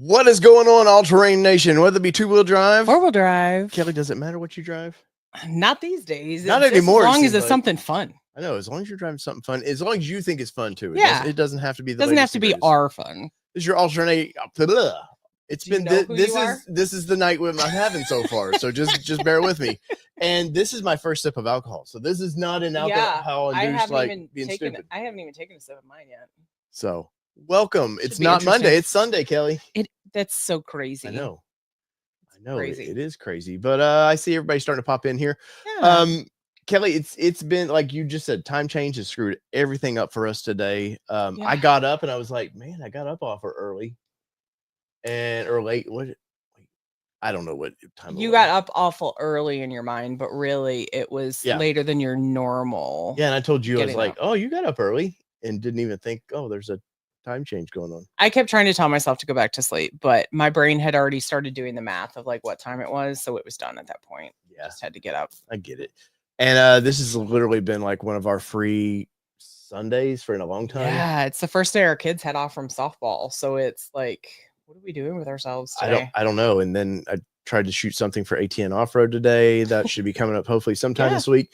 What is going on, All Terrain Nation? Whether it be two-wheel drive, four-wheel drive. Kelly, does it matter what you drive? Not these days. Not anymore. As long as it's something fun. I know. As long as you're driving something fun, as long as you think it's fun too. It doesn't have to be. Doesn't have to be our fun. This is your alternate. It's been this is the night I'm having so far. So just bear with me. And this is my first sip of alcohol. So this is not an alcohol induced being stupid. I haven't even taken a sip of mine yet. So welcome. It's not Monday. It's Sunday, Kelly. That's so crazy. I know. Crazy. It is crazy. But I see everybody starting to pop in here. Yeah. Kelly, it's been like you just said, time change has screwed everything up for us today. I got up and I was like, man, I got up awful early or late. I don't know what time you got up awful early in your mind, but really it was later than your normal. Yeah, and I told you, I was like, oh, you got up early and didn't even think, oh, there's a time change going on. I kept trying to tell myself to go back to sleep, but my brain had already started doing the math of like what time it was, so it was done at that point. Yeah, just had to get up. I get it. And this has literally been like one of our free Sundays for a long time. Yeah, it's the first day our kids had off from softball, so it's like, what are we doing with ourselves today? I don't know. And then I tried to shoot something for ATN Off-Road today. That should be coming up hopefully sometime this week.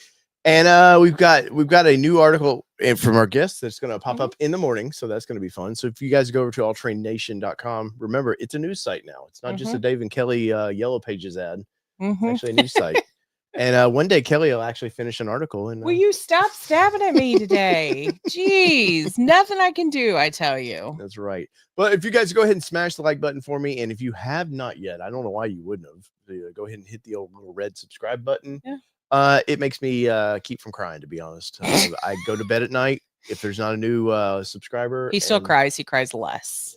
And we've got a new article from our guests that's going to pop up in the morning, so that's going to be fun. So if you guys go over to alltrainnation.com, remember it's a news site now. It's not just a Dave and Kelly Yellow Pages ad. It's actually a news site. And one day Kelly will actually finish an article. And will you stop stabbing at me today? Jeez, nothing I can do, I tell you. That's right. But if you guys go ahead and smash the like button for me, and if you have not yet, I don't know why you wouldn't have. Go ahead and hit the old little red subscribe button. Yeah. It makes me keep from crying, to be honest. I go to bed at night if there's not a new subscriber. He still cries. He cries less.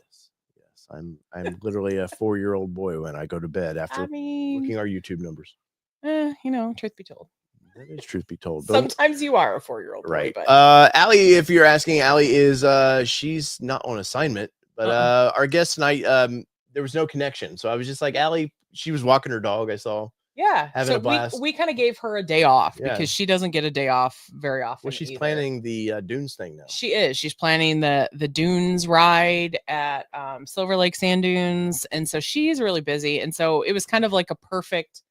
Yes. I'm literally a 4-year-old boy when I go to bed after looking at our YouTube numbers. Truth be told. That is truth be told. Sometimes you are a 4-year-old right. boy. But Allie, if you're asking, Allie is she's not on assignment, but our guest tonight, there was no connection. So I was just like, Allie, she was walking her dog, I saw. Yeah, having a blast. We kind of gave her a day off because she doesn't get a day off very often. Well, she's planning the Dunes thing now. She is. She's planning the Dunes ride at Silver Lake Sand Dunes, and so she's really busy. And so it was kind of like a perfect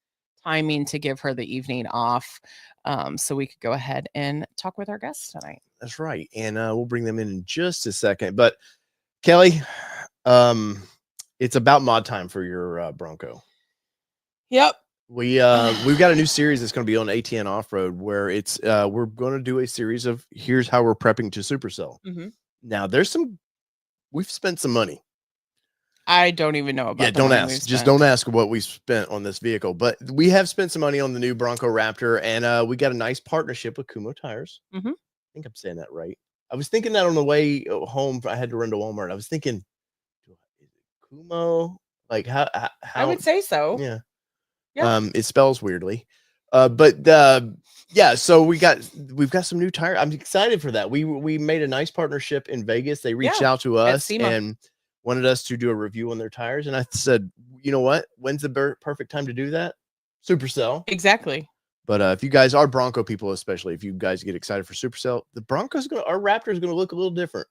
timing to give her the evening off, so we could go ahead and talk with our guests tonight. That's right, and we'll bring them in just a second. But Kelly, it's about mod time for your Bronco. Yep. We've got a new series that's going to be on ATN Off-Road where it's we're going to do a series of here's how we're prepping to supercell. Now we've spent some money. I don't even know about. Don't ask. Just don't ask what we spent on this vehicle. But we have spent some money on the new Bronco Raptor, and we got a nice partnership with Kumo Tires. I think I'm saying that right. I was thinking that on the way home. I had to run to Walmart. I was thinking, is it Kumo? Like how? I would say so. Yeah. It spells weirdly. So we've got some new tires. I'm excited for that. We made a nice partnership in Vegas. They reached out to us and wanted us to do a review on their tires. And I said, you know what? When's the perfect time to do that? Supercell. Exactly. But if you guys are Bronco people, especially if you guys get excited for Supercell, our Raptor is going to look a little different.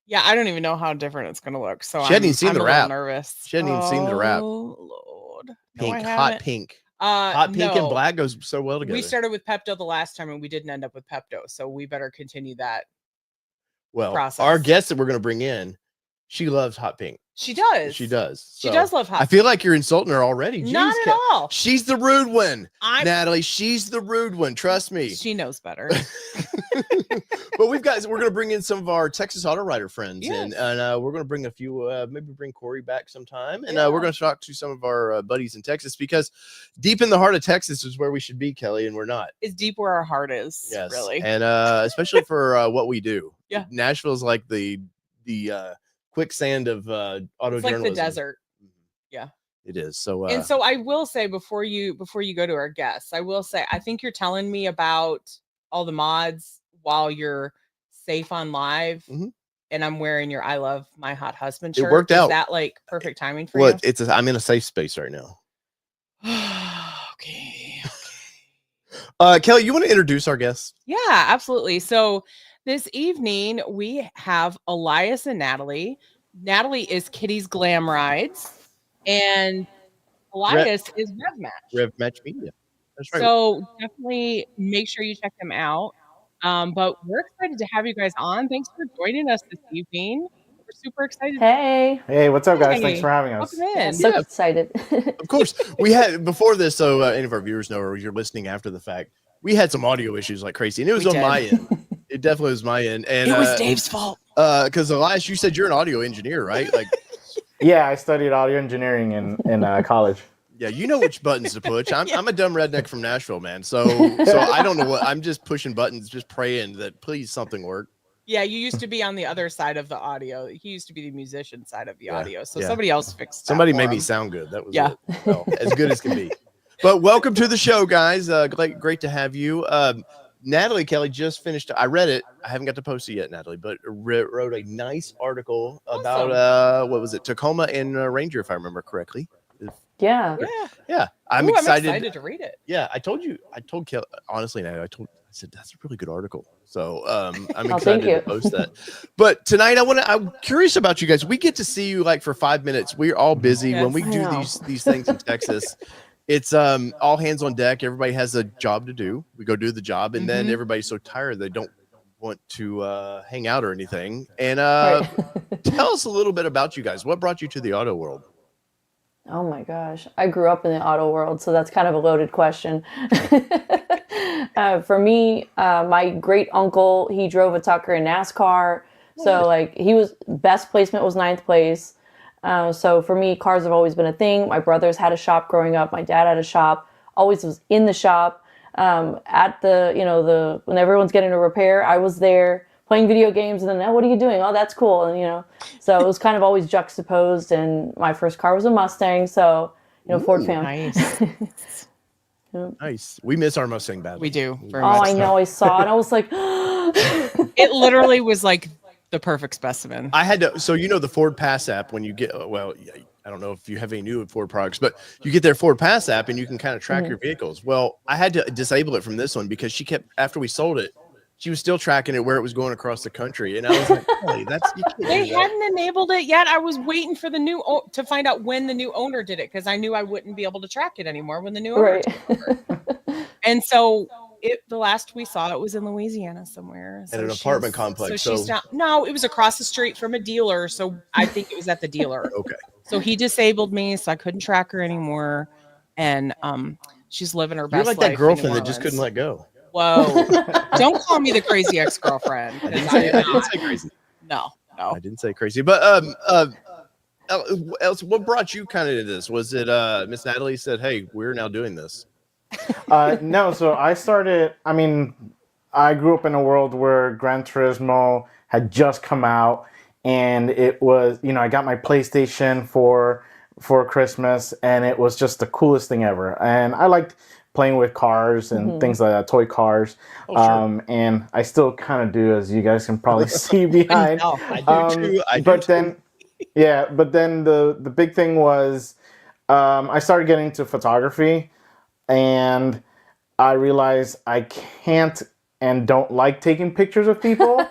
Yeah, I don't even know how different it's going to look. So she hadn't even seen the wrap. Nervous. She hadn't even seen the wrap. Oh Lord, pink, hot pink. Hot pink and black goes so well together. We started with Pepto the last time, and we didn't end up with Pepto, so we better continue that. Well, process. Our guest that we're going to bring in, She loves hot pink. She does. She does. She does love hot I feel like you're insulting her already. Not Jeez, at all. She's the rude one. Natalie, she's the rude one. Trust me. She knows better. But we're going to bring in some of our Texas Auto Rider friends in, and we're going to bring a few, maybe bring Corey back sometime. And we're going to talk to some of our buddies in Texas, because deep in the heart of Texas is where we should be, Kelly, and we're not. It's deep where our heart is. Yes. Really. And especially for what we do. Yeah. Nashville's like the quicksand of auto it's journalism. like the desert. Yeah, it is. So and so I will say, before you go to our guests, I will say, I think you're telling me about all the mods while you're safe on live, and I'm wearing your "I love my hot husband" shirt. It worked out. Is that like perfect timing for you? I'm in a safe space right now. Okay. Kelly, you want to introduce our guests? Yeah, absolutely. So this evening we have Elias and Natalie. Natalie is Kitty's Glam Rides, and Elias is Rev Match Media. That's right. So definitely make sure you check them out. But we're excited to have you guys on. Thanks for joining us this evening. We're super excited. Hey, what's up, guys? Thanks for having us. Welcome in. So excited. Of course, we had before this, so any of our viewers know, or you're listening after the fact, we had some audio issues like crazy, and it was my end. It definitely was my end, and it was Dave's fault. Because Elias, you said you're an audio engineer, right? Like, yeah, I studied audio engineering in college. Yeah, you know which buttons to push. I'm a dumb redneck from Nashville, man. So I don't know what. I'm just pushing buttons, just praying that please something work. Yeah, you used to be on the other side of the audio. He used to be the musician side of the audio. So somebody else fixed. Somebody made me sound good. That was it. Well, as good as can be. But welcome to the show, guys. Great to have you. Natalie, Kelly just finished. I read it. I haven't got to post it yet, Natalie, but wrote a nice article about what was it, Tacoma and Ranger, if I remember correctly. Yeah. I'm excited to read it. Yeah, I told Kelly, honestly, Natalie, I said that's a really good article. So I'm excited to post that. But tonight I'm curious about you guys. We get to see you like for 5 minutes. We're all busy when we do these things in Texas. It's all hands on deck. Everybody has a job to do. We go do the job, and then everybody's so tired they don't want to hang out or anything. And tell us a little bit about you guys. What brought you to the auto world? Oh my gosh. I grew up in the auto world, so that's kind of a loaded question. For me, my great uncle, he drove a Tucker in NASCAR. So like he was best placement was 9th place. So for me, cars have always been a thing. My brothers had a shop growing up. My dad had a shop, always was in the shop. At the, when everyone's getting a repair, I was there playing video games, and then, oh, what are you doing? Oh, that's cool. And, so it was kind of always juxtaposed. And my first car was a Mustang. So, Ford family. Nice. Nice. We miss our Mustang badly. We do. I know. I saw it. I was like, it literally was like the perfect specimen. I had to. So, the Ford Pass app, when you get, I don't know if you have any new Ford products, but you get their Ford Pass app and you can kind of track your vehicles. Well, I had to disable it from this one because she kept, after we sold it, she was still tracking it where it was going across the country. And I was like, hey, they hadn't enabled it yet. I was waiting for to find out when the new owner did it, because I knew I wouldn't be able to track it anymore when the new owner took over. And so the last we saw it was in Louisiana somewhere. At an apartment complex. So she's not, no, it was across the street from a dealer. So I think it was at the dealer. Okay. So he disabled me, so I couldn't track her anymore. And she's living her best life. You're like that girlfriend that just couldn't let go. Whoa. Don't call me the crazy ex-girlfriend. I didn't say crazy. No. I didn't say crazy. But else, what brought you kind of into this? Was it Miss Natalie said, hey, we're now doing this? No, so I grew up in a world where Gran Turismo had just come out, and it was, I got my PlayStation for Christmas, and it was just the coolest thing ever. And I liked playing with cars and things like that, toy cars. Sure. And I still kind of do, as you guys can probably see behind. I do too. But then the big thing was I started getting into photography, and I realized I can't and don't like taking pictures of people.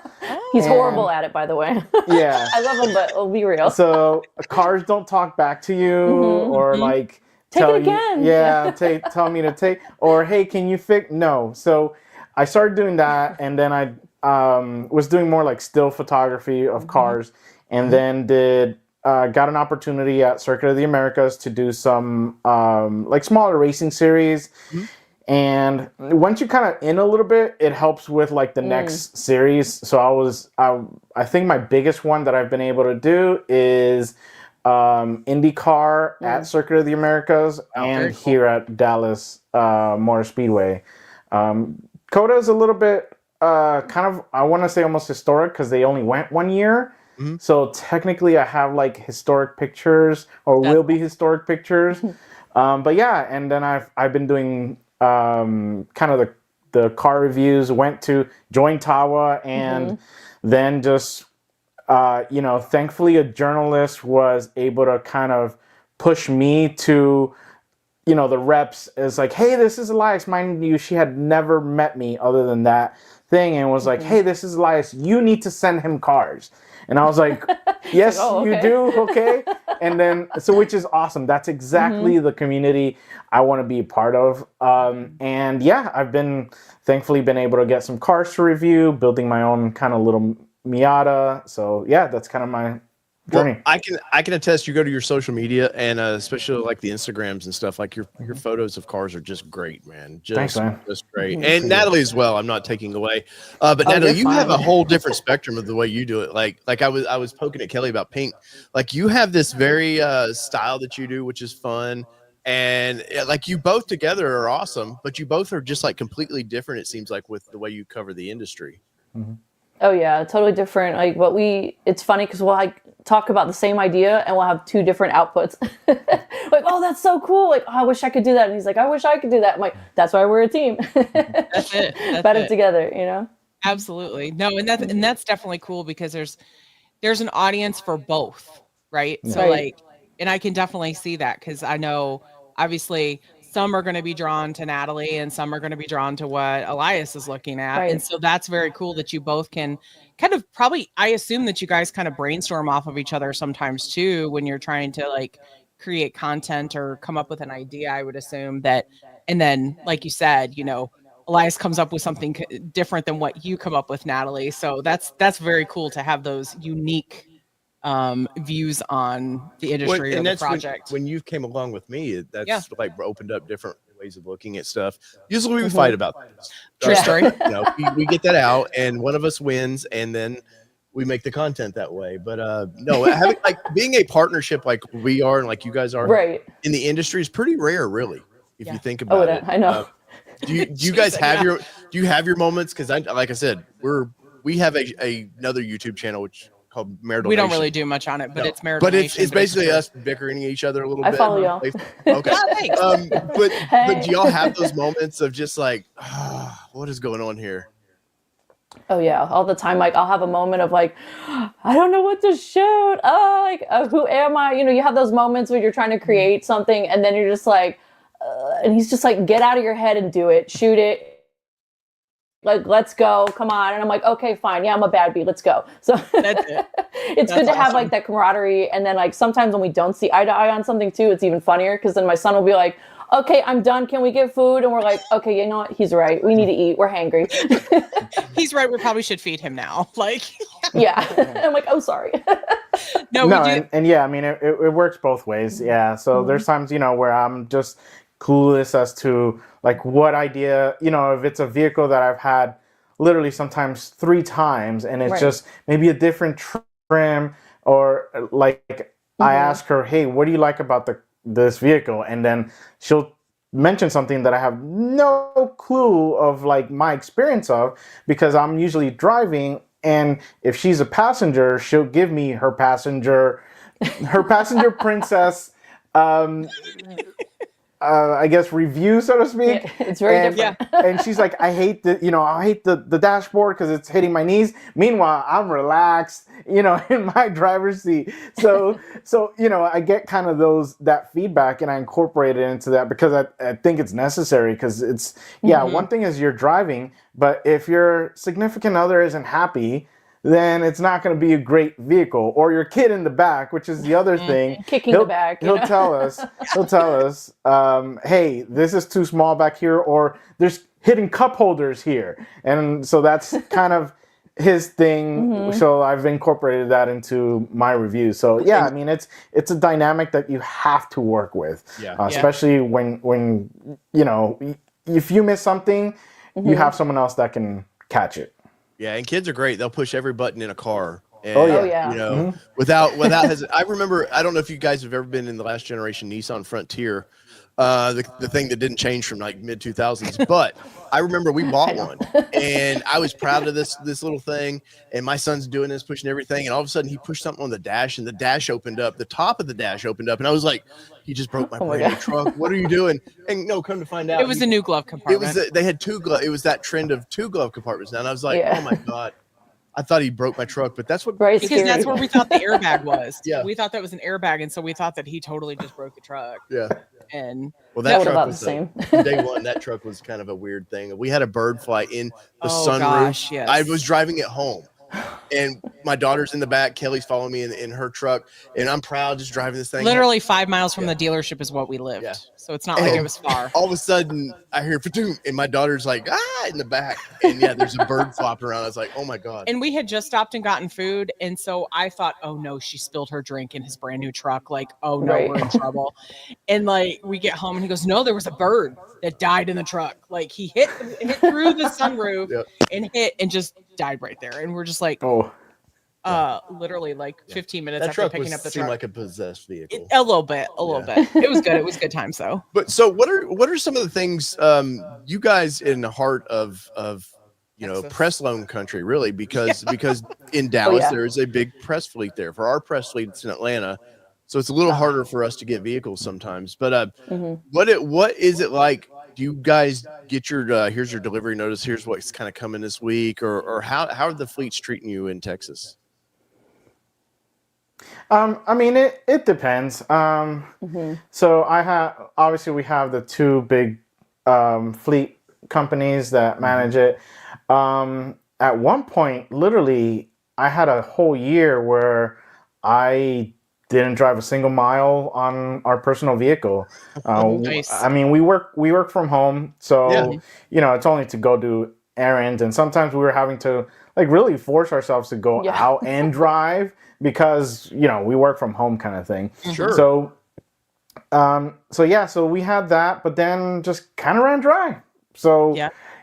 He's horrible at it, by the way. Yeah. I love him, but it'll be real. So cars don't talk back to you or like, take it again. Tell me to take, or hey, can you fix? No. So I started doing that, and then I was doing more like still photography of cars, and then got an opportunity at Circuit of the Americas to do some like smaller racing series. Mhm. And once you kind of in a little bit, it helps with like the next series. So I think my biggest one that I've been able to do is IndyCar at Circuit of the Americas and very cool. here at Dallas Motor Speedway. COTA is a little bit kind of, I want to say almost historic because they only went 1 year. Mhm. So technically I have like historic pictures or will be historic pictures. But yeah, and then I've been doing kind of the car reviews, joined Tawa, and then just thankfully a journalist was able to kind of push me to, the reps is like, hey, this is Elias. Mind you, she had never met me other than that thing, and was like, hey, this is Elias. You need to send him cars. And I was like, yes, Like, oh, you okay. do. Okay. And then, which is awesome. That's exactly the community I want to be a part of. And yeah, I've thankfully been able to get some cars to review, building my own kind of little Miata. So yeah, that's kind of my journey. Well, I can attest. You go to your social media and especially like the Instagrams and stuff. Like your photos of cars are just great, man. Thanks, man. Just great. And Natalie as well. I'm not taking away, but Natalie, you're you have a fine. whole different spectrum of the way you do it. Like I was poking at Kelly about pink. Like you have this very style that you do, which is fun. And like you both together are awesome, but you both are just like completely different. It seems like with the way you cover the industry. Oh yeah, totally different. Like it's funny because we'll like talk about the same idea and we'll have two different outputs. Like, oh, that's so cool. Like, oh, I wish I could do that. And he's like, I wish I could do that. I'm like, that's why we're a team. That's it. That's Better it. together, Absolutely. No, and that's definitely cool because there's an audience for both, right? So Right. like, and I can definitely see that because I know obviously some are going to be drawn to Natalie and some are going to be drawn to what Elias is looking at. Right. And so that's very cool that you both can kind of I assume that you guys kind of brainstorm off of each other sometimes too when you're trying to like create content or come up with an idea. I would assume that, and then like you said, Elias comes up with something different than what you come up with, Natalie. So that's very cool to have those unique views on the industry or the project. When you came along with me, that's like opened up different ways of looking at stuff. Usually we fight about this. True story. We get that out and one of us wins and then we make the content that way. But no, having like being a partnership like we are and like you guys are Right. in the industry is pretty rare, really, if you think about it. I know. Do you guys have your moments? Because like I said, we have another YouTube channel which called Marital We don't Nation. really do much on it, but it's Marital But Nation, it's basically very- us bickering each other a little I bit. follow y'all. Okay. thanks. But do y'all have those moments of just like, what is going on here? Oh yeah, all the time. Like I'll have a moment of like, I don't know what to shoot. Who am I? You have those moments where you're trying to create something, and then you're just like, and he's just like, get out of your head and do it, shoot it. Like, let's go, come on. And I'm like, okay, fine. Yeah, I'm a bad bee. Let's go. So That's it. it's good to have like that camaraderie. And then like sometimes when we don't see eye to eye on something too, it's even funnier because then my son will be like, okay, I'm done. Can we get food? And we're like, okay, you know what? He's right. We need to eat. We're hangry. He's right. We probably should feed him now. Like, Yeah. I'm like, oh, sorry. no, No, we do. and yeah, I mean, it works both ways. Yeah. So there's times, where I'm just clueless as to like what idea, if it's a vehicle that I've had literally sometimes 3 times and it's Right. just maybe a different trim or like I ask her, hey, what do you like about this vehicle? And then she'll mention something that I have no clue of like my experience of because I'm usually driving. And if she's a passenger, she'll give me her passenger princess, I guess review, so to speak. Yeah, it's very and, different. And she's like, I hate the dashboard because it's hitting my knees. Meanwhile, I'm relaxed, in my driver's seat. So I get kind of that feedback and I incorporate it into that because I think it's necessary because it's, one thing is you're driving, but if your significant other isn't happy, then it's not going to be a great vehicle. Or your kid in the back, which is the other thing. Kicking the back. He'll tell us, hey, this is too small back here, or there's hidden cup holders here. And so that's kind of his thing. So I've incorporated that into my review. So yeah, I mean, it's a dynamic that you have to work with, especially when you know, if you miss something, you have someone else that can catch it. Yeah, and kids are great. They'll push every button in a car. And, Oh, yeah. you know, without I remember, I don't know if you guys have ever been in the last generation Nissan Frontier, the thing that didn't change from like mid 2000s, but I remember we bought one and I was proud of this little thing, and my son's doing this, pushing everything, and all of a sudden he pushed something on the dash and the dash opened up, the top of the dash opened up, and I was like, he just broke my brand new truck. What are you doing? And no, come to find out, It was a new glove compartment. They had it was that trend of 2 glove compartments now, and I was like, oh my God. I thought he broke my truck, but that's what because that's where we thought the airbag was. Yeah, we thought that was an airbag, and so we thought that he totally just broke the truck. Yeah, and well, that truck about was the same. Day one. That truck was kind of a weird thing. We had a bird fly in the sunroof. Gosh, yes. I was driving it home, and my daughter's in the back. Kelly's following me in her truck, and I'm proud just driving this thing. Literally 5 miles from the dealership is what we lived. Yeah. So it's not like it was far. All of a sudden, I hear "Fadoom," and my daughter's like, in the back. And yeah, there's a bird flopping around. I was like, oh my God. And we had just stopped and gotten food. And so I thought, oh no, she spilled her drink in his brand new truck. Like, oh no, we're in trouble. And like, we get home and he goes, no, there was a bird that died in the truck. Like, he hit through the sunroof and just died right there. And we're just like, literally like 15 minutes after picking up the truck. Seemed like a possessed vehicle. A little bit. It was good. It was good times though. But so what are some of the things you guys in the heart of you know, press loan country, really, because in Dallas there is a big press fleet there. For our press fleet, it's in Atlanta, so it's a little harder for us to get vehicles sometimes. But what is it like? Do you guys get your here's your delivery notice, here's what's kind of coming this week, or how are the fleets treating you in Texas? I mean, it depends. So obviously we have the 2 big fleet companies that manage it. At one point, literally, I had a whole year where I didn't drive a single mile on our personal vehicle. Nice. I mean, we work from home, so you know, it's only to go do errands, and sometimes we were having to like really force ourselves to go out and drive because, you know, we work from home kind of thing. Sure. So so we had that, but then just kind of ran dry. So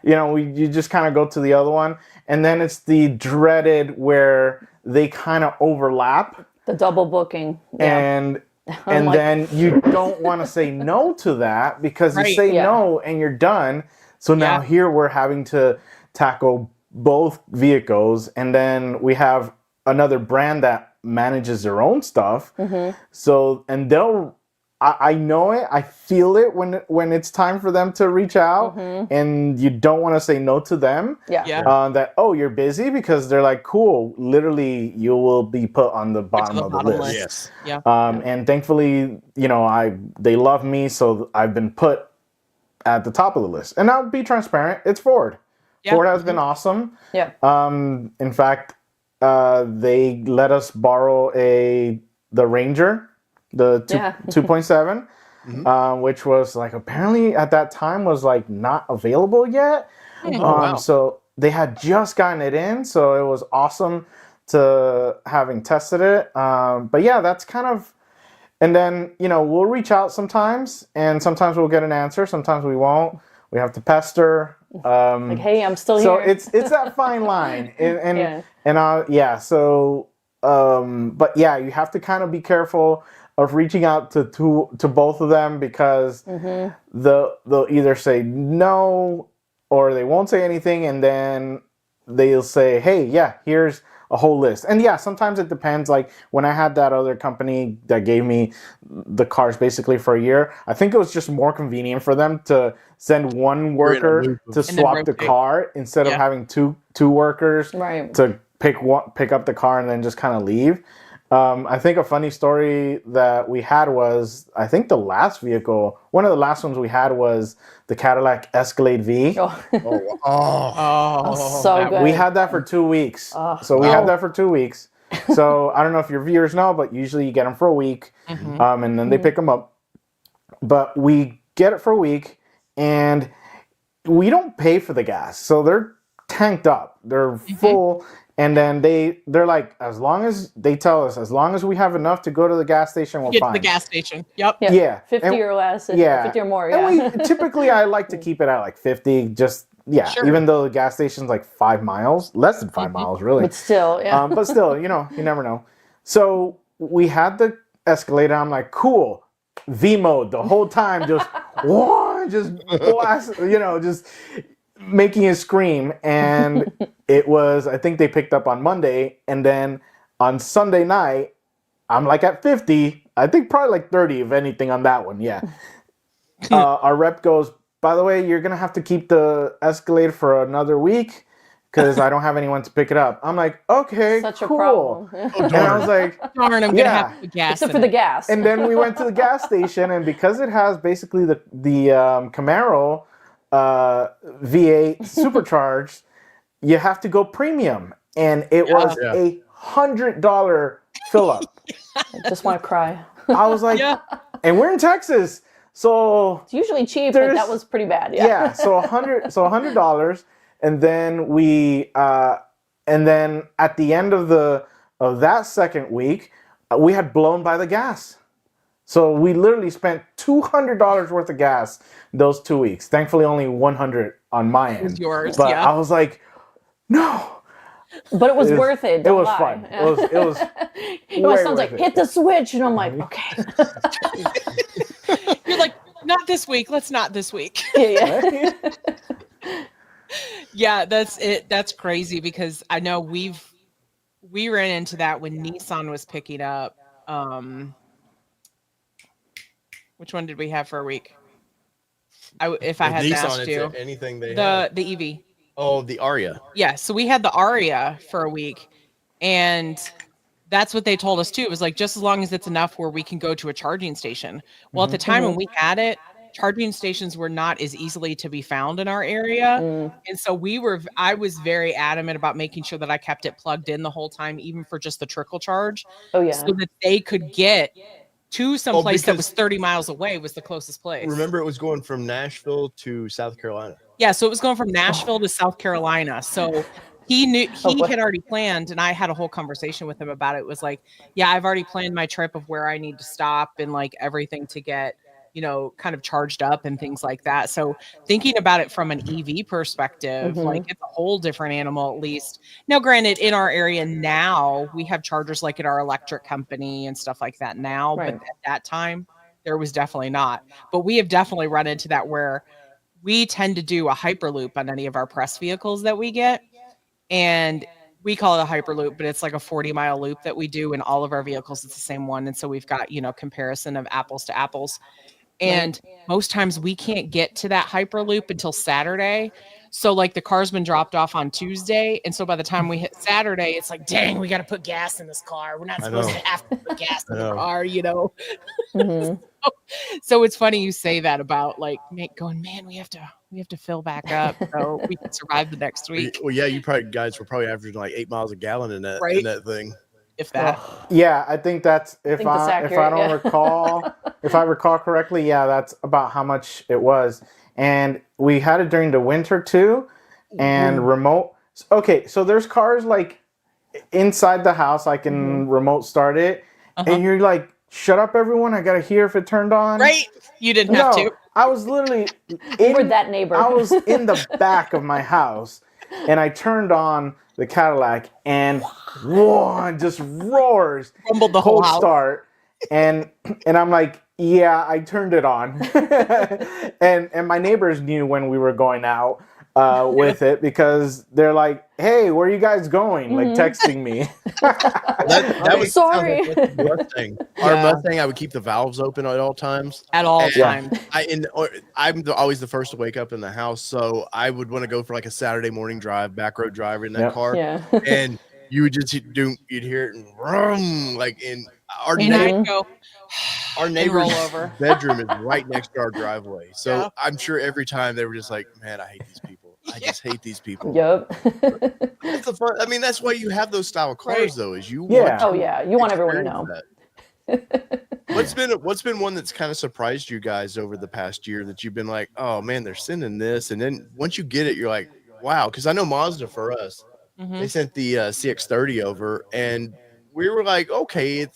you know, you just kind of go to the other one, and then it's the dreaded where they kind of overlap. The double booking. And then you don't want to say no to that because you say no and you're done. So now here we're having to tackle both vehicles, and then we have another brand that manages their own stuff. So, and I know it, I feel it when it's time for them to reach out, and you don't want to say no to them. That, oh, you're busy, because they're like, cool, literally you will be put on the bottom of the list. Yes. And thankfully, you know, they love me, so I've been put at the top of the list. And I'll be transparent, it's Ford. Ford has been awesome. In fact, they let us borrow the Ranger, the 2.7, which was like, apparently at that time was like not available yet. So they had just gotten it in, so it was awesome to having tested it. But yeah, that's kind of, and then, you know, we'll reach out sometimes, and sometimes we'll get an answer, sometimes we won't. We have to pester. Like, hey, I'm still so here. So it's that fine line, but yeah, you have to kind of be careful of reaching out to both of them, because they'll either say no or they won't say anything, and then they'll say, hey, yeah, here's a whole list. And yeah, sometimes it depends. Like when I had that other company that gave me the cars basically for a year, I think it was just more convenient for them to send one worker to swap the car instead of having two workers to pick up the car and then just kind of leave. I think a funny story that we had was, I think one of the last ones we had was the Cadillac Escalade V. So good. We had that for 2 weeks. Had that for 2 weeks. So I don't know if your viewers know, but usually you get them for a week, and then they pick them up. But we get it for a week, and we don't pay for the gas. So they're tanked up. They're full, And then they're like, as long as they tell us, as long as we have enough to go to the gas station, we're Get to fine. the gas station. Yep. Yeah. 50 And- or less. yeah. 50 or more. And Yeah. we typically, I like to keep it at like 50. Just Sure. even though the gas station's like 5 miles, less than 5 miles, really. But still, yeah. But still, you never know. So we had the Escalade. I'm like, cool. V mode the whole time, just blast, just making it scream. And it was, I think they picked up on Monday, and then on Sunday night, I'm like at 50. I think probably like 30, if anything, on that one. Yeah. Our rep goes, by the way, you're gonna have to keep the Escalade for another week because I don't have anyone to pick it up. I'm like, okay, Such cool. a problem. And I was like, Darn, I'm gonna have to put gas. Except in for the it. gas. and then we went to the gas station, and because it has basically the Camaro V8 supercharged, you have to go premium, and it was $100 fill up. I just want to cry. I was like, Yeah. and we're in Texas, so It's usually cheap, but that was pretty bad. Yeah. so $100, and then and then at the end of that second week, we had blown by the gas. So we literally spent $200 worth of gas those 2 weeks. Thankfully, only $100 on my end. It was yours, But yeah. I was like, no. But it was worth it. It was fun. Yeah. It was My way son's like, worth it. hit the switch. And I'm like, okay. You're like, not this week. Let's not this week. yeah. Yeah, that's it. That's crazy because I know we ran into that when Nissan was picking up. Which one did we have for a week? If I had Nissan, asked it's you, anything they have. the EV. Oh, the Aria. Yeah, so we had the Aria for a week, and that's what they told us too. It was like just as long as it's enough where we can go to a charging station. Well, at the time when we had it, charging stations were not as easily to be found in our area, and so I was very adamant about making sure that I kept it plugged in the whole time, even for just the trickle charge. Oh, yeah. So that they could get to some place that because- was 30 miles away was the closest place. Remember, it was going from Nashville to South Carolina. Yeah, so it was going from Nashville to South Carolina. So he had already planned, and I had a whole conversation with him about it. It was like, yeah, I've already planned my trip of where I need to stop and like everything to get, kind of charged up and things like that. So thinking about it from an EV perspective, like it's a whole different animal at least. Now, granted, in our area now, we have chargers like at our electric company and stuff like that now, Right. but at that time, there was definitely not. But we have definitely run into that where we tend to do a hyperloop on any of our press vehicles that we get. And we call it a hyperloop, but it's like a 40-mile loop that we do in all of our vehicles. It's the same one. And so we've got, comparison of apples to apples. And most times we can't get to that hyperloop until Saturday. So like the car's been dropped off on Tuesday. And so by the time we hit Saturday, it's like, dang, we got to put gas in this car. We're not supposed to have to put gas in the car, So it's funny you say that about like going, man, we have to fill back up so we can survive the next week. Well, yeah, you guys were probably averaging like 8 miles a gallon in that thing. If that. Yeah, I think that's if I don't accurate, recall if I recall correctly, yeah, that's about how much it was. And we had it during the winter too, and remote. Okay, so there's cars like inside the house I can remote start it, and you're like, shut up, everyone! I gotta hear if it turned on. Right? You didn't have to. I was literally We're that neighbor. I was in the back of my house, and I turned on the Cadillac, and just roars. Rumbled the whole cold house. start, and I'm like, yeah, I turned it on, and my neighbors knew when we were going out with it because they're like, hey, where are you guys going? Like texting me. That was Sorry. like the Mustang. Our Mustang, I would keep the valves open at all times. At all And times. I'm always the first to wake up in the house, so I would want to go for like a Saturday morning drive, back road drive in that car, Yeah. and you would just you'd hear it and vroom, like in our And neighbor, I'd go, our and neighbor's roll over. bedroom is right next to our driveway. So Yeah. I'm sure every time they were just like, man, I hate these people. I just hate these people. Yup. That's the fun. I mean, that's why you have those style cars, Right. though, is you Yeah. want to Oh, yeah. You want everyone to know. that. What's been one that's kind of surprised you guys over the past year that you've been like, oh man, they're sending this, and then once you get it, you're like, wow, because I know Mazda for us, Mhm. They sent the CX-30 over, and we were like, okay,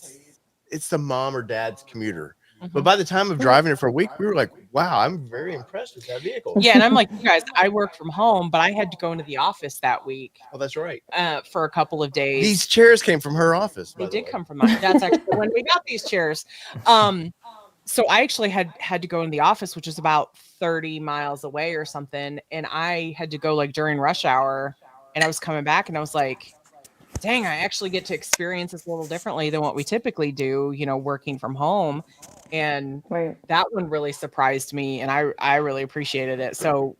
it's the mom or dad's commuter. But Mhm. by the time of driving it for a week, we were like, wow, I'm very impressed with that vehicle. Yeah, and I'm like you guys, I work from home, but I had to go into the office that week Oh, that's right. for a couple of days. These chairs came from her office. They By the did way. come from mine. That's actually when we got these chairs. So I actually had to go in the office, which is about 30 miles away or something, and I had to go like during rush hour, and I was coming back, and I was like, dang, I actually get to experience this a little differently than what we typically do, you know, working from home. And Right. that one really surprised me, and I really appreciated it. So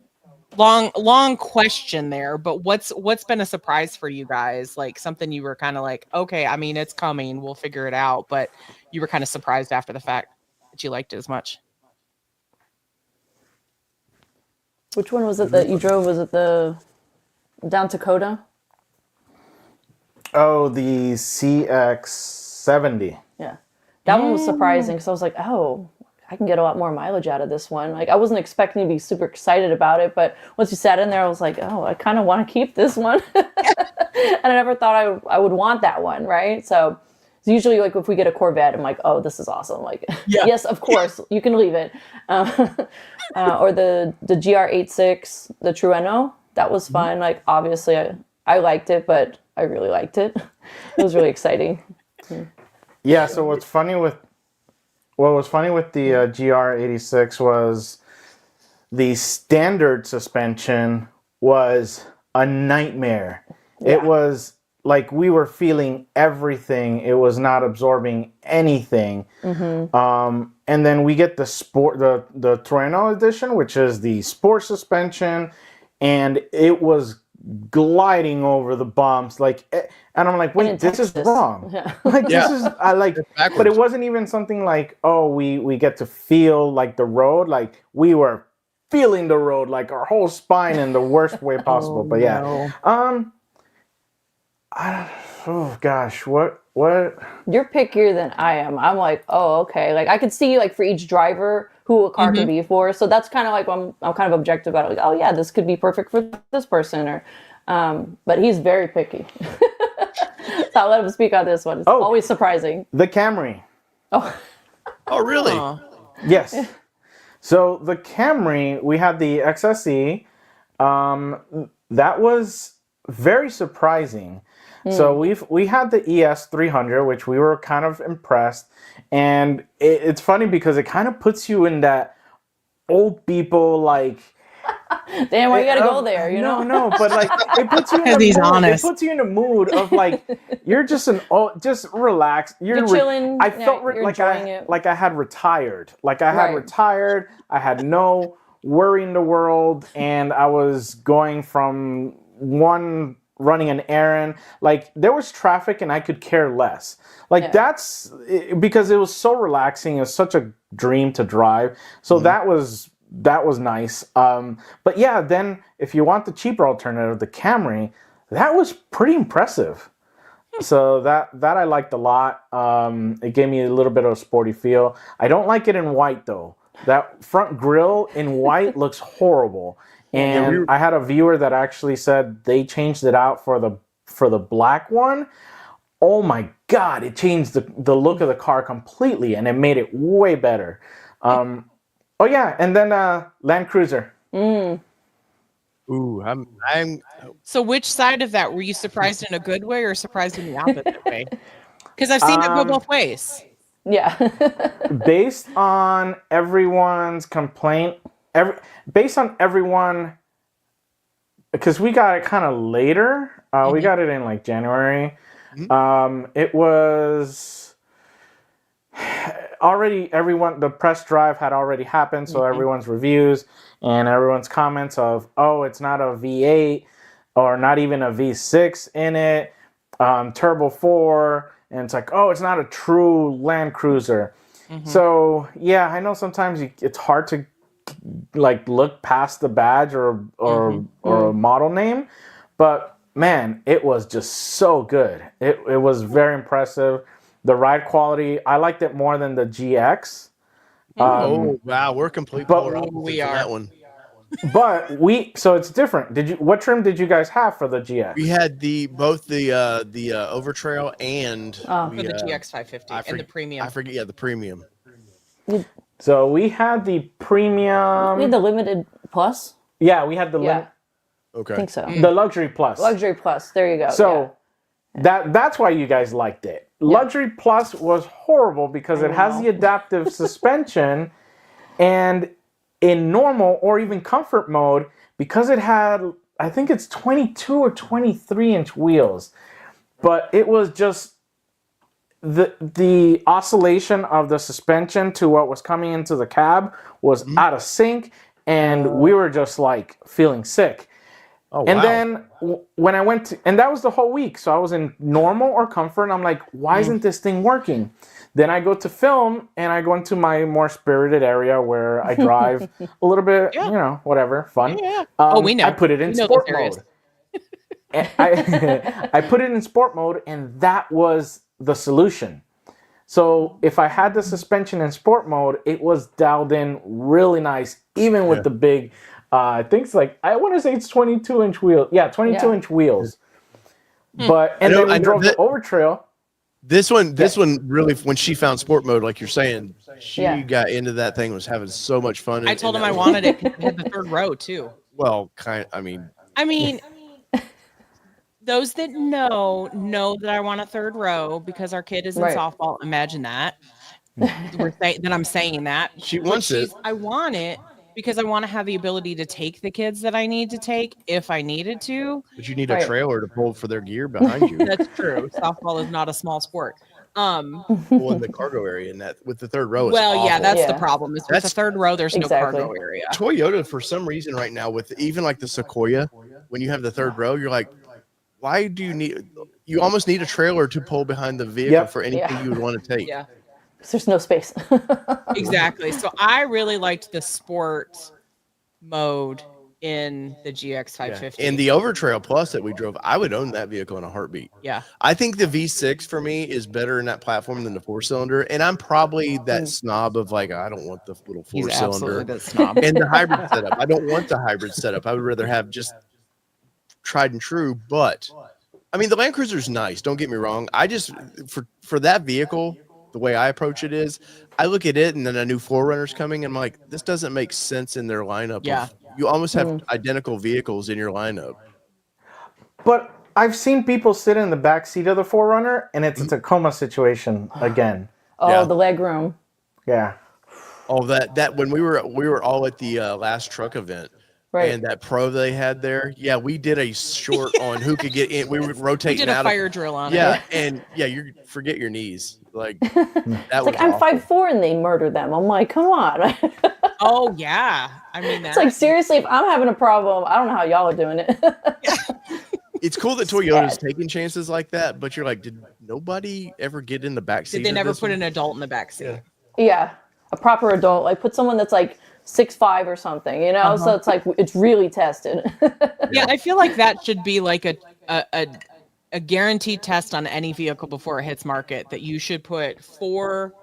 long question there, but what's been a surprise for you guys? Like something you were kind of like, okay, I mean, it's coming, we'll figure it out, but you were kind of surprised after the fact that you liked it as much. Which one was it that you drove? Was it the down Dakota? Oh, the CX-70. Yeah. That one was surprising because I was like, oh, I can get a lot more mileage out of this one. Like, I wasn't expecting to be super excited about it, but once you sat in there, I was like, oh, I kind of want to keep this one. And I never thought I would want that one, right? So it's usually like if we get a Corvette, I'm like, oh, this is awesome. Like, Yeah. yes, of course, you can leave it. Or the GR86, the Trueno, that was fun. Like, obviously, I liked it, but I really liked it. It was really exciting. Yeah. So what was funny with the GR86 was the standard suspension was a nightmare. Yeah. It was like we were feeling everything. It was not absorbing anything. And then we get the Trueno edition, which is the sport suspension, and it was gliding over the bumps and I'm like, wait, this is Texas. wrong. Yeah. Like this is backwards. but it wasn't even something like, oh, we get to feel like the road. Like we were feeling the road, like our whole spine in the worst way possible. Oh, But yeah. no. Oh gosh, what You're pickier than I am. I'm like, oh, okay. Like I could see like for each driver who a car could be for. So that's kind of like I'm kind of objective about it. Like, oh yeah, this could be perfect for this person. Or, but he's very picky. So I'll let him speak on this one. It's always surprising. the Camry. Oh, Oh, really? Aw. Yes. So the Camry, we had the XSE. That was very surprising. So we had the ES 300, which we were kind of impressed, and it's funny because it kind of puts you in that old people like. damn, why you gotta go there? You know? No, but like it puts you in Because the he's mood. honest. It puts you in a mood of like you're just just relax. You're chilling. I Yeah, felt you're like enjoying it. like I had retired. Like I had Right. retired. I had no worry in the world, and I was going from running an errand. Like there was traffic, and I could care less. Like that's because it was so relaxing. It was such a dream to drive. So that was nice. But yeah, then if you want the cheaper alternative, the Camry, that was pretty impressive. So that I liked a lot. It gave me a little bit of a sporty feel. I don't like it in white though. That front grille in white looks horrible. And I had a viewer that actually said they changed it out for the black one. Oh my God, it changed the look of the car completely, and it made it way better. Oh yeah, and then Land Cruiser. Ooh, I'm So which side of that were you surprised in a good way or surprised in the opposite way? Because I've seen it go both ways. Yeah. Based on everyone's complaint, based on everyone, because we got it kind of later. We got it in like January. It was already the press drive had already happened, so everyone's reviews and everyone's comments of, oh, it's not a V8 or not even a V6 in it, turbo 4, and it's like, oh, it's not a true Land Cruiser. So yeah, I know sometimes it's hard to like look past the badge or a model name, but man, it was just so good. It was very impressive. The ride quality, I liked it more than the GX. oh wow, we're complete but polar opposites we on are. that one. But so it's different. What trim did you guys have for the GX? We had both the Overtrail and Oh. For the GX 550 and the premium. I forget, yeah, the premium. So we had the premium. We had the limited plus. Yeah, we had the Yeah, Okay. I think so. the luxury plus. Luxury plus. There you go. So that's why you guys liked it. Luxury plus was horrible because it has the adaptive suspension, and in normal or even comfort mode, because it had, I think it's 22 or 23-inch wheels, but it was just the oscillation of the suspension to what was coming into the cab was out of sync, and we were just like feeling sick. Oh, And wow. then when I went to, and that was the whole week. So I was in normal or comfort, and I'm like, why isn't this thing working? Then I go to film, and I go into my more spirited area where I drive a little bit, whatever, fun. Yeah. We know. I put it in We know sport those areas. mode. And I put it in sport mode, and that was the solution. So if I had the suspension in sport mode, it was dialed in really nice, even with the big, I think it's like, I want to say it's 22-inch wheel. Yeah, 22-inch wheels. But, and then we drove the Overtrail. This one really, when she found sport mode, like you're saying, she got into that thing, was having so much fun. I told him I wanted it. It had the third row too. Well, I mean, those that know that I want a third row because our kid is in softball. Imagine that. That I'm saying that. She wants it. I want it because I want to have the ability to take the kids that I need to take if I needed to. But you need a trailer to pull for their gear behind you. That's true. Softball is not a small sport. Well, in the cargo area, and that with the third row. That's the problem. Is with the third row, there's no cargo area. Toyota, for some reason, right now, with even like the Sequoia, when you have the third row, you're like, why do you need? You almost need a trailer to pull behind the vehicle for anything you would want to take. Yeah. There's no space. Exactly. So I really liked the sport mode in the GX 550. And the Overtrail Plus that we drove, I would own that vehicle in a heartbeat. Yeah. I think the V6 for me is better in that platform than the 4-cylinder. And I'm probably that snob of like, I don't want the little 4-cylinder. That snob. And the hybrid setup. I don't want the hybrid setup. I would rather have just tried and true. But I mean, the Land Cruiser is nice. Don't get me wrong. I just, for that vehicle, the way I approach it is, I look at it and then a new 4Runner's coming, and I'm like, this doesn't make sense in their lineup. Yeah. You almost have identical vehicles in your lineup. But I've seen people sit in the back seat of the 4Runner, and it's a Tacoma situation again. The leg room. Yeah. Oh, that when we were all at the last truck event. Right. And that pro they had there, we did a short on who could get in. We were rotating. We did a fire drill on it. Yeah, and you forget your knees. Like that was I'm 5'4" and they murdered them. I'm like, come on. Oh yeah. I mean, it's like, seriously, if I'm having a problem, I don't know how y'all are doing it. It's cool that Toyota's taking chances like that, but you're like, did nobody ever get in the back seat? Did they never put an adult in the back seat? Yeah, a proper adult. Like put someone that's like 6'5" or something, So it's like it's really tested. Yeah, I feel like that should be like a guaranteed test on any vehicle before it hits market, that you should put 4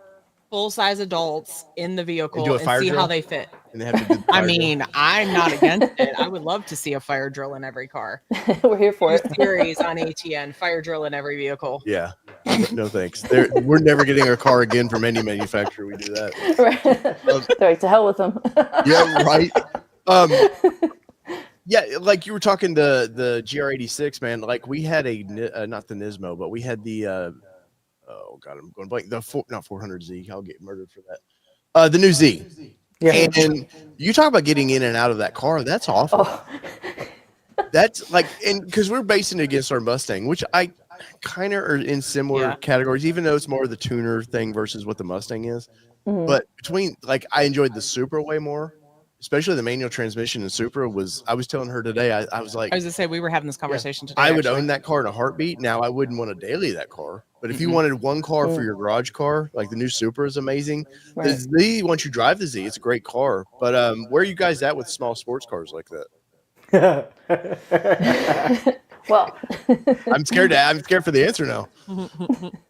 full-size adults in the vehicle and see how they fit. And they have to do I mean, I'm not against it. I would love to see a fire drill in every car. We're here for it. Series on ATN, fire drill in every vehicle. Yeah. No thanks. We're never getting a car again from any manufacturer. We do that. Right. They're like, to hell with them. Yeah, right. Yeah, like you were talking the GR86, man. Like we had not the Nismo, but we had the oh god, I'm going blank. Not 400Z. I'll get murdered for that. The new Z. Yeah. And you talk about getting in and out of that car. That's awful. Oh. That's like, and because we're basing it against our Mustang, which I kind of are in similar categories, even though it's more the tuner thing versus what the Mustang is. Mm-hmm. But between, like, I enjoyed the Supra way more, especially the manual transmission in Supra was, I was telling her today, I was like, I was going to say, we were having this conversation today. I would own that car in a heartbeat. Now I wouldn't want to daily that car, but if you wanted one car for your garage car, like the new Supra is amazing. Right. The Z, once you drive the Z, it's a great car. But where are you guys at with small sports cars like that? Well, I'm scared for the answer now.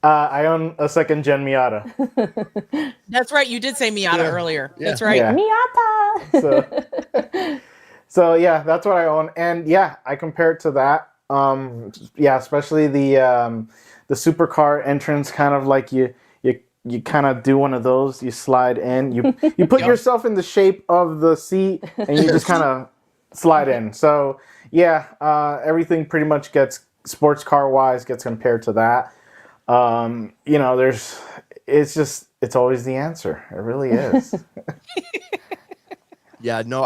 I own a second gen Miata. That's right. You did say Miata earlier. Yeah. That's right. Yeah. Miata. So yeah, that's what I own, and yeah, I compare it to that. Yeah, especially the supercar entrance, kind of like you kind of do one of those. You slide in, you put Yep. yourself in the shape of the seat, and you just kind of slide in. So yeah, everything pretty much gets sports car wise gets compared to that. You know, it's always the answer. It really is. Yeah, no,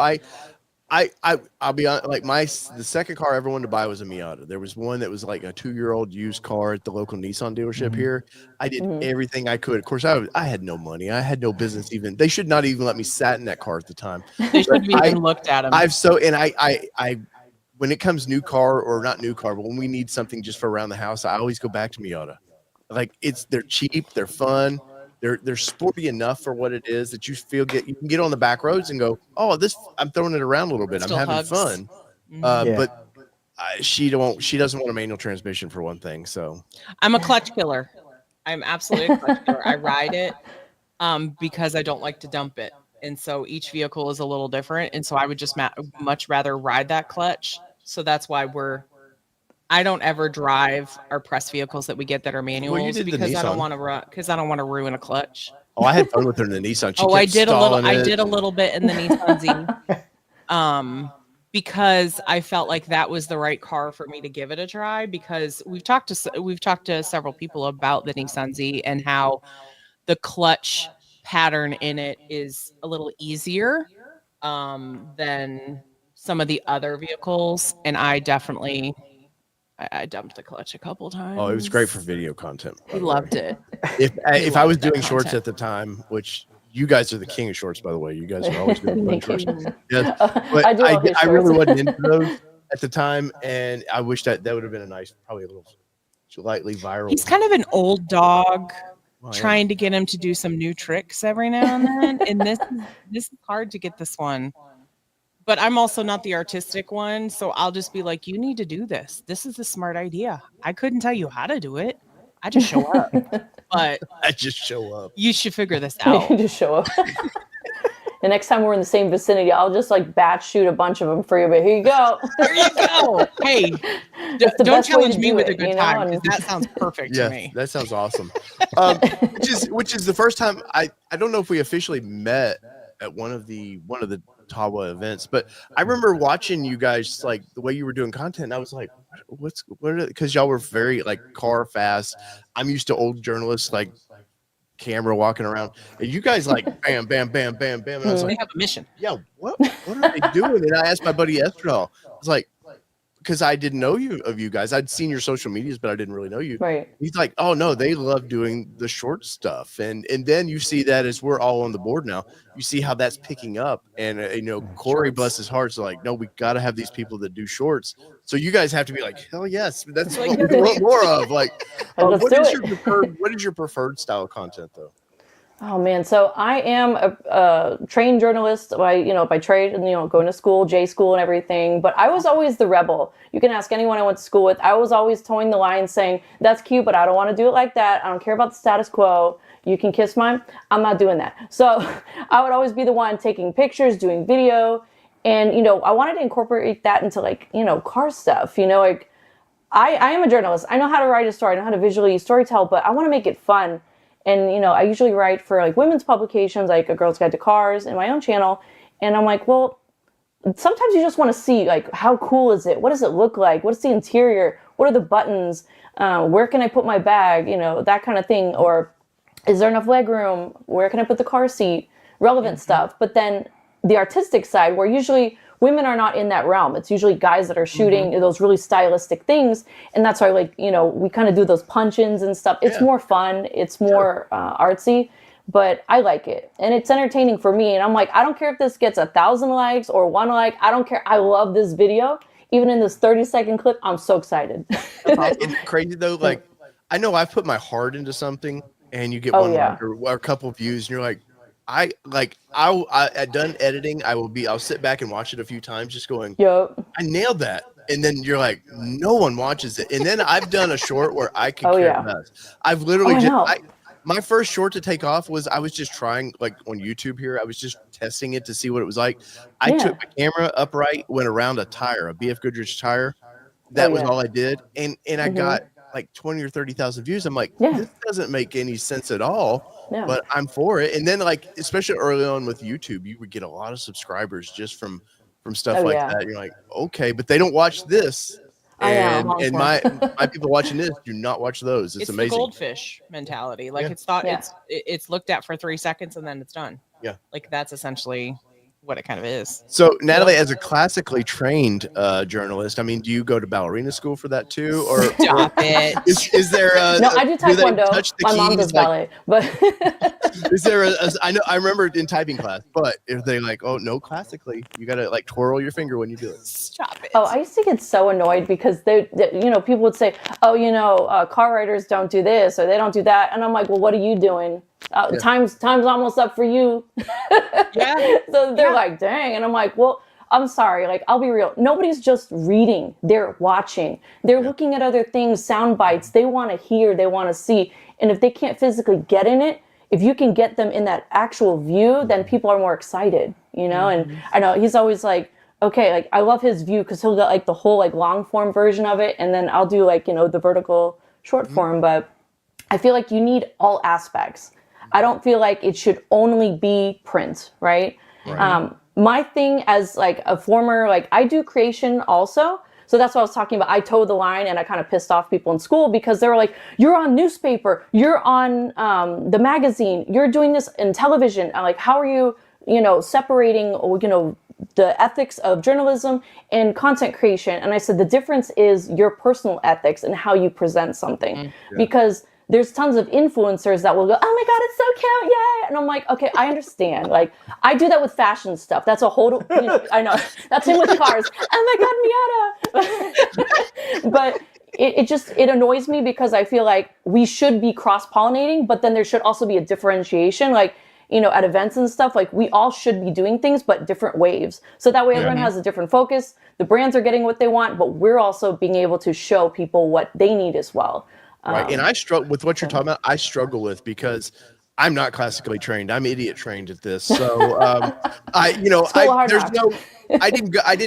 I'll be honest. Like the second car I ever wanted to buy was a Miata. There was one that was like a 2-year-old used car at the local Nissan dealership here. I did everything I could. Of course, I had no money. I had no business even. They should not even let me sat in that car at the time. They shouldn't have even looked at them. I when it comes new car or not new car, but when we need something just for around the house, I always go back to Miata. Like they're cheap, they're fun. They're sporty enough for what it is that you can get on the back roads and go, oh, I'm throwing it around a little bit. Still I'm having hugs. fun. Yeah. But she doesn't want a manual transmission for one thing. So I'm a clutch killer. I'm absolutely a clutch killer. I ride it because I don't like to dump it. And so each vehicle is a little different. And so I would just much rather ride that clutch. So that's why I don't ever drive our press vehicles that we get that are manuals because I don't want to ruin a clutch. Oh, I had fun with her in the Nissan. I did a little bit in the Nissan Z. Because I felt like that was the right car for me to give it a try, because we've talked to several people about the Nissan Z and how the clutch pattern in it is a little easier than some of the other vehicles, and I dumped the clutch a couple times. Oh, it was great for video content. He loved it. If I was doing shorts at the time, which you guys are the king of shorts, by the way. You guys are always doing fun shorts. Yes, but I really wasn't into those at the time, and I wish that would have been probably a little slightly viral. He's kind of an old dog, trying to get him to do some new tricks every now and then, and this is hard to get this one. But I'm also not the artistic one, so I'll just be like, you need to do this. This is a smart idea. I couldn't tell you how to do it. I just show up. But I just show up. You should figure this out. You just show up. The next time we're in the same vicinity, I'll just like batch shoot a bunch of them for you. But here you go. There you go. Hey, don't challenge me with a good time, because that sounds perfect to me. That sounds awesome. Which is the first time I don't know if we officially met at one of the Tawa events, but I remember watching you guys, like the way you were doing content. And I was like, because y'all were very like car fast. I'm used to old journalists, like camera walking around, and you guys like bam, bam, bam, bam, bam. And I was like, they have a mission. Yeah, what are they doing? And I asked my buddy Estradal, I was like, because I didn't know you guys. I'd seen your social medias, but I didn't really know you. Right. He's like, oh no, they love doing the short stuff, and then you see that as we're all on the board now, you see how that's picking up, and Corey, bless his heart, is like, no, we got to have these people that do shorts. So you guys have to be like, hell yes, that's what we want more of. Like, what is your preferred style of content though? Oh man, so I am a trained journalist by trade, and going to school, J school and everything. But I was always the rebel. You can ask anyone I went to school with. I was always towing the line, saying, "That's cute, but I don't want to do it like that. I don't care about the status quo. You can kiss mine. I'm not doing that." So I would always be the one taking pictures, doing video, and I wanted to incorporate that into car stuff. I am a journalist. I know how to write a story. I know how to visually storytell, but I want to make it fun. And, I usually write for like women's publications, like A Girl's Guide to Cars, and my own channel. And I'm like, well, sometimes you just want to see like, how cool is it? What does it look like? What's the interior? What are the buttons? Where can I put my bag? That kind of thing. Or is there enough leg room? Where can I put the car seat? Relevant stuff. But then the artistic side, where usually women are not in that realm. It's usually guys that are shooting those really stylistic things. And that's why, we kind of do those punch-ins and stuff. It's more fun. It's more artsy, but I like it. And it's entertaining for me. And I'm like, I don't care if this gets 1,000 likes or 1 like. I don't care. I love this video. Even in this 30-second clip, I'm so exciid. It's crazy, though. Like, I know I've put my heart into something, and you get one like, or a couple of views, and you're like, I done editing. I'll sit back and watch it a few times, just going, yep, I nailed that. And then you're like, no one watches it. And then I've done a short where I could care less. I've literally my first short to take off was I was just trying, like on YouTube here. I was just testing it to see what it was like. I took my camera upright, went around a tire, a BF Goodrich tire. That was all I did, and I got like 20 or 30,000 views. I'm like, this doesn't make any sense at all. But I'm for it. And then, like, especially early on with YouTube, you would get a lot of subscribers just from stuff like that. You're like, okay, but they don't watch this. And my people watching this do not watch those. It's amazing. The goldfish mentality. Like it's thought it's looked at for 3 seconds and then it's done. Yeah. Like that's essentially what it kind of is. So Natalie, as a classically trained journalist, I mean, do you go to ballerina school for that too? Or stop it. Is there no, I do Taekwondo. My mom does ballet, but is there I remember in typing class, but if they like, oh no, classically, you gotta like twirl your finger when you do it. Stop it. Oh, I used to get so annoyed because they people would say, oh, car riders don't do this or they don't do that, and I'm like, well, what are you doing? Time's almost up for you. So they're like, dang. And I'm like, well, I'm sorry. Like, I'll be real. Nobody's just reading. They're watching. They're looking at other things, sound bites. They want to hear. They want to see. And if they can't physically get in it, if you can get them in that actual view, then people are more excited, And I know he's always like, okay, like I love his view because he'll get like the whole like long form version of it. And then I'll do like, the vertical short form. But I feel like you need all aspects. I don't feel like it should only be print, right? My thing as like a former, like I do creation also. So that's what I was talking about. I towed the line and I kind of pissed off people in school because they were like, you're on newspaper, you're on the magazine, you're doing this in television. I'm like, how are you, separating, the ethics of journalism and content creation? And I said, the difference is your personal ethics and how you present something. Because there's tons of influencers that will go, oh my God, it's so cute, yay! And I'm like, okay, I understand. Like, I do that with fashion stuff. That's a whole, I know, that's him with cars. Oh my God, Miata! But it annoys me because I feel like we should be cross-pollinating, but then there should also be a differentiation. Like, at events and stuff, like we all should be doing things, but different waves. So that way everyone has a different focus. The brands are getting what they want, but we're also being able to show people what they need as well. Right. And I struggle with what you're talking about. I struggle with because I'm not classically trained. I'm idiot trained at this. So I didn't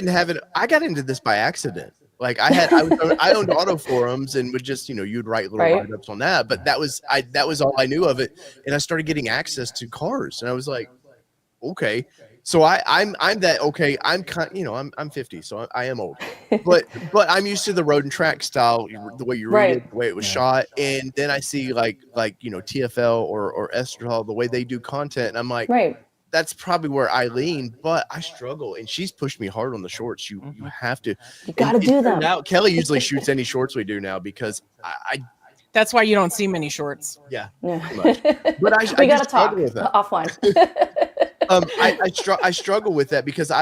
have it. I got into this by accident. Like I owned auto forums and would just, you'd write little write-ups on that. But that was all I knew of it. And I started getting access to cars and I was like, okay. So I'm that, okay, I'm kind, I'm 50, so I am old, but I'm used to the road and track style, the way you read it, the way it was shot. And then I see like, TFL or Estrel, the way they do content. And I'm like, that's probably where I lean, but I struggle. And she's pushed me hard on the shorts. You have to, you got to do them. Now Kelly usually shoots any shorts we do now because I that's why you don't see many shorts. Yeah. But we got to talk offline. I struggle with that because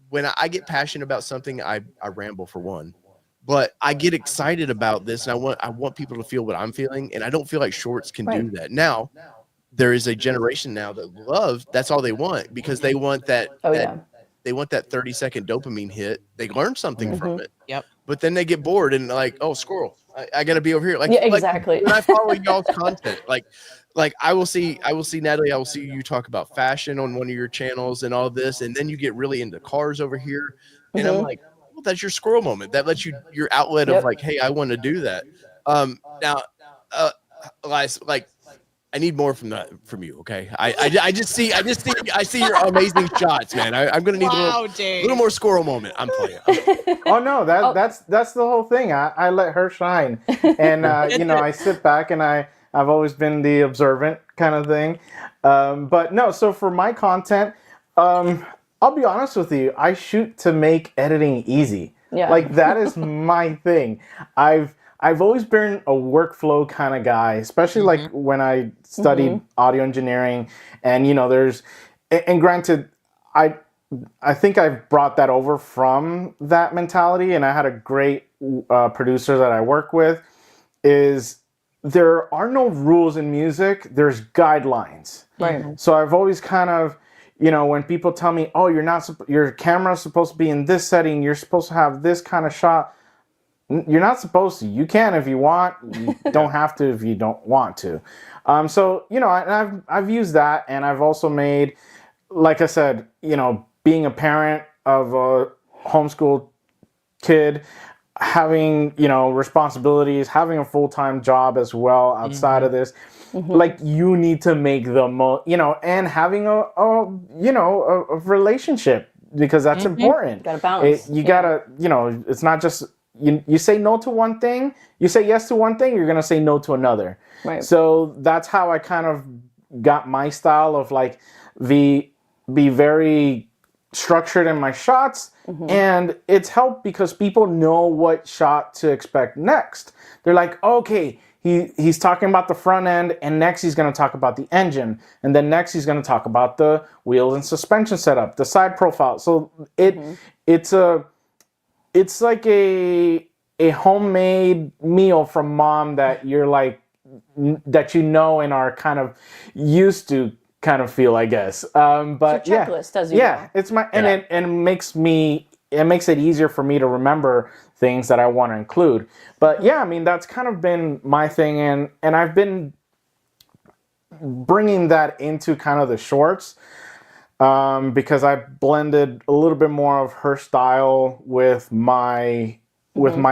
when I get passionate about something, I ramble for one, but I get excited about this and I want people to feel what I'm feeling. And I don't feel like shorts can do that. Now there is a generation now that that's all they want because they want that. They want that 30-second dopamine hit. They learn something from it. Yep. But then they get bored and like, oh, squirrel, I got to be over here. Like, exactly. When I follow y'all's content, like I will see Natalie, I will see you talk about fashion on one of your channels and all of this. And then you get really into cars over here. And I'm like, well, that's your squirrel moment. That lets you your outlet of like, hey, I want to do that. Now, Elias, like, I need more from you. Okay. I see your amazing shots, man. I'm going to need a little more squirrel moment. I'm playing. Oh no, that's the whole thing. I let her shine. And, I sit back and I've always been the observant kind of thing. But no, so for my content, I'll be honest with you. I shoot to make editing easy. Yeah. Like that is my thing. I've always been a workflow kind of guy, especially like when I studied audio engineering and, and granted, I think I've brought that over from that mentality and I had a great producer that I work with is there are no rules in music. There's guidelines. Right. So I've always kind of, when people tell me, oh, your camera's supposed to be in this setting, you're supposed to have this kind of shot. You're not supposed to. You can if you want. You don't have to if you don't want to. So I've used that, and I've also made, like I said, being a parent of a homeschool kid, having responsibilities, having a full-time job as well outside of this, like you need to make the most, and having a relationship, because that's important. Gotta balance. You gotta, it's not just you say no to one thing, you say yes to one thing, you're gonna say no to another. Right. So that's how I kind of got my style of like be very structured in my shots, and it's helped because people know what shot to expect next. They're like, okay, he's talking about the front end, and next he's going to talk about the engine, and then next he's going to talk about the wheels and suspension setup, the side profile. So it's like a homemade meal from mom that you're like that and are kind of used to kind of feel, I guess. But it's your checklist, as you know. it's my and it makes it easier for me to remember things that I want to include. But yeah, I mean, that's kind of been my thing, and I've been bringing that into kind of the shorts, because I blended a little bit more of her style with my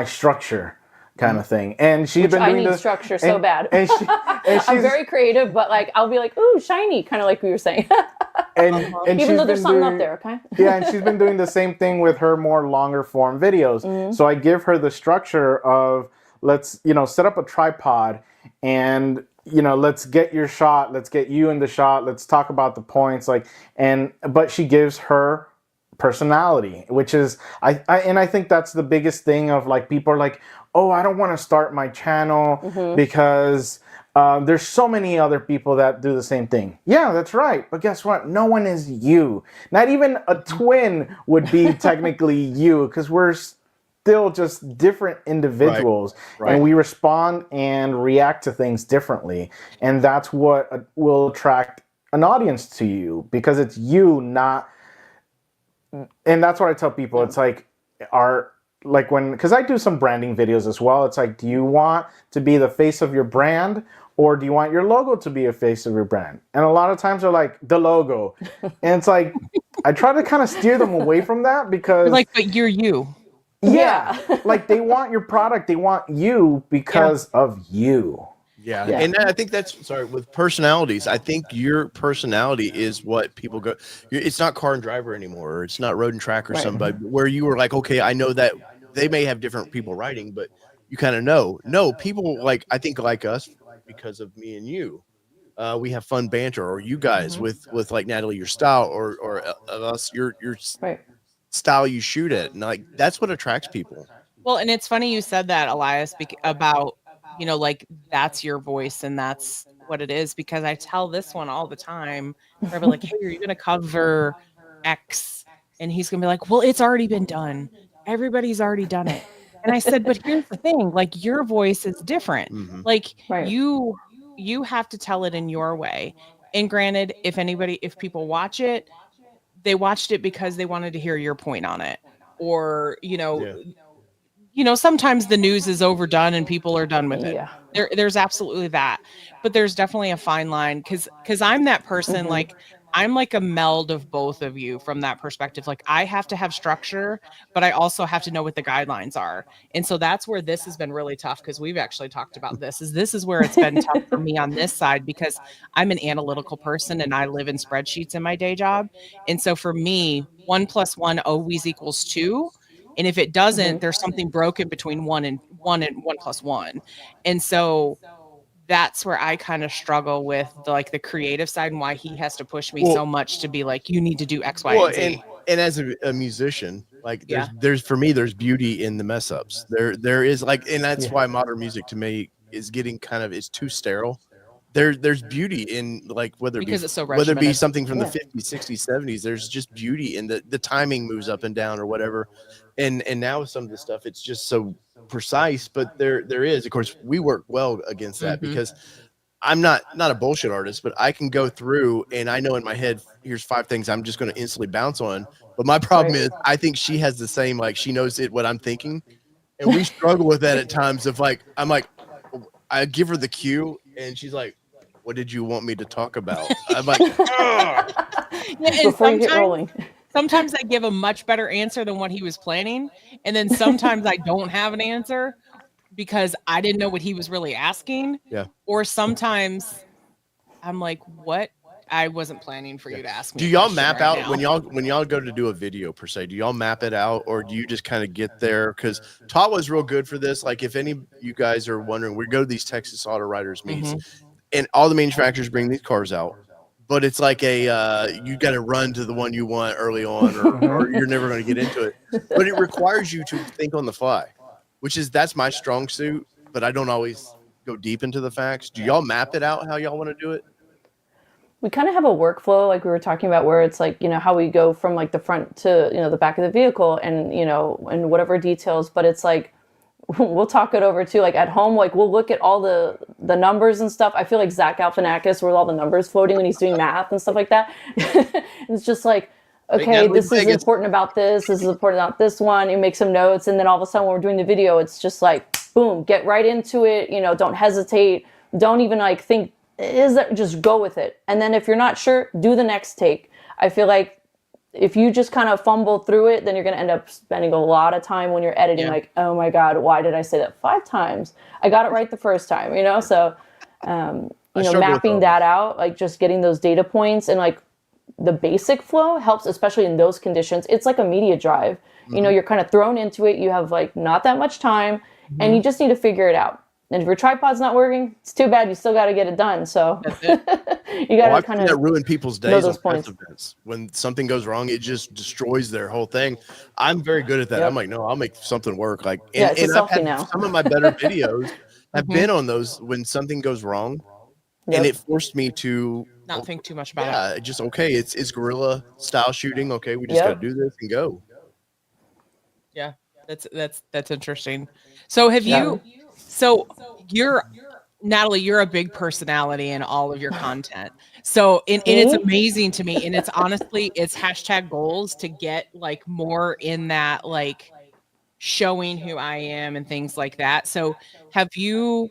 structure kind of thing. And she's been doing I need structure so bad. And I'm very creative, but like I'll be like, ooh, shiny, kind of like we were saying. and Even though there's something up there, okay? Yeah, and she's been doing the same thing with her more longer form videos. So I give her the structure of, let's set up a tripod, and let's get your shot, let's get you in the shot, let's talk about the points, but she gives her personality, which is I think that's the biggest thing of like, people are like, oh, I don't want to start my channel because there's so many other people that do the same thing. Yeah, that's right. But guess what? No one is you. Not even a twin would be technically you, because we're still just different individuals. Right. And we respond and react to things differently. And that's what will attract an audience to you, because it's you, not. And that's what I tell people. It's like, because I do some branding videos as well. It's like, do you want to be the face of your brand, or do you want your logo to be a face of your brand? And a lot of times they're like, the logo. And it's like, I try to kind of steer them away from that, because you're like, but you're you. Yeah. Like, they want your product. They want you because of you. Yeah. And I think with personalities, I think your personality is what people go. It's not Car and Driver anymore, or it's not Road and Track or somebody where you were like, okay, I know that they may have different people writing, but you kind of know. No, people I think like us, because of me and you, we have fun banter, or you guys with like Natalie, your style, or us, your style you shoot at, and like that's what attracts people. Well, and it's funny you said that, Elias, about like that's your voice and that's what it is, because I tell this one all the time. Where I'm like, hey, are you gonna cover X? And he's gonna be like, well, it's already been done. Everybody's already done it. And I said, but here's the thing, like, your voice is different. Like you have to tell it in your way. And granted, if people watch it, they watched it because they wanted to hear your point on it, or sometimes the news is overdone and people are done with it. Yeah. There's absolutely that. But there's definitely a fine line, because I'm that person, like, I'm like a meld of both of you from that perspective. Like, I have to have structure, but I also have to know what the guidelines are. And so that's where this has been really tough, because we've actually talked about this is where it's been tough for me on this side, because I'm an analytical person and I live in spreadsheets in my day job. And so for me, 1 + 1 always equals 2. And if it doesn't, there's something broken between 1 and 1 + 1. And so that's where I kind of struggle with the creative side, and why he has to push me so much to be like, you need to do X, Y, and Z. And as a musician, like there's for me, there's beauty in the mess ups. There is, like, and that's why modern music to me is getting it's too sterile. There's beauty in, like, whether it be something from the 50s, 60s, 70s, there's just beauty in the timing moves up and down or whatever. And now with some of the stuff, it's just so precise, but there is, of course, we work well against that, because I'm not a bullshit artist, but I can go through and I know in my head, here's 5 things I'm just going to instantly bounce on. But my problem is, I think she has the same, like, she knows what I'm thinking. and we struggle with that at times. Of like, I'm like, I give her the cue, and she's like, "What did you want me to talk about?" I'm like, "Ugh." Yeah, and Before you hit rolling. sometimes I give a much better answer than what he was planning, and then sometimes I don't have an answer because I didn't know what he was really asking. Yeah. Or sometimes I'm like, "What? I wasn't planning for you to ask me." Do a y'all question map right out now. when y'all go to do a video per se? Do y'all map it out, or do you just kind of get there? Because Todd was real good for this. Like, if any of you guys are wondering, we go to these Texas Auto Writers meets, and all the manufacturers bring these cars out, but it's like you got to run to the one you want early on, or you're never going to get into it. But it requires you to think on the fly, that's my strong suit. But I don't always go deep into the facts. Do y'all map it out how y'all want to do it? We kind of have a workflow like we were talking about where it's like, how we go from like the front to, the back of the vehicle and, and whatever details, but it's like, we'll talk it over too. Like at home, like we'll look at all the numbers and stuff. I feel like Zach Galifianakis with all the numbers floating when he's doing math and stuff like that. It's just like, okay, this is important about this. This is important about this one. You make some notes. And then all of a sudden when we're doing the video, it's just like, boom, get right into it. Don't hesitate. Don't even like think, just go with it. And then if you're not sure, do the next take. I feel like if you just kind of fumble through it, then you're going to end up spending a lot of time when you're editing, like, oh my God, why did I say that 5 times? I got it right the first time, So, mapping that out, like just getting those data points and like the basic flow helps, especially in those conditions. It's like a media drive. You're kind of thrown into it. You have like not that much time and you just need to figure it out. And if your tripod's not working, it's too bad. You still got to get it done. So you got to kind of ruin people's days those on press events. When something goes wrong, it just destroys their whole thing. I'm very good at that. I'm like, no, I'll make something work. Like, it's a I've had now. some of my better videos have been on those when something goes wrong, and it forced me to not think too much about it. Just it's guerrilla style shooting. Okay, we just got to do this and go. Yeah, that's interesting. So have you? So Natalie, you're a big personality in all of your content. So and it's amazing to me. And it's honestly, it's #goals to get like more in that, like showing who I am and things like that. So have you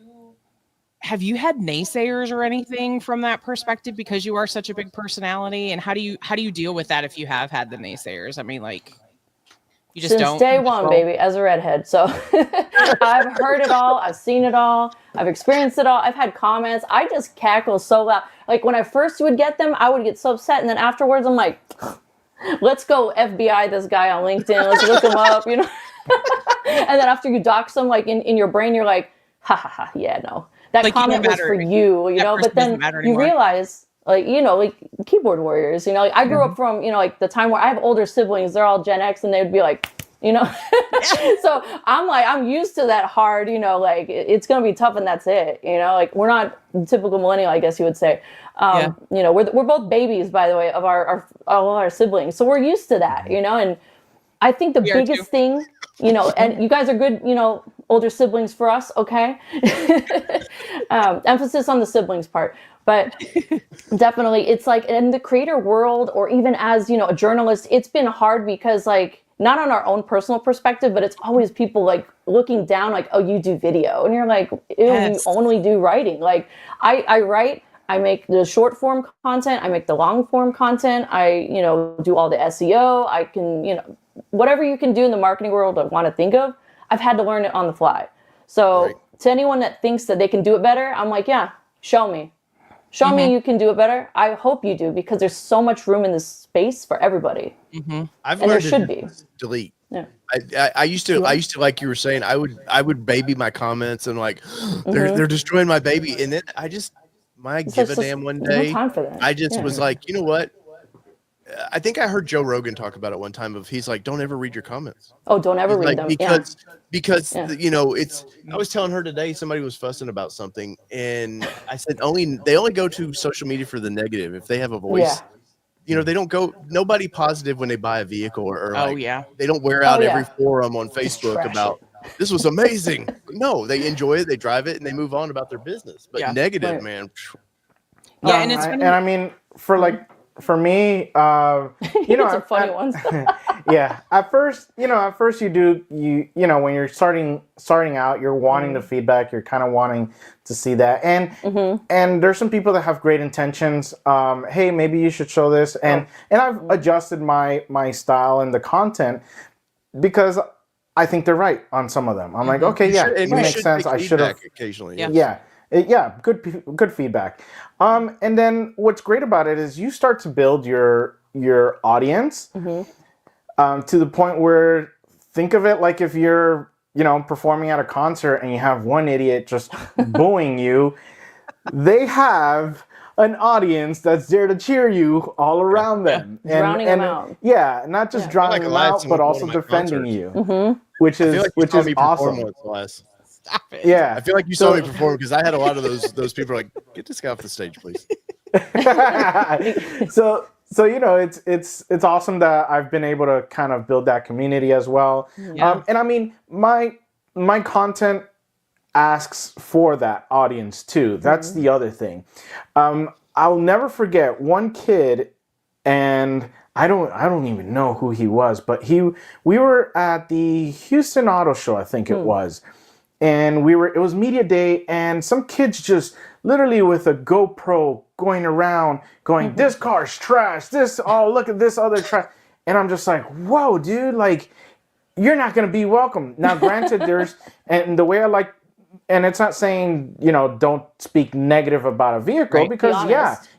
had naysayers or anything from that perspective because you are such a big personality? And how do you deal with that if you have had the naysayers? I mean, like, you just Since day one, baby, as a redhead. So I've heard it all. I've seen it all. I've experienced it all. I've had comments. I just cackle so loud. Like when I first would get them, I would get so upset. And then afterwards, I'm like, let's go FBI this guy on LinkedIn. Let's look him up, And then after you dox them, like in your brain, you're like, ha ha ha, yeah, no. That like comment was for you, But then you realize, like, like keyboard warriors, like I grew up from, like the time where I have older siblings, they're all Gen X and they would be like, so I'm used to that hard, like it's going to be tough and that's it, like we're not typical millennial, I guess you would say. We're both babies, by the way, of all our siblings. So we're used to that, and I think the biggest thing, and you guys are good, older siblings for us. Okay. Emphasis on the siblings part. But definitely it's like in the creator world or even as, a journalist, it's been hard because like not on our own personal perspective, but it's always people like looking down like, oh, you do video. And you're like, ew, you only do writing. Like I write, I make the short form content. I make the long form content. I, do all the SEO. I can, whatever you can do in the marketing world I want to think of, I've had to learn it on the fly. So to anyone that thinks that they can do it better, I'm like, yeah, show me. Show me you can do it better. I hope you do because there's so much room in this space for everybody. I've and learned there should be. Delete. Yeah. I used to like you were saying, I would baby my comments and like they're destroying my baby, and then I just give a damn one day. No time for that. I just was like, you know what? I think I heard Joe Rogan talk about it one time. He's like, don't ever read your comments. Oh, don't ever read them. Because it's. I was telling her today somebody was fussing about something, and I said they only go to social media for the negative. If they have a voice, they don't go. Nobody positive when they buy a vehicle or they don't wear out every forum on Facebook about this was amazing. No, they enjoy it, they drive it, and they move on about their business. But negative, man. Yeah, and it's and I mean for like for me, You know, some funny ones. Yeah, at first you know when you're starting out, you're wanting the feedback, you're kind of wanting to see that, and there's some people that have great intentions. Hey, maybe you should show this, and I've adjusted my style and the content because I think they're right on some of them. I'm like, okay, yeah, it makes sense. I should have occasionally. Yeah. yeah, good feedback. And then what's great about it is you start to build your audience to the point where think of it like if you're performing at a concert and you have one idiot just booing you, they have an audience that's there to cheer you all around them, Drowning them out. Yeah, not just drowning them out, but also defending you, which is awesome. Stop it. Yeah, I feel like you saw me perform because I had a lot of those people like, get this guy off the stage, please. so it's awesome that I've been able to kind of build that community as well. Yeah. And I mean my content asks for that audience too. That's the other thing. I'll never forget one kid, and I don't even know who he was, but we were at the Houston Auto Show, I think it was. And it was media day, and some kids just literally with a GoPro going around going, this car's trash, look at this other trash. And I'm just like, whoa, dude, like, you're not going to be welcome. Now, granted, and the way I like, and it's not saying, don't speak negative about a vehicle, because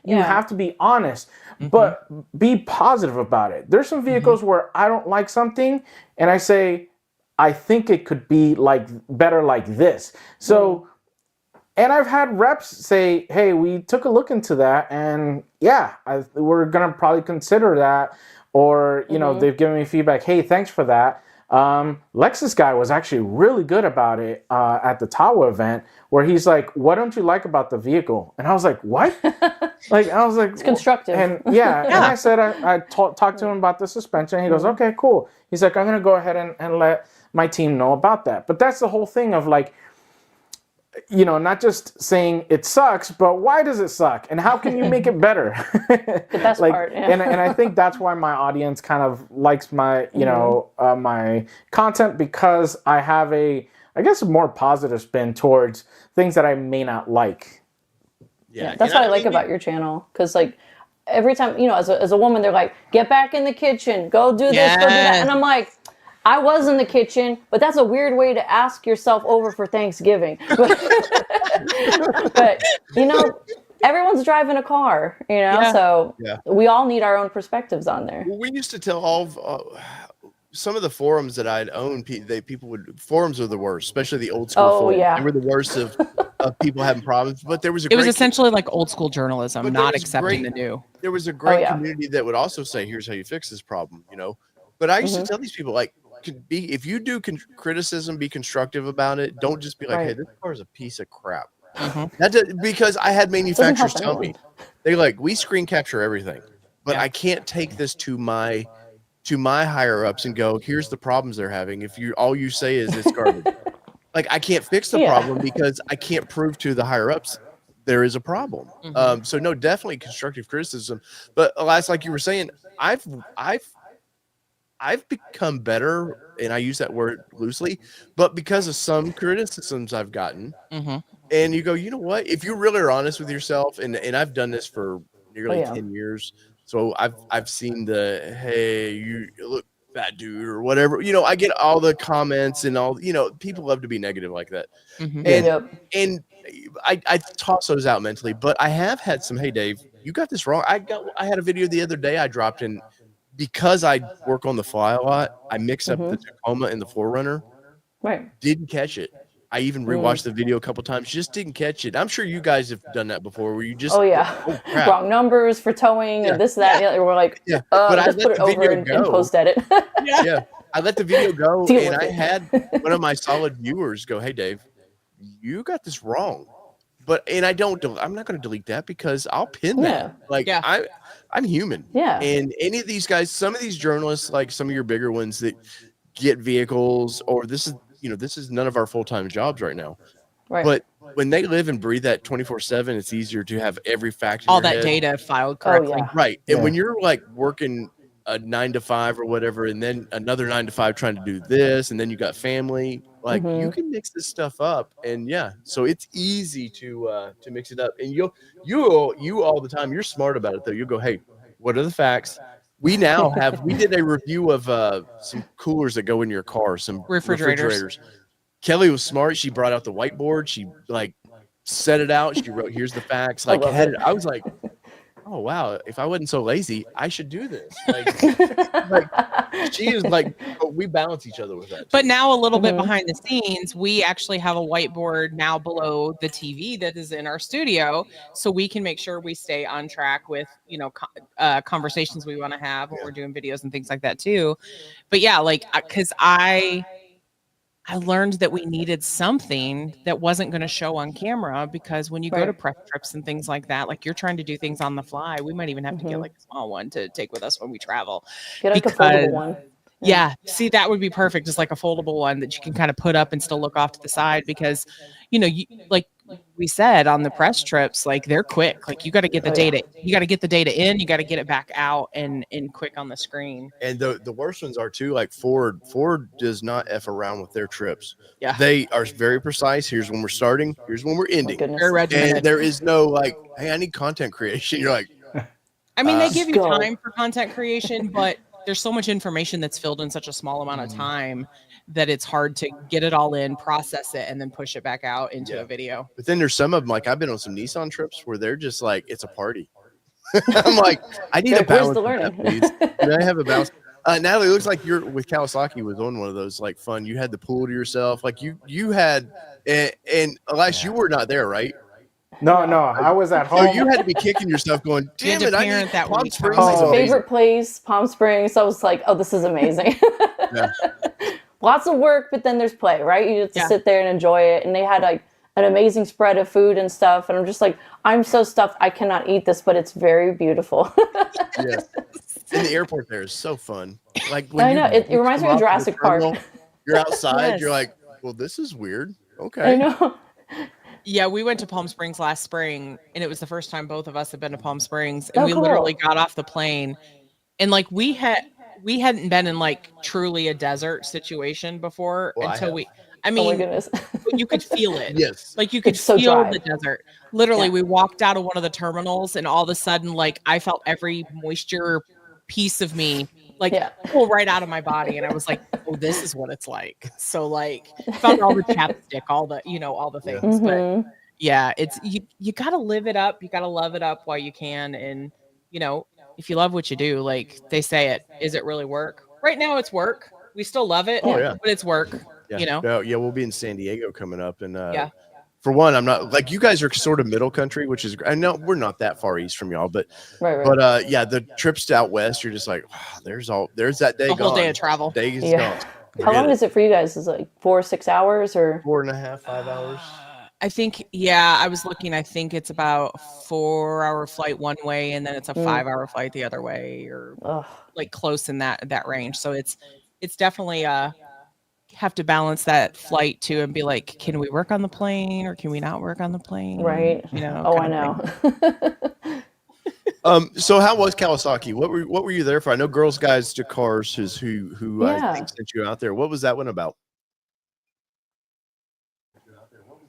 you have to be honest, but be positive about it. There's some vehicles where I don't like something, and I say, I think it could be better like this. So, and I've had reps say, hey, we took a look into that, and we're going to probably consider that. Or, they've given me feedback, hey, thanks for that. Lexus guy was actually really good about it at the Tawa event, where he's like, what don't you like about the vehicle? And I was like, what? I was like, it's constructive. And and I said, I talked to him about the suspension. He goes, okay, cool. He's like, I'm going to go ahead and let my team know about that. But that's the whole thing of not just saying it sucks, but why does it suck? And how can you make it better? The best part. Yeah. And I think that's why my audience kind of likes my, my content, because I have a more positive spin towards things that I may not like. Yeah, that's what I like about your channel. Because every time, as a woman, they're like, get back in the kitchen, go do this, go do that. And I'm like, I was in the kitchen, but that's a weird way to ask yourself over for Thanksgiving. But everyone's driving a car, so we all need our own perspectives on there. Well, we used to tell some of the forums that I'd owned, forums are the worst, especially the old school forums. Yeah. They were the worst of people having problems. But it was essentially like old school journalism, not accepting the new. There was a great community that would also say, here's how you fix this problem, But I used to tell these people, if you do criticism, be constructive about it. Don't just be like, hey, this car is a piece of crap. Because I had manufacturers tell me, they're like, we screen capture everything, but I can't take this to my higher ups and go, here's the problems they're having. If all you say is it's garbage, I can't fix the problem because I can't prove to the higher ups there is a problem. So no, definitely constructive criticism. But Elias, like you were saying, I've become better, and I use that word loosely, but because of some criticisms I've gotten, and you go, you know what? If you really are honest with yourself, and I've done this for nearly 10 years, so I've seen the, hey, you look fat dude or whatever. I get all the comments and all. People love to be negative like that, and I toss those out mentally. But I have had some, hey, Dave, you got this wrong. I had a video the other day I dropped in. Because I work on the fly a lot, I mix up the Tacoma and the 4Runner. Right. Didn't catch it. I even rewatched the video a couple times. Just didn't catch it. I'm sure you guys have done that before, where you just wrong numbers for towing and this, that. And we're like, but just put it over and post edit. I let the video go, and I had one of my solid viewers go, "Hey, Dave, you got this wrong." I'm not going to delete that because I'll pin that. I'm human. Yeah. And any of these guys, some of these journalists, like some of your bigger ones that get vehicles, or this is none of our full-time jobs right now. Right. But when they live and breathe that 24/7, it's easier to have every fact in All your that head. data filed Oh, correctly. yeah. Right. And Yeah. when you're like working a 9 to 5 or whatever, and then another 9 to 5 trying to do this, and then you got family, like you can mix this stuff up. And yeah, so it's easy to mix it up. And you all the time, you're smart about it though. You'll go, hey, what are the facts? We did a review of some coolers that go in your car, some refrigerators. Kelly was smart. She brought out the whiteboard. She like set it out. She wrote, here's the facts. Like love had it. it. I was like, oh wow, if I wasn't so lazy, I should do this. Like she is like, but we balance each other with that. But too. now a little bit behind the scenes, we actually have a whiteboard now below the TV that is in our studio, so we can make sure we stay on track with conversations we want to have when we're doing videos and things like that too. But yeah, like because I learned that we needed something that wasn't going to show on camera, because when you go to Right. press trips and things like that, like you're trying to do things on the fly, we might even have to get like a small one to take with us when we travel. Get like a Because foldable one. yeah, see, that would be perfect, just like a foldable one that you can kind of put up and still look off to the side, because like we said on the press trips, like they're quick. Like you got to get the Oh, yeah. data, you got to get the data in, you got to get it back out and quick on the screen. And the worst ones are too, like Ford. Ford does not F around with their trips. Yeah. They are very precise. Here's when we're starting. Here's when we're My ending. goodness. Very regimented. And there is no like, hey, I need content creation. You're like, I mean, they give you Go. time for content creation, but there's so much information that's filled in such a small amount of time that it's hard to get it all in, process it, and then push it back out into a video. but then there's some of them, like I've been on some Nissan trips where they're just like, it's a party. I'm like, I need You're a like, where's balance. the of that, learning? please. Can I have a balance? Natalie, it looks like you're with Kawasaki was on one of those like fun. You had the pool to yourself, like you had, and Elias, you were not there, right? No, I was at So home. you had to be kicking yourself, going, You had "Damn to it, I parent need that Palm week, Springs huh? is Oh. amazing." Favorite place, Palm Springs. I was like, oh, this is amazing. Yeah. Lots of work, but then there's play, right? You just Yeah. sit there and enjoy it. And they had like an amazing spread of food and stuff. And I'm just like, I'm so stuffed. I cannot eat this, but it's very beautiful. Yes. And the airport there is so fun. Like when I know. It reminds me of come off the Jurassic Park. terminal, you're outside. You're Yes. like, well, this is weird. Okay. I know. Yeah, we went to Palm Springs last spring, and it was the first time both of us had been to Palm Springs, and Oh, we cool. literally got off the plane, and like we hadn't been in like truly a desert situation before Well, I until have. I Oh my mean, goodness. but you could feel it. Yes. Like you could It's so feel dry. the desert. Literally, Yeah. we walked out of one of the terminals, and all of a sudden, like I felt every moisture piece of me like Yeah. pull right out of my body, and I was like, "Oh, this is what it's like." So like, felt all the chapstick, all the all the Yeah. things. But Mhm. yeah, it's you got to live it up. You got to love it up while you can, and if you love what you do, like they say, is it really work? Right now, it's work. We still love it, Oh, yeah. but it's work. Yeah. Yeah, we'll be in San Diego coming up, and Yeah. for one, I'm not like you guys are sort of middle country, which is I know we're not that far east from y'all, but Right. yeah, the trips out west, you're just like, there's that day A whole day gone. of travel. Day is Yeah. gone. How long is it for you guys? Is it like 4 or 6 hours or? 4.5, 5 hours? I think, yeah, I was looking. I think it's about 4-hour flight one way, and then it's a 5-hour flight the other way, or Ugh. like close in that range. So it's definitely have to balance that flight too, and be like, can we work on the plane or can we not work on the plane? Right. Oh, I kind of know. thing. So how was Kawasaki? What were you there for? I know Girls Guides to Cars is who I Yeah. think sent you out there. What was that one about?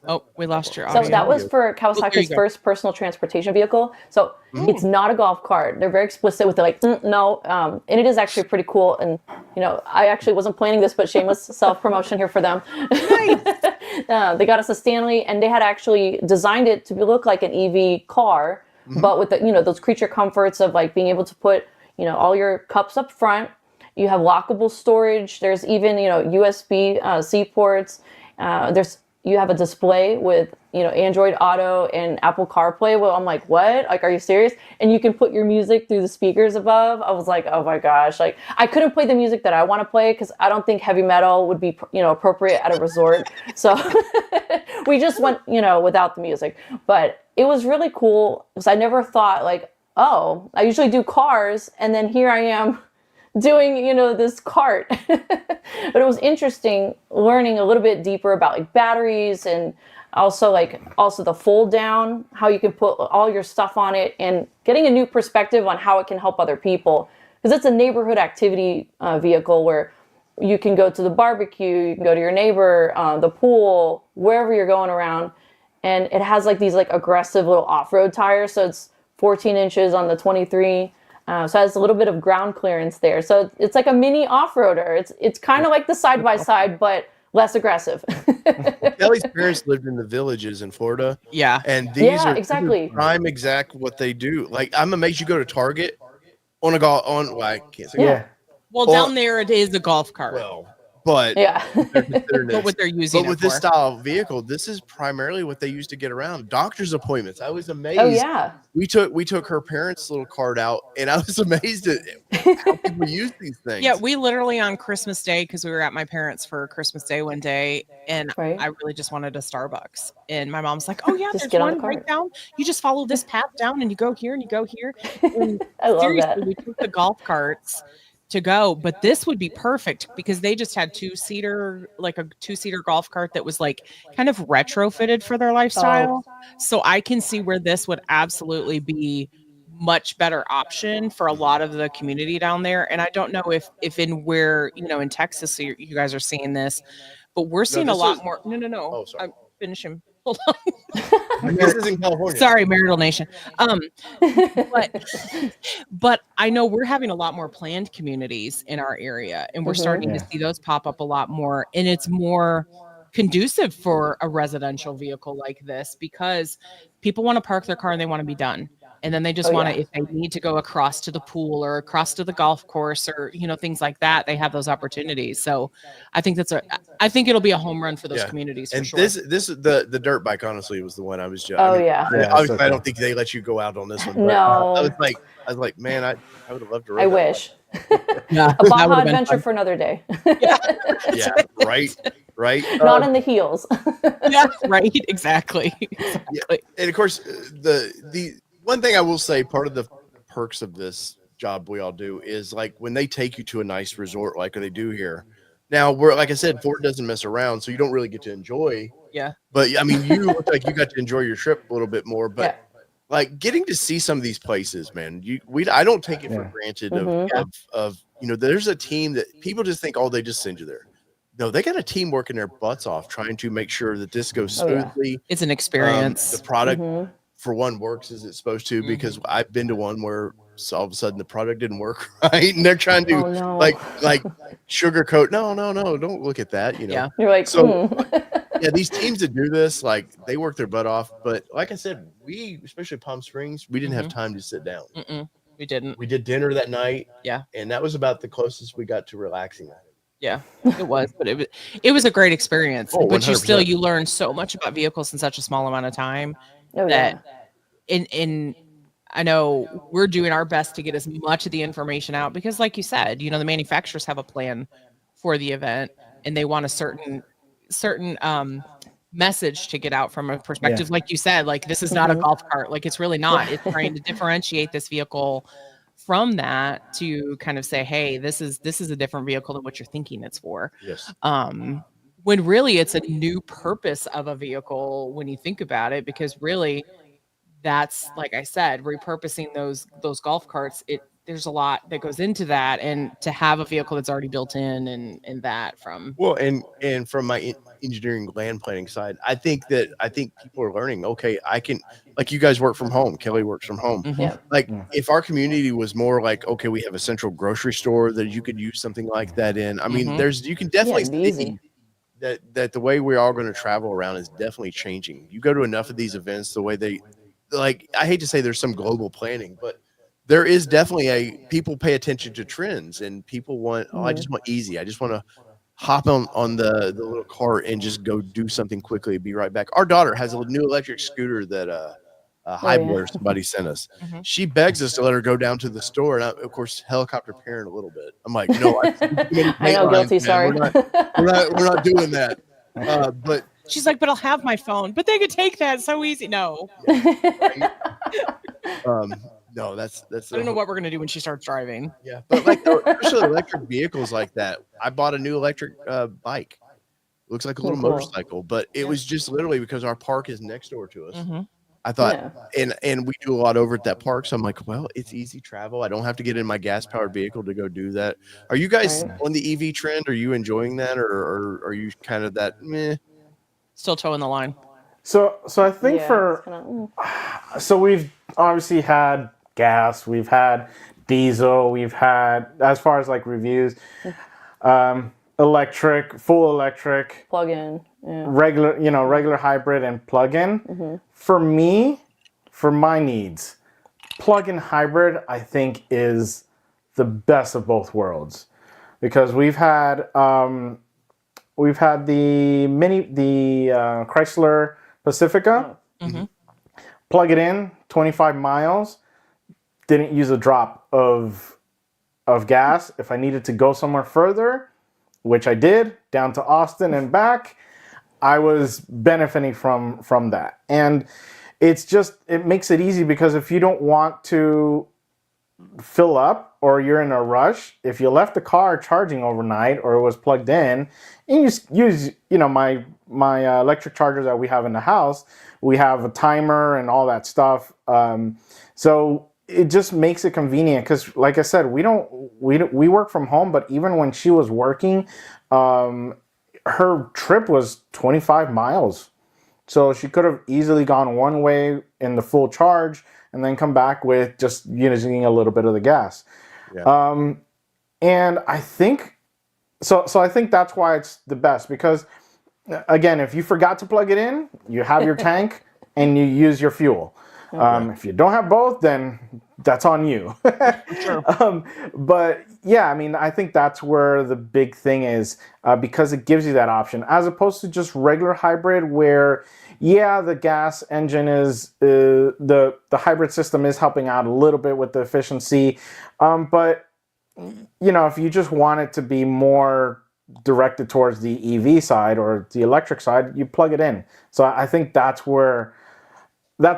Oh, we lost your So audio. that was for there you Kawasaki's go. first personal transportation vehicle. So it's not a golf cart. They're very explicit with it, like no, and it is actually pretty cool. And I actually wasn't planning this, but shameless self promotion here for them. They got us a Stanley, and they had actually designed it to look like an EV car, but with the those creature comforts of like being able to put all your cups up front. You have lockable storage. There's even USB-C ports. You have a display with Android Auto and Apple CarPlay. Well, I'm like, what? Like, are you serious? And you can put your music through the speakers above. I was like, oh my gosh! Like, I couldn't play the music that I want to play because I don't think heavy metal would be appropriate at a resort. So we just went without the music. But it was really cool because I never thought like, oh, I usually do cars, and then here I am doing this cart. But it was interesting learning a little bit deeper about like batteries and Also, the fold down, how you can put all your stuff on it, and getting a new perspective on how it can help other people. Because it's a neighborhood activity vehicle where you can go to the barbecue, you can go to your neighbor, the pool, wherever you're going around. And it has like these like aggressive little off-road tires. So it's 14 inches on the 23. So it has a little bit of ground clearance there. So it's like a mini off-roader. It's kind of like the side-by-side, but less aggressive. Kelly's parents lived in the villages in Florida. Yeah. And these are exactly. prime exact what they do. Like, I'm amazed you go to Target on well, I can't say Yeah. Well, down there it is a golf cart. well, but Yeah. But what they're using But with it this for. style of vehicle, this is primarily what they use to get around. Doctor's appointments. I was amazed. Oh yeah. We took her parents' little card out, and I was amazed at how people use these things. Yeah, we literally on Christmas Day, because we were at my parents' for Christmas Day one day, and Right. I really just wanted a Starbucks. And my mom's like, "Oh yeah, Just there's get on the one right cart. down. You just follow this path down, and you go here, and you go here." And I love seriously, that. we took the golf carts to go, but this would be perfect because they just had like a two-seater golf cart that was like kind of retrofitted for their lifestyle. So I can see where this would absolutely be much better option for a lot of the community down there. And I don't know if in where, in Texas, so you guys are seeing this, but we're seeing a lot more. No. Oh, sorry. I'm finishing. Hold This is in California. Sorry, Marital Nation. But I know we're having a lot more planned communities in our area, and we're starting to see those pop up a lot more. And it's more conducive for a residential vehicle like this because people want to park their car and they want to be done. And then they just want to, if they need to go across to the pool or across to the golf course or, things like that, they have those opportunities. So I think I think it'll be a home run for those communities. And for sure. the dirt bike, honestly, was the one I was just. so I don't think they let you go out on this one. But No. I was like, man, I would have loved to ride I that wish. Yeah, A Baja adventure for another day. bike. Yeah, right. Not in the heels. Yeah, right. Exactly. And of course, the one thing I will say, part of the perks of this job we all do is like when they take you to a nice resort like they do here. Now, like I said, Ford doesn't mess around, so you don't really get to enjoy. Yeah. But I mean, you look like you got to enjoy your trip a little bit more. But like getting to see some of these places, man, I don't take it for granted of there's a team that people just think, oh, they just send you there. No, they got a team working their butts off trying to make sure that this goes smoothly. It's an experience. The product, for one, works as it's supposed to, because I've been to one where all of a sudden the product didn't work right, and they're trying to like sugarcoat. No, don't look at that. Yeah. You're like, these teams that do this, like they work their butt off. But like I said, especially Palm Springs, we didn't have time to sit down. We didn't. We did dinner that night. Yeah, and that was about the closest we got to relaxing. Yeah, it was, but it was a great experience. Oh, but 100%. you learn so much about vehicles in such a small amount of time in I know we're doing our best to get as much of the information out because, like you said, the manufacturers have a plan for the event and they want a certain message to get out from a perspective, like you said, like this is not a golf cart, like it's really not. It's trying to differentiate this vehicle from that to kind of say, hey, this is a different vehicle than what you're thinking it's for. Yes. When really it's a new purpose of a vehicle when you think about it, because really that's, like I said, repurposing those golf carts. There's a lot that goes into that, and to have a vehicle that's already built in and that from. Well, and from my engineering land planning side, I think people are learning, okay, I can, like you guys work from home, Kelly works from home. Like if our community was more like, okay, we have a central grocery store that you could use something like that in. I mean, you can definitely see that the way we're all going to travel around is definitely changing. You go to enough of these events, the way they, like, I hate to say there's some global planning, but there is definitely people pay attention to trends, and people want, I just want easy. I just want to hop on the little cart and just go do something quickly and be right back. Our daughter has a new electric scooter that Highboy or somebody sent us. She begs us to let her go down to the store, and I, of course, helicopter parent a little bit. I'm like, no, I know, guilty. Sorry, we're not doing that. But she's like, but I'll have my phone. But they could take that so easy. No. No, that's. I don't know what we're gonna do when she starts driving. Yeah, but like especially electric vehicles like that. I bought a new electric bike. Looks like a little cool. motorcycle, but it was just literally because our park is next door to us. Mhm. I thought, Yeah. and we do a lot over at that park, so I'm like, well, it's easy travel. I don't have to get in my gas powered vehicle to go do that. Are you guys Right. on the EV trend? Are you enjoying that, or are you kind of that meh? Still toeing the line. So I think Yeah, for it's kinda, so we've obviously had gas, we've had diesel, we've had, as far as like reviews, electric, full electric, plug in. Yeah. regular, regular hybrid and plug-in. For me, for my needs, plug-in hybrid I think is the best of both worlds, because we've had the Chrysler Pacifica. Mhm. Plug it in, 25 miles, didn't use a drop of gas. If I needed to go somewhere further, which I did, down to Austin and back, I was benefiting from that. And it makes it easy, because if you don't want to fill up or you're in a rush, if you left the car charging overnight or it was plugged in, and you use my electric chargers that we have in the house, we have a timer and all that stuff. So it just makes it convenient, because like I said, we work from home, but even when she was working, her trip was 25 miles. So she could have easily gone one way in the full charge and then come back with just using a little bit of the gas. Yeah. And I think so I think that's why it's the best, because again, if you forgot to plug it in, you have your tank and you use your fuel. If you don't have both, then that's on you. Sure. But yeah, I mean, I think that's where the big thing is, because it gives you that option, as opposed to just regular hybrid, where yeah, the gas engine is the hybrid system is helping out a little bit with the efficiency, but if you just want it to be more directed towards the EV side or the electric side, you plug it in. So I think that's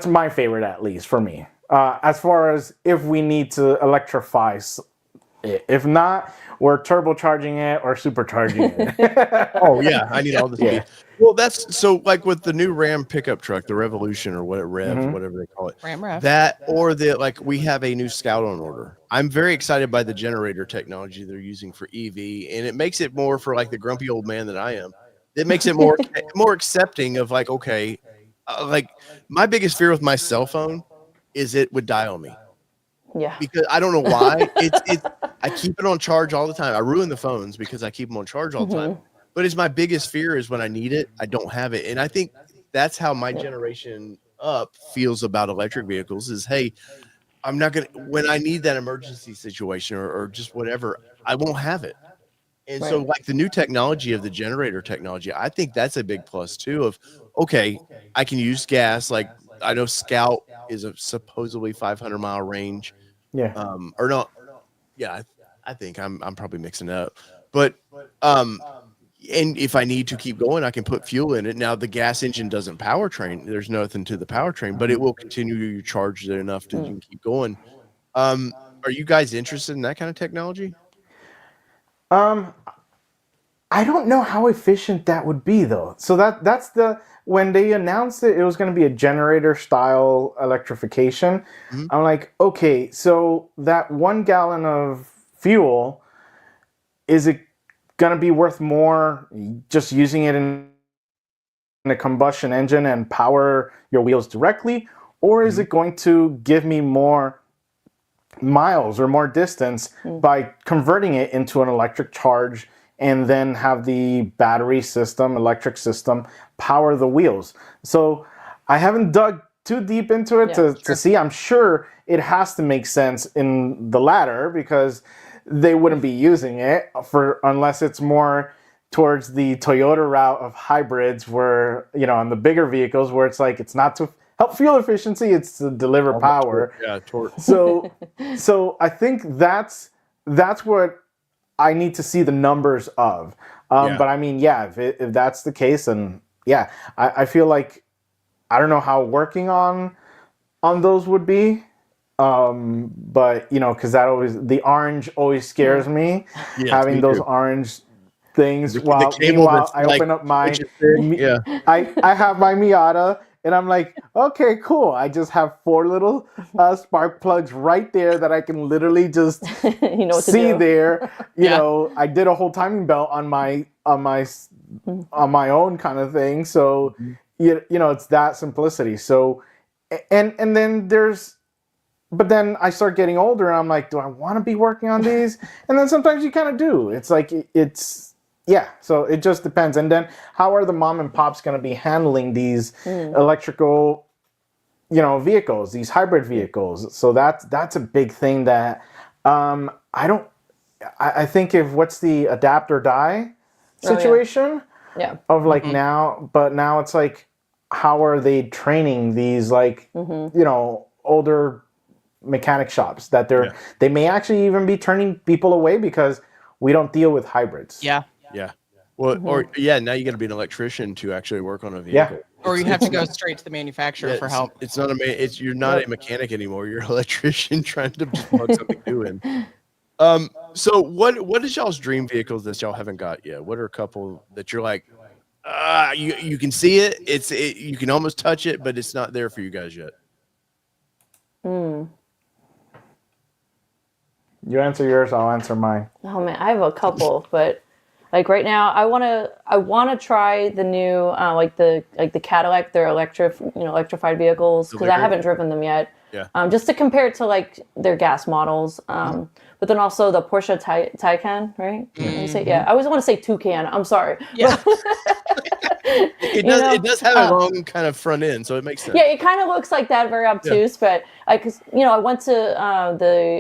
my favorite, at least for me. As far as if we need to electrify it. If not, we're turbocharging it or supercharging it. Oh yeah, I need all the speed. Yeah. Well, that's so like with the new Ram pickup truck, the Revolution or Mm-hmm. whatever they call it. Ram Rev. That or we have a new Scout on order. I'm very excited by the generator technology they're using for EV, and it makes it more for like the grumpy old man that I am. It makes it more accepting of like, okay, like my biggest fear with my cell phone is it would die on me. Yeah. Because I don't know why. It's I keep it on charge all the time. I ruin the phones because I keep them on charge all the time. But it's my biggest fear is when I need it, I don't have it. And I think that's how my generation up feels about electric vehicles is, hey, I'm not going to, when I need that emergency situation or just whatever, I won't have it. And so like the new technology of the generator technology, I think that's a big plus too of, okay, I can use gas. Like I know Scout is a supposedly 500-mile range. Yeah. Or not. Yeah. I think I'm probably mixing it up, but, and if I need to keep going, I can put fuel in it. Now the gas engine doesn't powertrain. There's nothing to the powertrain, but it will continue to charge it enough to you can keep going. Are you guys interested in that kind of technology? I don't know how efficient that would be though. So that's when they announced it was going to be a generator style electrification. Mhm. I'm like, okay, so that 1 gallon of fuel, is it going to be worth more just using it in a combustion engine and power your wheels directly, or is it going to give me more miles or more distance by converting it into an electric charge and then have the battery system, electric system, power the wheels? So I haven't dug too deep into it to see. I'm sure it has to make sense in the latter, because they wouldn't be using it unless it's more towards the Toyota route of hybrids, where on the bigger vehicles where it's like it's not to help fuel efficiency, it's to deliver power. Torque. So I think that's what I need to see the numbers of. But I mean, yeah, if that's the case, then yeah, I feel like I don't know how working on those would be. But because the orange always scares me. Yes, Having me those too. orange things. The While cable meanwhile, that's I like open up my inches thick. Yeah. I have my Miata, and I'm like, okay, cool. I just have 4 little spark plugs right there that I can literally just You know what to see do. there. You Yeah. know, I did a whole timing belt on my own kind of thing. So you know, it's that simplicity. So and then but then I start getting older, and I'm like, do I want to be working on these? And then sometimes you kind of do. It's like yeah. So it just depends. And then how are the mom and pops going to be handling these electrical, you know, vehicles, these hybrid vehicles? So that's a big thing that I think if what's the adapt or die Oh, yeah. situation Yeah. of like now, but now it's like, how are they training these like, you know, older mechanic shops that they may actually even be turning people away because we don't deal with hybrids. Yeah. Yeah. Well, or now you got to be an electrician to actually work on a vehicle. Or you have to go straight to the manufacturer for help. It's not you're not a mechanic anymore. You're an electrician trying to just plug something new in. So what is y'all's dream vehicles that y'all haven't got yet? What are a couple that you're like, you can see it, you can almost touch it, but it's not there for you guys yet? You answer yours, I'll answer mine. Oh man, I have a couple, but like right now, I wanna try the new like the Cadillac, their electrified vehicles, because I haven't driven them yet. Yeah. Just to compare it to like their gas models. But then also the Porsche Taycan, right? I always want to say Toucan. I'm sorry. Yeah. It does have a long kind of front end, so it makes sense. Yeah, it kind of looks like that, very obtuse. But because I went to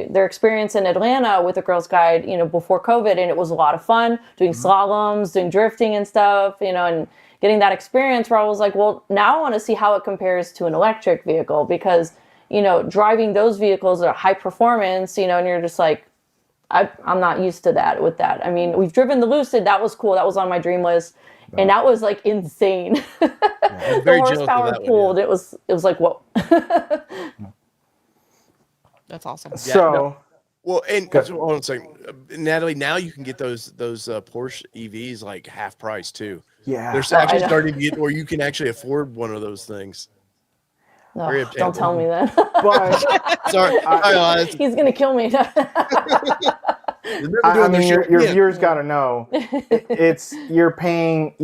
their experience in Atlanta with a Girls Guide, before COVID, and it was a lot of fun doing slaloms, doing drifting and stuff, and getting that experience where I was like, well, now I want to see how it compares to an electric vehicle, because driving those vehicles are high performance, and you're just like, I'm not used to that with that. I mean, we've driven the Lucid. That was cool. That was on my dream list. Wow. And that was like insane. The horsepower pulled. It was like, whoa. That's awesome. So, well, and hold on a second, Natalie. Now you can get those Porsche EVs like half price too. Yeah, they're actually starting to get, or you can actually afford one of those things. No, don't tell me that. But sorry, he's gonna kill me. I mean, your viewers got to know, you're paying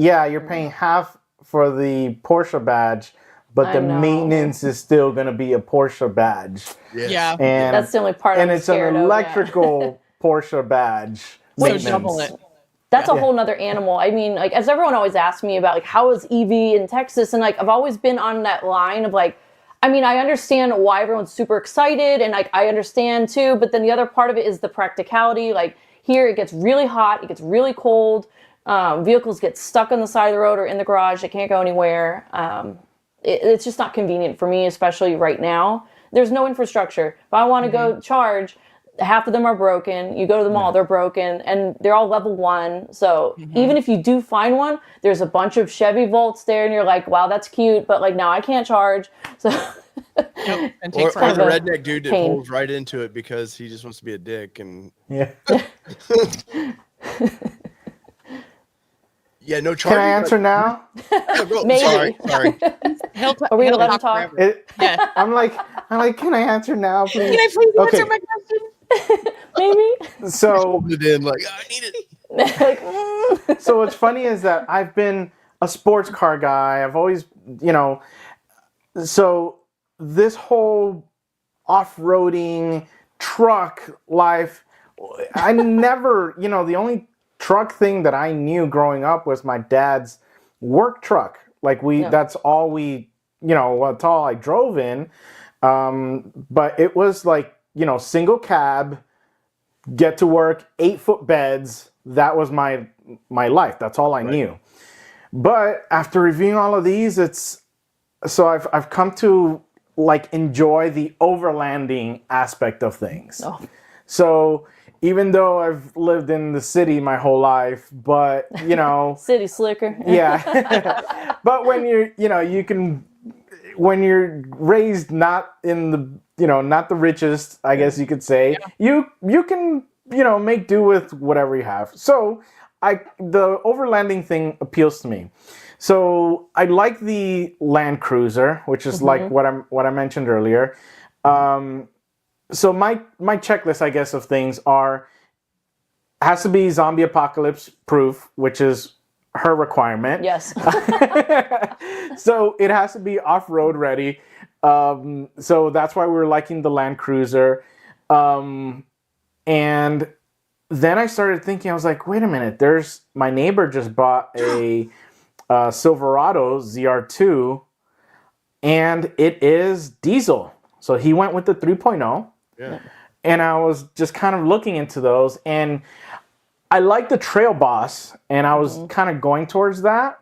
half for the Porsche badge, but the maintenance is still going to be a Porsche badge. Yeah, and that's the only part. And it's an electrical Porsche badge. So double it. That's a whole nother animal. I mean, like, as everyone always asks me about, like, how is EV in Texas, and like I've always been on that line of like, I mean, I understand why everyone's super excited, and like I understand too, but then the other part of it is the practicality. Like here, it gets really hot, it gets really cold. Vehicles get stuck on the side of the road or in the garage; they can't go anywhere. It's just not convenient for me, especially right now. There's no infrastructure. If I want to go charge, half of them are broken. You go to the mall, they're broken, and they're all level 1. So even if you do find one, there's a bunch of Chevy Volts there, and you're like, wow, that's cute, but like now I can't charge. So or the redneck dude that pulls right into it because he just wants to be a dick and no charge. Can I answer now? Maybe. Sorry. Are we gonna let him talk? I'm like, can I answer now, please? Can I please answer my question? Maybe. So like, I need it. So what's funny is that I've been a sports car guy. I've always, so this whole off-roading truck life, I never, the only truck thing that I knew growing up was my dad's work truck. Like that's all that's all I drove in. But it was like, single cab, get to work, 8-foot beds. That was my life. That's all I knew. But after reviewing all of these, I've come to like enjoy the overlanding aspect of things. Oh. So even though I've lived in the city my whole life, but city slicker. Yeah. But when when you're raised not in the not the richest, I guess you could say, you can make do with whatever you have. So the overlanding thing appeals to me. So I like the Land Cruiser, which is like what I mentioned earlier. So my checklist, I guess, of things has to be zombie apocalypse proof, which is her requirement. Yes. So it has to be off-road ready. So that's why we were liking the Land Cruiser. And then I started thinking, I was like, wait a minute, my neighbor just bought a Silverado ZR2, and it is diesel. So he went with the 3.0. Yeah. And I was just kind of looking into those, and I like the Trail Boss, and I was kind of going towards that,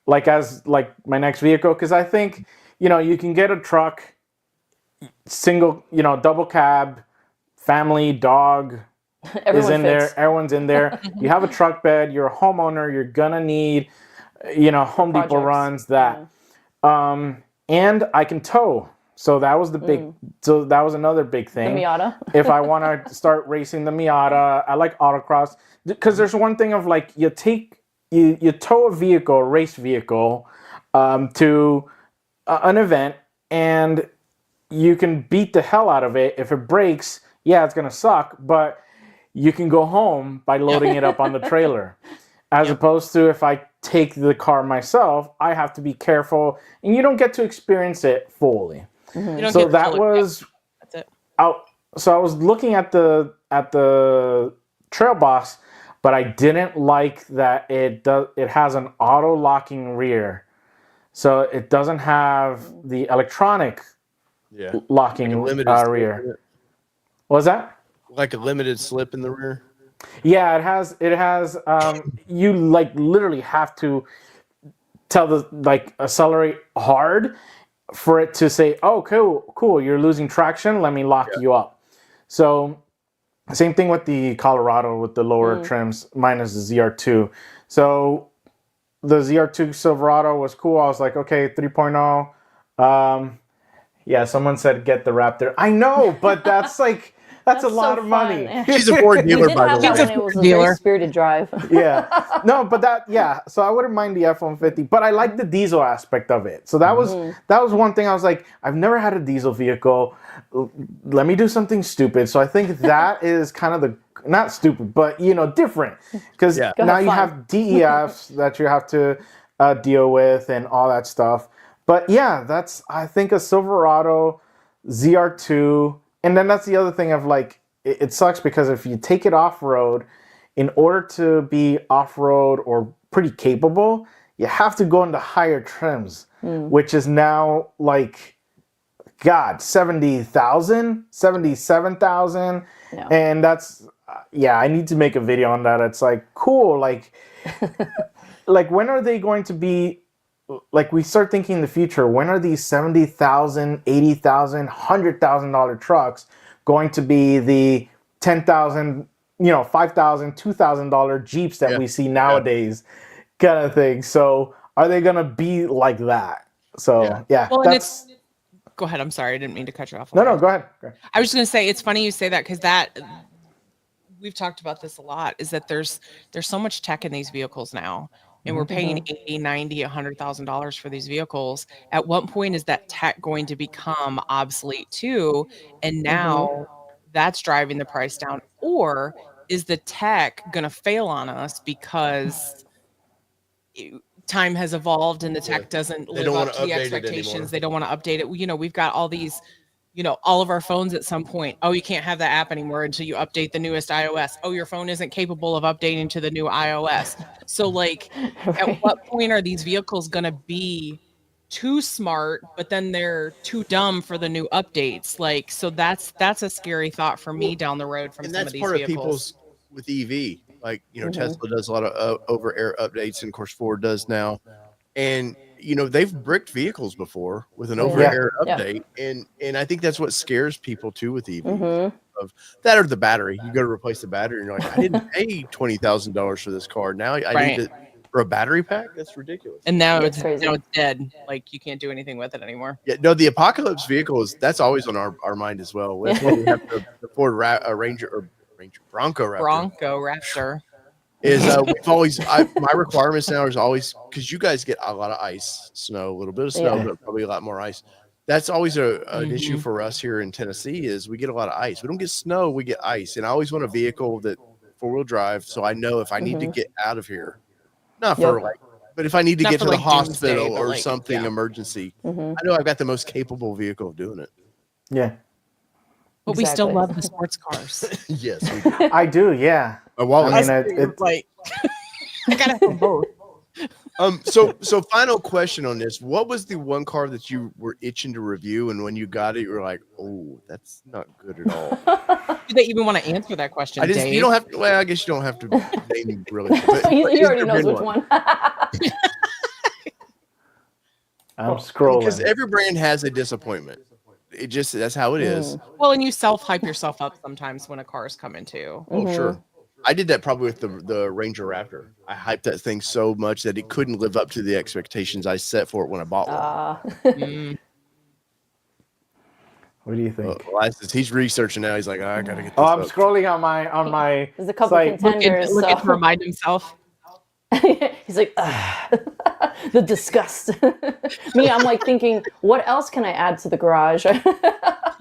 as my next vehicle, because I think, you can get a truck, single, double cab, family, dog is in there, everyone's in there. You have a truck bed, you're a homeowner, you're gonna need, Home Depot runs that. And I can tow. So that was that was another big thing. The Miata. If I want to start racing the Miata, I like autocross, because there's one thing of you tow a vehicle, a race vehicle, to an event, and you can beat the hell out of it. If it breaks, yeah, it's gonna suck, but you can go home by loading it up on the trailer. As opposed to if I take the car myself, I have to be careful, and you don't get to experience it fully. So that was that's it. So I was looking at the Trail Boss, but I didn't like that it has an auto locking rear, so it doesn't have the electronic locking rear. What was that? Like a limited slip in the rear. Yeah, it has. You literally have to tell accelerate hard for it to say, oh, cool, you're losing traction, let me lock you up. So same thing with the Colorado with the lower trims minus the ZR2. So the ZR2 Silverado was cool. I was like, okay, 3.0. Yeah, someone said get the Raptor. I know, but that's that's a lot of money. She's a Ford dealer, by the way. It was a very spirited drive. Yeah. No, but so I wouldn't mind the F-150, but I like the diesel aspect of it. So that was one thing I was like, I've never had a diesel vehicle. Let me do something stupid. So I think that is kind of not stupid, but different. Because now you have DEFs that you have to deal with and all that stuff. But yeah, I think a Silverado ZR2. And then that's the other thing of it sucks because if you take it off-road, in order to be off-road or pretty capable, you have to go into higher trims, which is now God, 70,000, 77,000. No. And that's, I need to make a video on that. It's cool. When are they going to be, we start thinking in the future, when are these $70,000, $80,000, $100,000 trucks going to be the $10,000, $5,000, $2,000 Jeeps that we see nowadays, kind of thing? So are they going to be like that? So well, that's. Go ahead. I'm sorry, I didn't mean to cut you off. No, go ahead. I was just going to say it's funny you say that because we've talked about this a lot. Is that there's so much tech in these vehicles now. And we're paying $80,000, $90,000, $100,000 for these vehicles. At what point is that tech going to become obsolete too? And now that's driving the price down. Or is the tech going to fail on us because time has evolved and the tech doesn't live up to the expectations? They don't want to update it. We've got all these, all of our phones at some point. Oh, you can't have that app anymore until you update the newest iOS. Oh, your phone isn't capable of updating to the new iOS. So at what point are these vehicles going to be too smart, but then they're too dumb for the new updates? So that's a scary thought for me down the road from some of these vehicles. And that's part of people's with EV. Tesla does a lot of over-air updates, and of course Ford does now. And they've bricked vehicles before with an over-air update, and I think that's what scares people too with EV. Of that or the battery. You go to replace the battery, and you're like, I didn't pay $20,000 for this car. Now I need it for a battery pack. That's ridiculous. And now it's dead. You can't do anything with it anymore. Yeah, no, the apocalypse vehicle that's always on our mind as well. That's why we have the Ford Ranger or Bronco Raptor. Bronco Raptor. is we've always my requirements now is always, because you guys get a lot of ice, snow, a little bit of snow, Yeah. but probably a lot more ice. That's always an issue Mhm. for us here in Tennessee is we get a lot of ice. We don't get snow, we get ice. And I always want a vehicle that 4-wheel drive, so I know if I need to get out of here, not for Yep. like, but if I need to Not get for, to the like, doomsday, hospital but, or like, something yeah. emergency, Mhm. I know I've got the most capable vehicle of doing it. Yeah, But we still Exactly. love the sports cars. Yes, we do. I do. Yeah, My wallet. I mean, Us too, like, I gotta have both. So final question on this. What was the one car that you were itching to review, and when you got it, you were like, oh, that's not good at all? Do they even want to answer that question, Dave? You don't have to, well, I guess you don't have to name really. But he is already there knows been which one. I'm scrolling. Because every brand has a disappointment. That's how it is. Well, and you self-hype yourself up sometimes when a car is coming too. Oh, sure. I did that probably with the Ranger Raptor. I hyped that thing so much that it couldn't live up to the expectations I set for it when I bought one. Mm. What do you think? He's researching now. He's like, I gotta get this. Oh, I'm up. scrolling on my. There's a couple site. contenders. Look so. to remind himself. He's like, the disgust. Me, I'm like thinking, what else can I add to the garage?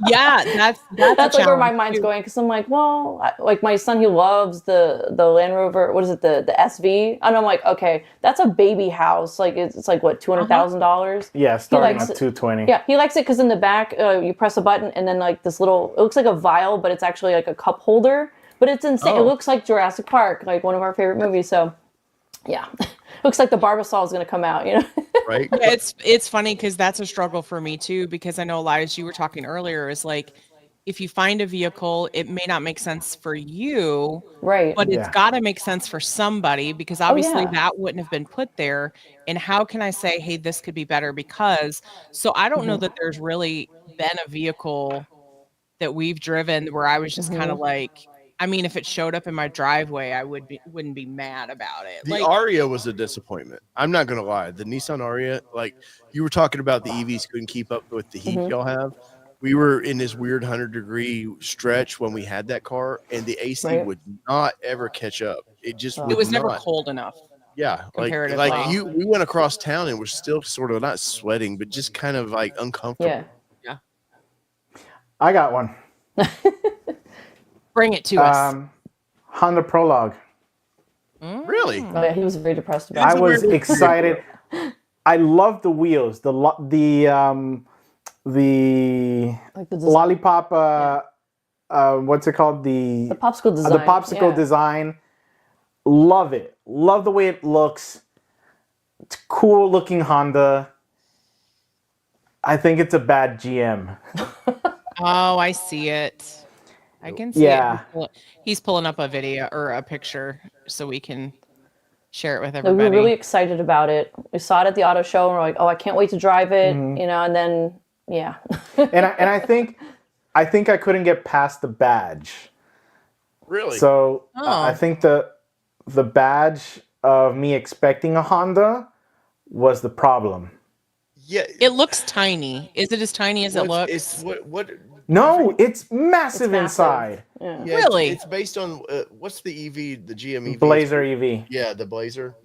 Yeah, that's like where my mind's going, because I'm like, well, like my son, he loves the Land Rover. What is it, the SV? And I'm like, okay, that's a baby house. Like it's like what, $200,000? Yeah, starting at 220. Yeah, he likes it because in the back, you press a button and then like this little, it looks like a vial, but it's actually like a cup holder. But it's insane. It looks like Jurassic Park, like one of our favorite movies. So. Yeah, looks like the Barbasol is going to come out, Right? Yeah, it's funny because that's a struggle for me too, because I know, Elias, you were talking earlier, is like, if you find a vehicle, it may not make sense for you, right? But it's got to make sense for somebody, because obviously that wouldn't have been put there. And how can I say, hey, this could be better? Because I don't know that there's really been a vehicle that we've driven where I was just kind of like, I mean, if it showed up in my driveway, I wouldn't be mad about it. The Aria was a disappointment. I'm not gonna lie. The Nissan Aria, like you were talking about, the EVs couldn't keep up with the heat y'all have. We were in this weird 100-degree stretch when we had that car, and the AC would not ever catch up. It was never cold enough. Yeah, we went across town and we're still sort of not sweating, but just kind of like uncomfortable. Yeah. I got one. Bring it to us. Honda Prologue. Really? Oh, yeah, he was very depressed about it. I was excited. I love the wheels. The lollipop. What's it called? The popsicle design. The popsicle design. Love it. Love the way it looks. It's cool looking Honda. I think it's a bad GM. Oh, I see it. I can see it. He's pulling up a video or a picture so we can share it with everybody. We were really excited about it. We saw it at the auto show and we're like, oh, I can't wait to drive it. And then, yeah. and I think I couldn't get past the badge. Really? So I think the badge of me expecting a Honda was the problem. Yeah. It looks tiny. Is it as tiny as it looks? It's it's massive inside. Yeah. Really? It's based on what's the EV, the GM EV? Blazer EV. Yeah, the Blazer.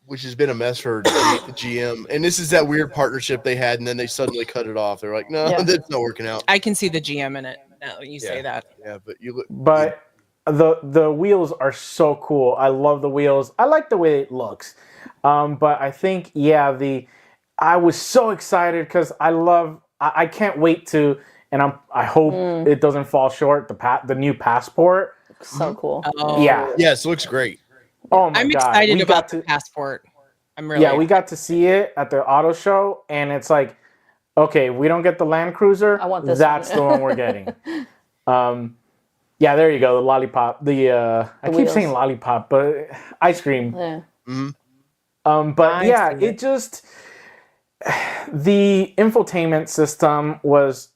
Which has been a mess for GM. And this is that weird partnership they had, and then they suddenly cut it off. They're like, no, that's not working out. I can see the GM in it now that you say that. Yeah, but you look. But the wheels are so cool. I love the wheels. I like the way it looks. But I think, I was so excited because I can't wait to, and I hope it doesn't fall short. The new Passport. So cool. Oh. Yeah. Yes, it looks great. Oh my I'm God. excited about the Passport. I'm really we got to see it at the auto show, and it's like, okay, we don't get the Land Cruiser. I want this That's one. the one we're getting. There you go. The lollipop. I keep wheels. saying lollipop, but ice cream. Yeah. But it just, the infotainment system was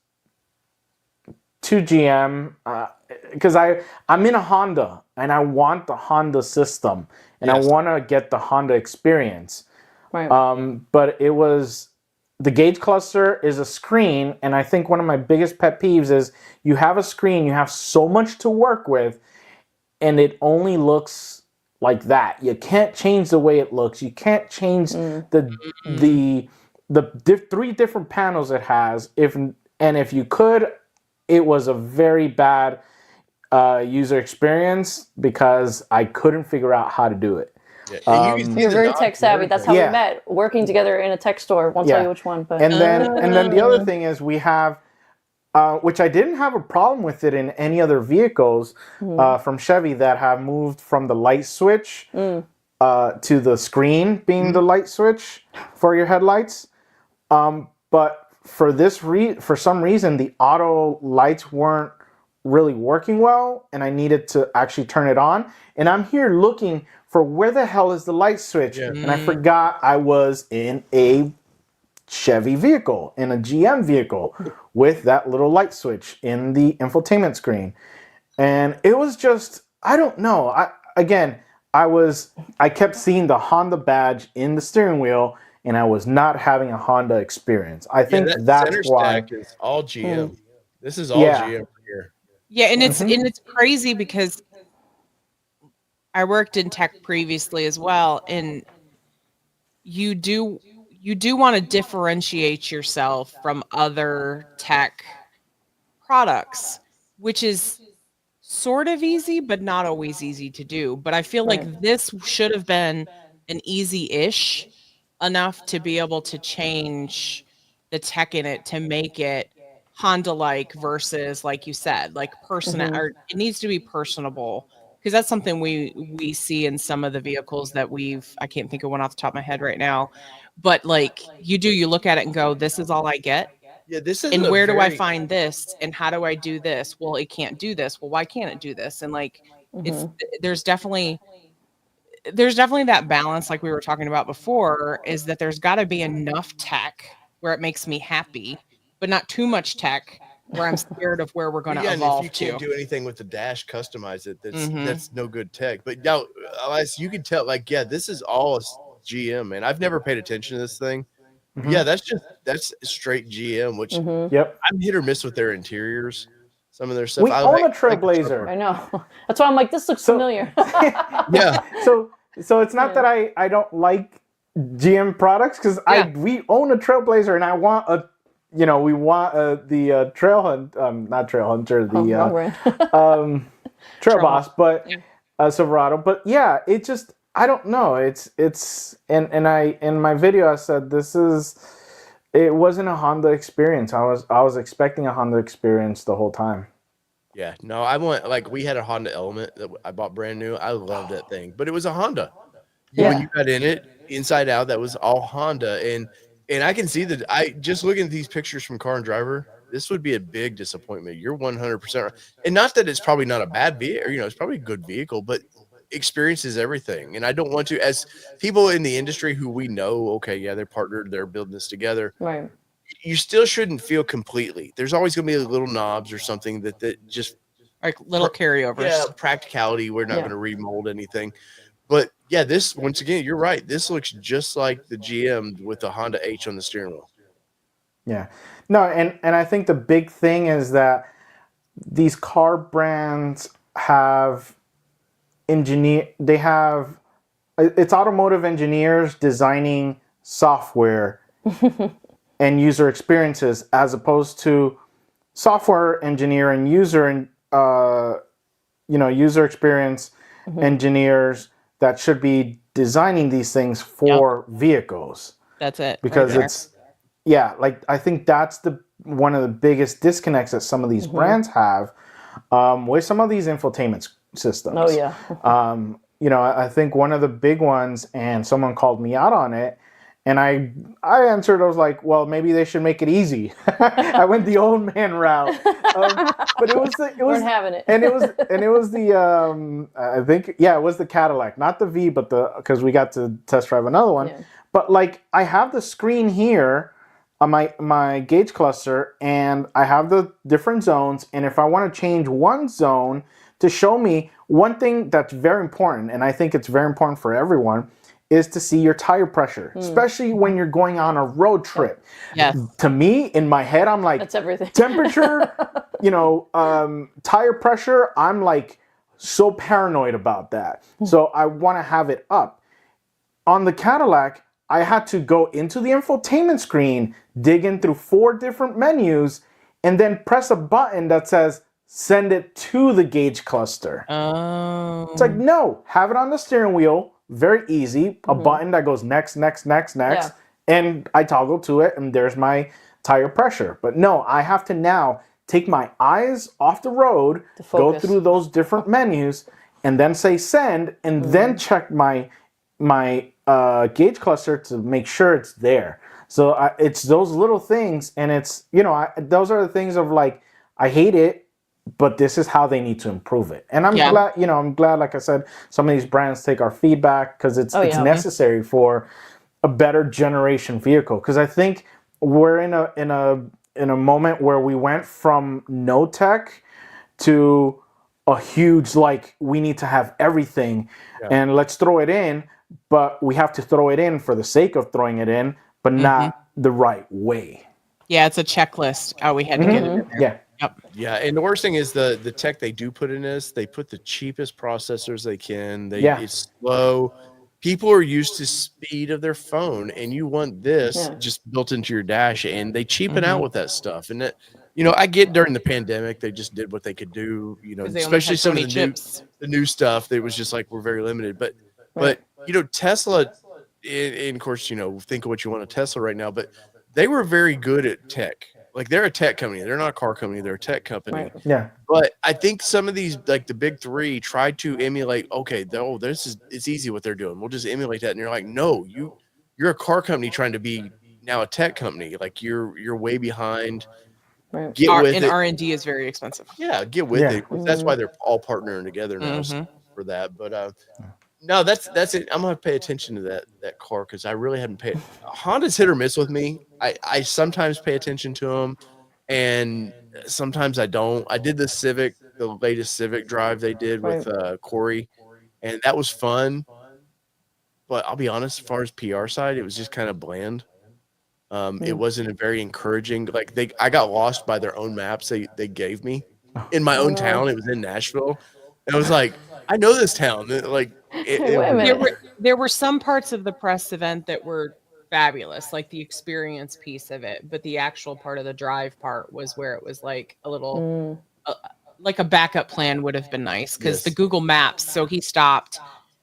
to GM, because I'm in a Honda and I want the Honda system and I want to get the Honda experience. Right. But it was, the gauge cluster is a screen, and I think one of my biggest pet peeves is you have a screen, you have so much to work with, and it only looks like that. You can't change the way it looks. You can't change the 3 different panels it has. If you could, it was a very bad user experience because I couldn't figure out how to do it. Yeah. And you can see You're the very knobs tech and savvy. That's how everything. we met, working together in a tech store. Won't tell you which one, but And then the other thing is we have, which I didn't have a problem with it in any other vehicles from Chevy that have moved from the light switch to the screen being the light switch for your headlights. But for some reason, the auto lights weren't really working well, and I needed to actually turn it on. And I'm here looking for where the hell is the light switch, and I forgot I was in a Chevy vehicle, in a GM vehicle, with that little light switch in the infotainment screen. And it was just, I don't know. I kept seeing the Honda badge in the steering wheel, and I was not having a Honda experience. I think that's center why. stack is all GM. This is all GM here. Yeah, and it's crazy because I worked in tech previously as well, and you do want to differentiate yourself from other tech products, which is sort of easy, but not always easy to do. But I feel like this should have been an easy-ish enough to be able to change the tech in it to make it Honda-like versus, like you said, like or it needs to be personable, because that's something we see in some of the vehicles that I can't think of one off the top of my head right now, but like you look at it and go, this is all I get. Yeah, this is. And where do I find this? And how do I do this? Well, it can't do this. Well, why can't it do this? And like, there's definitely that balance, like we were talking about before, is that there's got to be enough tech where it makes me happy, but not too much tech where I'm scared of where we're going to evolve if you can't to. do anything with the dash, customize it. That's no good tech. But now, Elias, you can tell, like, this is all GM, and I've never paid attention to this thing. Yeah, that's straight GM, which I'm hit or miss with their interiors. Some of their stuff. We own a Trailblazer. I know. That's why I'm like, this looks familiar. Yeah. So it's not that I don't like GM products, because we own a Trailblazer, and I want we want the Trail Hunt, not Trail Hunter, the Trail Boss, but Silverado. But yeah, it just, I don't know. It's and I, in my video, I said it wasn't a Honda experience. I was expecting a Honda experience the whole time. Yeah, no, we had a Honda Element that I bought brand new. I loved that thing, but it was a Honda. When you got in it, inside out, that was all Honda. And I can see that. I just looking at these pictures from Car and Driver, this would be a big disappointment. You're 100% right. And not that it's probably not a bad vehicle, it's probably a good vehicle, but experience is everything. And I don't want to, as people in the industry who we know, okay, yeah, they're partnered, they're building this together. Right. You still shouldn't feel completely. There's always going to be little knobs or something that just like little carryovers. Yeah, practicality. We're not going to remold anything. But yeah, this, once again, you're right. This looks just like the GM with the Honda H on the steering wheel. Yeah. No, and I think the big thing is that these car brands have it's automotive engineers designing software and user experiences, as opposed to software engineer and user experience engineers that should be designing these things for vehicles. That's it. Because I think that's one of the biggest disconnects that some of these brands have with some of these infotainment systems. Oh yeah. I think one of the big ones, and someone called me out on it, and I answered. I was like, well, maybe they should make it easy. I went the old man route, but it was We're having it, and it was the I think it was the Cadillac, not the V, but because we got to test drive another one. Yeah. But like, I have the screen here on my gauge cluster, and I have the different zones, and if I want to change one zone to show me one thing that's very important, and I think it's very important for everyone, is to see your tire pressure, especially when you're going on a road trip. Yes. To me, in my head, I'm like, that's everything. Temperature, tire pressure, I'm like so paranoid about that. So I want to have it up. On the Cadillac, I had to go into the infotainment screen, dig in through 4 different menus, and then press a button that says send it to the gauge cluster. Oh. It's like, no, have it on the steering wheel, very easy, a button that goes next, Yeah. and I toggle to it, and there's my tire pressure. But no, I have to now take my eyes off the road, go focus. through those different menus, and then say send, and then check my gauge cluster to make sure it's there. So it's those little things, and it's, those are the things of like, I hate it, but this is how they need to improve it. And I'm glad, like I said, some of these brands take our feedback, because it's necessary for a better generation vehicle. Because I think we're in a moment where we went from no tech to a huge, like, we need to have everything, and let's throw it in, but we have to throw it in for the sake of throwing it in, but not the right way. Yeah, it's a checklist. Oh, we had to get it in there. Yeah. Yep. Yeah, and the worst thing is the tech they do put in this, they put the cheapest processors they can. It's slow. People are used to speed of their phone, and you want this just built into your dash, and they cheapen out with that stuff. And that, I get during the pandemic, they just did what they could do, especially some of the new stuff. They was just like, we're very limited. But Tesla, and of course, think of what you want of Tesla right now, but they were very good at tech. Like, they're a tech company. They're not a car company. They're a tech company. Right. Yeah. But I think some of these, like the big 3, tried to emulate. Okay, it's easy what they're doing. We'll just emulate that. And you're like, no, you're a car company trying to be now a tech company. Like, you're way behind. Right. Get with it. R&D is very expensive. Yeah, get with it. That's why they're all partnering together now for that. But no, that's it. I'm gonna pay attention to that car, because I really hadn't paid. Honda's hit or miss with me. I sometimes pay attention to them, and sometimes I don't. I did the latest Civic drive they did with Corey, and that was fun. But I'll be honest, as far as PR side, it was just kind of bland. It wasn't a very encouraging. Like, I got lost by their own maps they gave me in my own town. It was in Nashville, and I was like, I know this town. Like, Wait a minute. There were some parts of the press event that were fabulous, like the experience piece of it, but the actual part of the drive part was where it was like a little like a backup plan would have been nice, because the Google Maps, so he stopped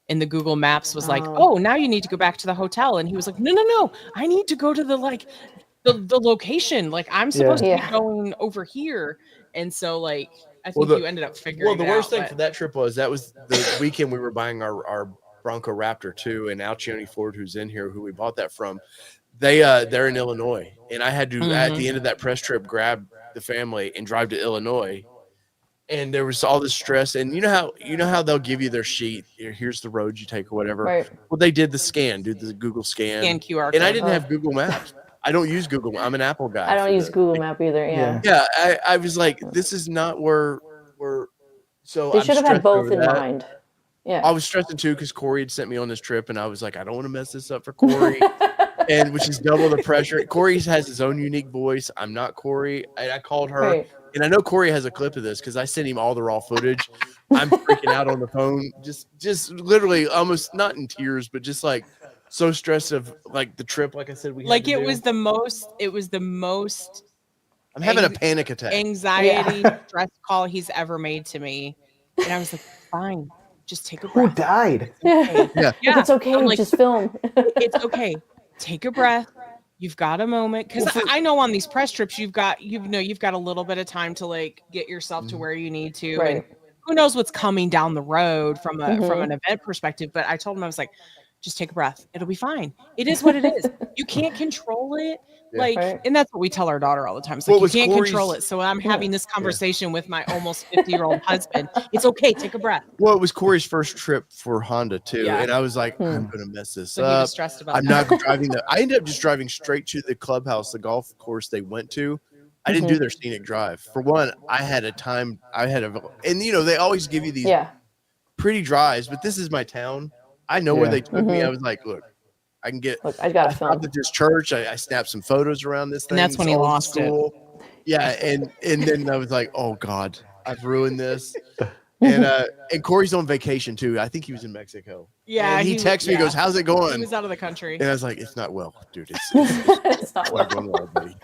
and the Google Maps was like, oh, now you need to go back to the hotel, and he was like, no, I need to go to the location, like, I'm supposed to be going over here. And so, like, I think you ended up figuring it out. Well, the worst thing for that trip was that was the weekend we were buying our Bronco Raptor 2, and Alcione Ford, who's in here, who we bought that from, they're in Illinois, and I had to at the end of that press trip grab the family and drive to Illinois, and there was all this stress. And you know how they'll give you their sheet, here's the road you take or whatever. Right. Well, they did the Google scan QR code. and I didn't have Google Maps. I don't use Google. I'm an Apple guy. I don't use Google Map either. Yeah. I was like, this is not where we're. So they should have had both in mind. Yeah. I was stressing too, because Corey had sent me on this trip, and I was like, I don't want to mess this up for Corey, and which is double the pressure. Corey has his own unique voice. I'm not Corey. I called her, and I know Corey has a clip of this because I sent him all the raw footage. I'm freaking out on the phone, just literally almost not in tears, but just like so stressed of like the trip. Like I said, it was the most. I'm having a panic attack. Anxiety stress call he's ever made to me, and I was like, fine. Just take a breath. Who died? Yeah. It's okay. Like, just film. It's okay. Take a breath. You've got a moment, because I know on these press trips you've got a little bit of time to like get yourself to where you need to, and who knows what's coming down the road from an event perspective. But I told him, I was like, just take a breath. It'll be fine. It is what it is. You can't control it. And that's what we tell our daughter all the time. It's like, you can't control it. So I'm having this conversation with my almost 50-year-old husband. It's okay. Take a breath. Well, it was Corey's first trip for Honda too. And I was like, I'm going to mess this up. He was stressed about I'm not driving I ended up just driving straight to the clubhouse, the golf course they went to. I didn't do their scenic drive. For one, and they always give you these pretty drives, but this is my town. I know where they took me. I was like, look, I can get. Look, I got to film. At this church, I snapped some photos around this thing. And that's when he lost it. Yeah, and then I was like, oh God, I've ruined this. And Corey's on vacation too. I think he was in Mexico. Yeah, and he texts me, he goes, "How's it He going?" was out of the country. And I was like, "It's not well, dude. It's It's not not going well, buddy."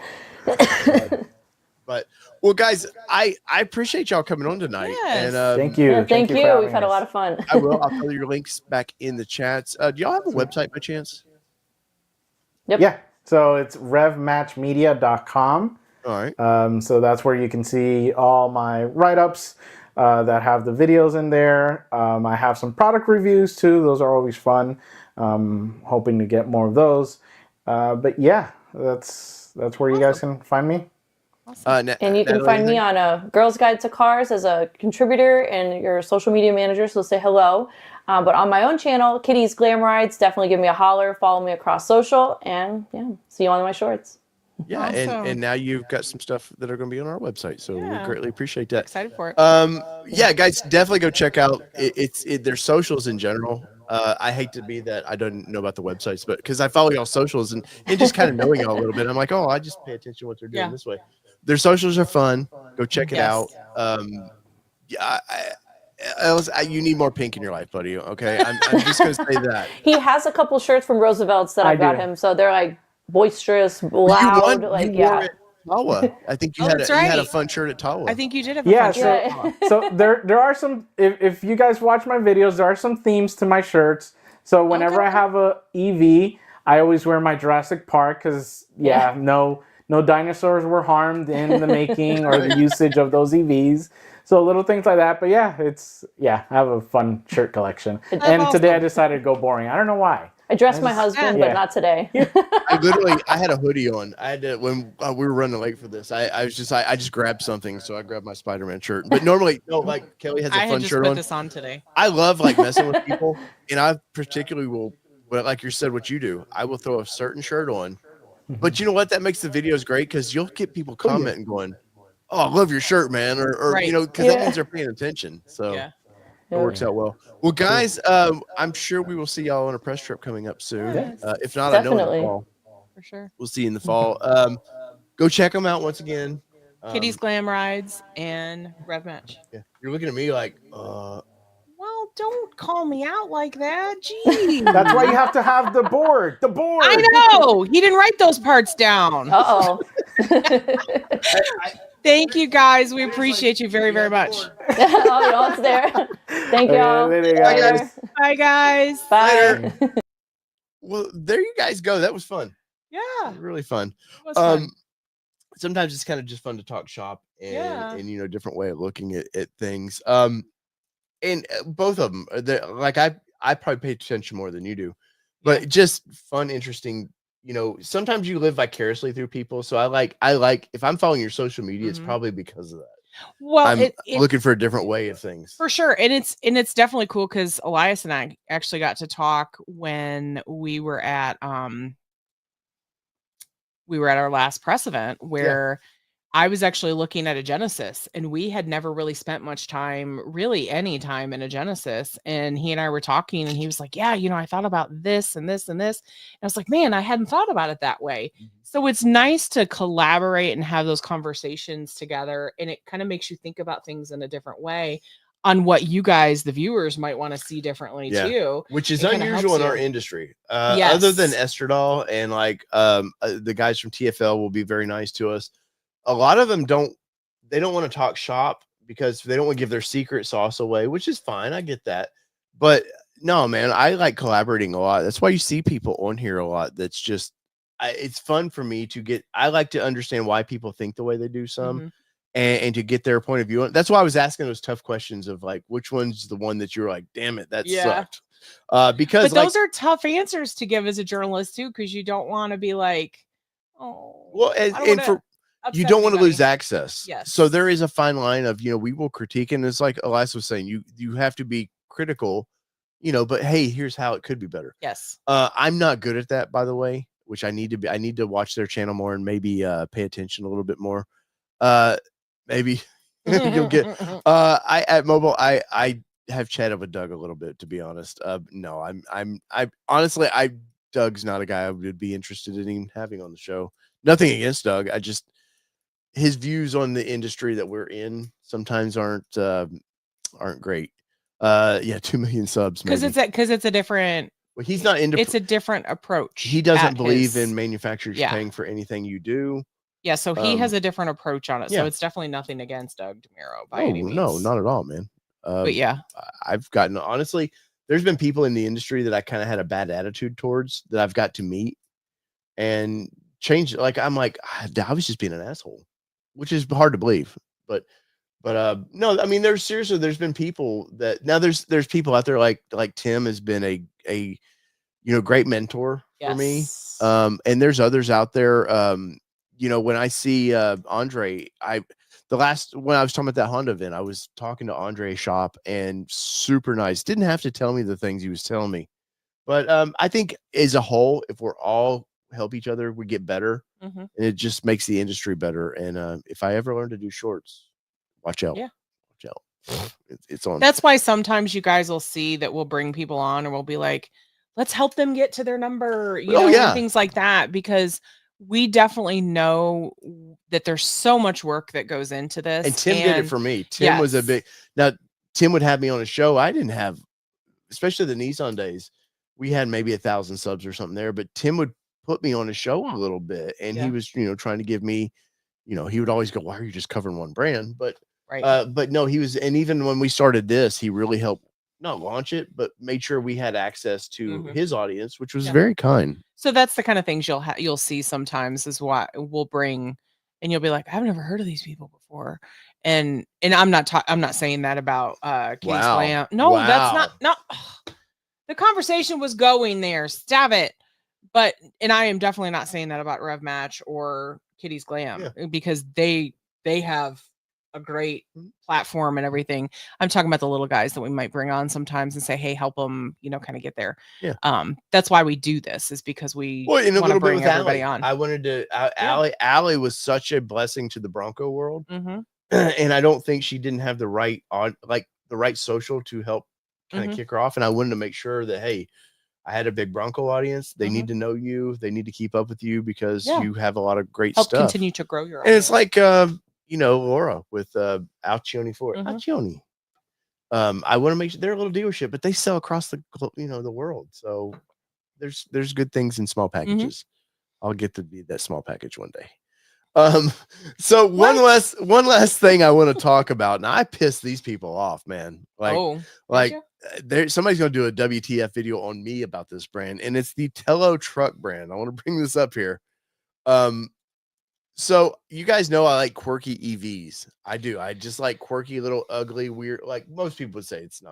But well, guys, I appreciate y'all coming on tonight. Yes. And Thank you. Yeah, thank for you. having We've had a us. lot of fun. I will. I'll throw your links back in the chats. Do y'all have a website by chance? Yeah. So it's revmatchmedia.com. All right. So that's where you can see all my write-ups that have the videos in there. I have some product reviews too. Those are always fun. Hoping to get more of those. But yeah, that's where you guys can find me. And you can find me on a Girls Guide to Cars as a contributor and your social media manager, so say hello. But on my own channel, Kitty's Glam Rides, definitely give me a holler, follow me across social, and yeah, see you on my shorts. Yeah, Awesome. and now you've got some stuff that are going to be on our website, so we greatly appreciate that. Excited for it. Yeah, guys, definitely go check out their socials in general. I hate to be that I don't know about the websites, but because I follow y'all socials and just kind of knowing y'all a little bit, I'm like, oh, I just pay attention to what they're doing this way. Their socials are fun. Go check it out. Yeah, you need more pink in your life, buddy. Okay, I'm just gonna say that. He has a couple shirts from Roosevelt's that I got him, so they're like boisterous, loud, like wore it at Tawa. I think you had a fun shirt at Tawa. I think you did have a fun shirt. So there are some. If you guys watch my videos, there are some themes to my shirts. So whenever I have a EV, I always wear my Jurassic Park because no dinosaurs were harmed in the making or the usage of those EVs. So little things like that. But I have a fun shirt collection. And today I decided to go boring. I don't know why. I dressed my husband, but not today. I had a hoodie on. I had to, when we were running late for this. I just grabbed something, so I grabbed my Spider-Man shirt. But normally, like Kelly has a fun shirt on. I this on today. I love like messing with people, and I particularly will. But like you said, what you do, I will throw a certain shirt on. But you know what? That makes the videos great because you'll get people commenting going, "Oh, I love your shirt, man," or because that means they're paying attention. So. Yeah. It works out well. Well, guys, I'm sure we will see y'all on a press trip coming up soon. Yes. If not, definitely. I know in the fall. For sure. We'll see you in the fall. Go check them out once again. Kitty's Glam Rides and Rev Match. Yeah. You're looking at me like, well, don't call me out like that. Jeez. That's why you have to have the board. The board. I know. He didn't write those parts down. Uh-oh. Thank you, guys. We appreciate you very, very much. It's there. Thank y'all. Later, guys. Bye, guys. Bye. Well, there you guys go. That was fun. Yeah. Really fun. It was fun. Sometimes it's kind of just fun to talk shop and different way of looking at things. And both of them, like I probably pay attention more than you do, but just fun, interesting. Sometimes you live vicariously through people. So I like if I'm following your social media, it's probably because of that. Well, I'm looking for a different way of things. For sure. And it's definitely cool because Elias and I actually got to talk when we were at our last press event where I was actually looking at a Genesis, and we had never really spent much time, really any time in a Genesis. And he and I were talking, and he was like, yeah, I thought about this and this and this. And I was like, man, I hadn't thought about it that way. Mm-hmm. So it's nice to collaborate and have those conversations together. And it kind of makes you think about things in a different way on what you guys, the viewers, might want to see differently too. Which is unusual in our industry. Other than Estradal and like the guys from TFL will be very nice to us. A lot of them don't want to talk shop because they don't want to give their secret sauce away, which is fine. I get that. But no, man, I like collaborating a lot. That's why you see people on here a lot. That's just, it's fun for me I like to understand why people think the way they do some and to get their point of view. That's why I was asking those tough questions of like, which one's the one that you're like, damn it, that sucked. Because those are tough answers to give as a journalist too, because you don't want to be like, oh, well, you don't want to lose access. Yes. So there is a fine line of, we will critique. And it's like Elias was saying, you have to be critical, but hey, here's how it could be better. Yes. I'm not good at that, by the way, which I need to be. I need to watch their channel more and maybe pay attention a little bit more. Maybe you'll get, at mobile, I have chatted with Doug a little bit, to be honest. No, I honestly, Doug's not a guy I would be interested in having on the show. Nothing against Doug. His views on the industry that we're in sometimes aren't aren't great. Yeah, 2 million subs. Because Maybe. it's a different. Well, he's not into. It's a different approach. He doesn't at believe his- in manufacturers Yeah. paying for anything you do. Yeah, so he has Um, a different approach on it. yeah. So it's definitely nothing against Doug DeMuro by No, any means. no, not at all, man. But yeah, I've gotten, honestly, there's been people in the industry that I kind of had a bad attitude towards that I've got to meet and change. Like, I'm like, I was just being an asshole, which is hard to believe. But no, I mean, there's been people that now there's people out there like Tim has been a great mentor for me. yes. And there's others out there. When I see Andre, when I was talking about that Honda event, I was talking to Andre's shop and super nice. Didn't have to tell me the things he was telling me. But I think as a whole, if we're all help each other, we get better. Mhm. And it just makes the industry better. And if I ever learn to do shorts, watch out. Yeah. Watch out. It's on. That's why sometimes you guys will see that we'll bring people on and we'll be like, let's help them get to their number, and things like that, because we definitely know that there's so much work that goes into this. And Tim did it for me. Tim was a big, now Tim would have me on a show. I didn't have, especially the Nissan days, we had maybe 1,000 subs or something there, but Tim would put me on a show a little bit. And he was, trying to give me, he would always go, why are you just covering one brand? But, but no, he was, and even when we started this, he really helped not launch it, but made sure we had access to his audience, which was very kind. So that's the kind of things you'll see sometimes is what we'll bring, and you'll be like, I've never heard of these people before. And I'm not saying that about Katie's Glam. No, that's not. The conversation was going there. Stab it. But I am definitely not saying that about Rev Match or Kitty's Glam because they have a great platform and everything. I'm talking about the little guys that we might bring on sometimes and say, hey, help them, kind of get there. Yeah. That's why we do this, is because we want to bring everybody on. I wanted to, Allie was such a blessing to the Bronco world. And I don't think she didn't have the right social to help kind of kick her off. And I wanted to make sure that, hey, I had a big Bronco audience. They need to know you. They need to keep up with you because you have a lot of great stuff. Continue to grow your audience. And it's like, Laura with Alcione Ford. Alcione. I want to make sure they're a little dealership, but they sell across the world. So there's good things in small packages. I'll get to be that small package one day. So one last thing I want to talk about, and I piss these people off, man. Somebody's going to do a WTF video on me about this brand, and it's the TELO truck brand. I want to bring this up here. So you guys know I like quirky EVs. I do. I just like quirky, little, ugly, weird. Like most people would say, it's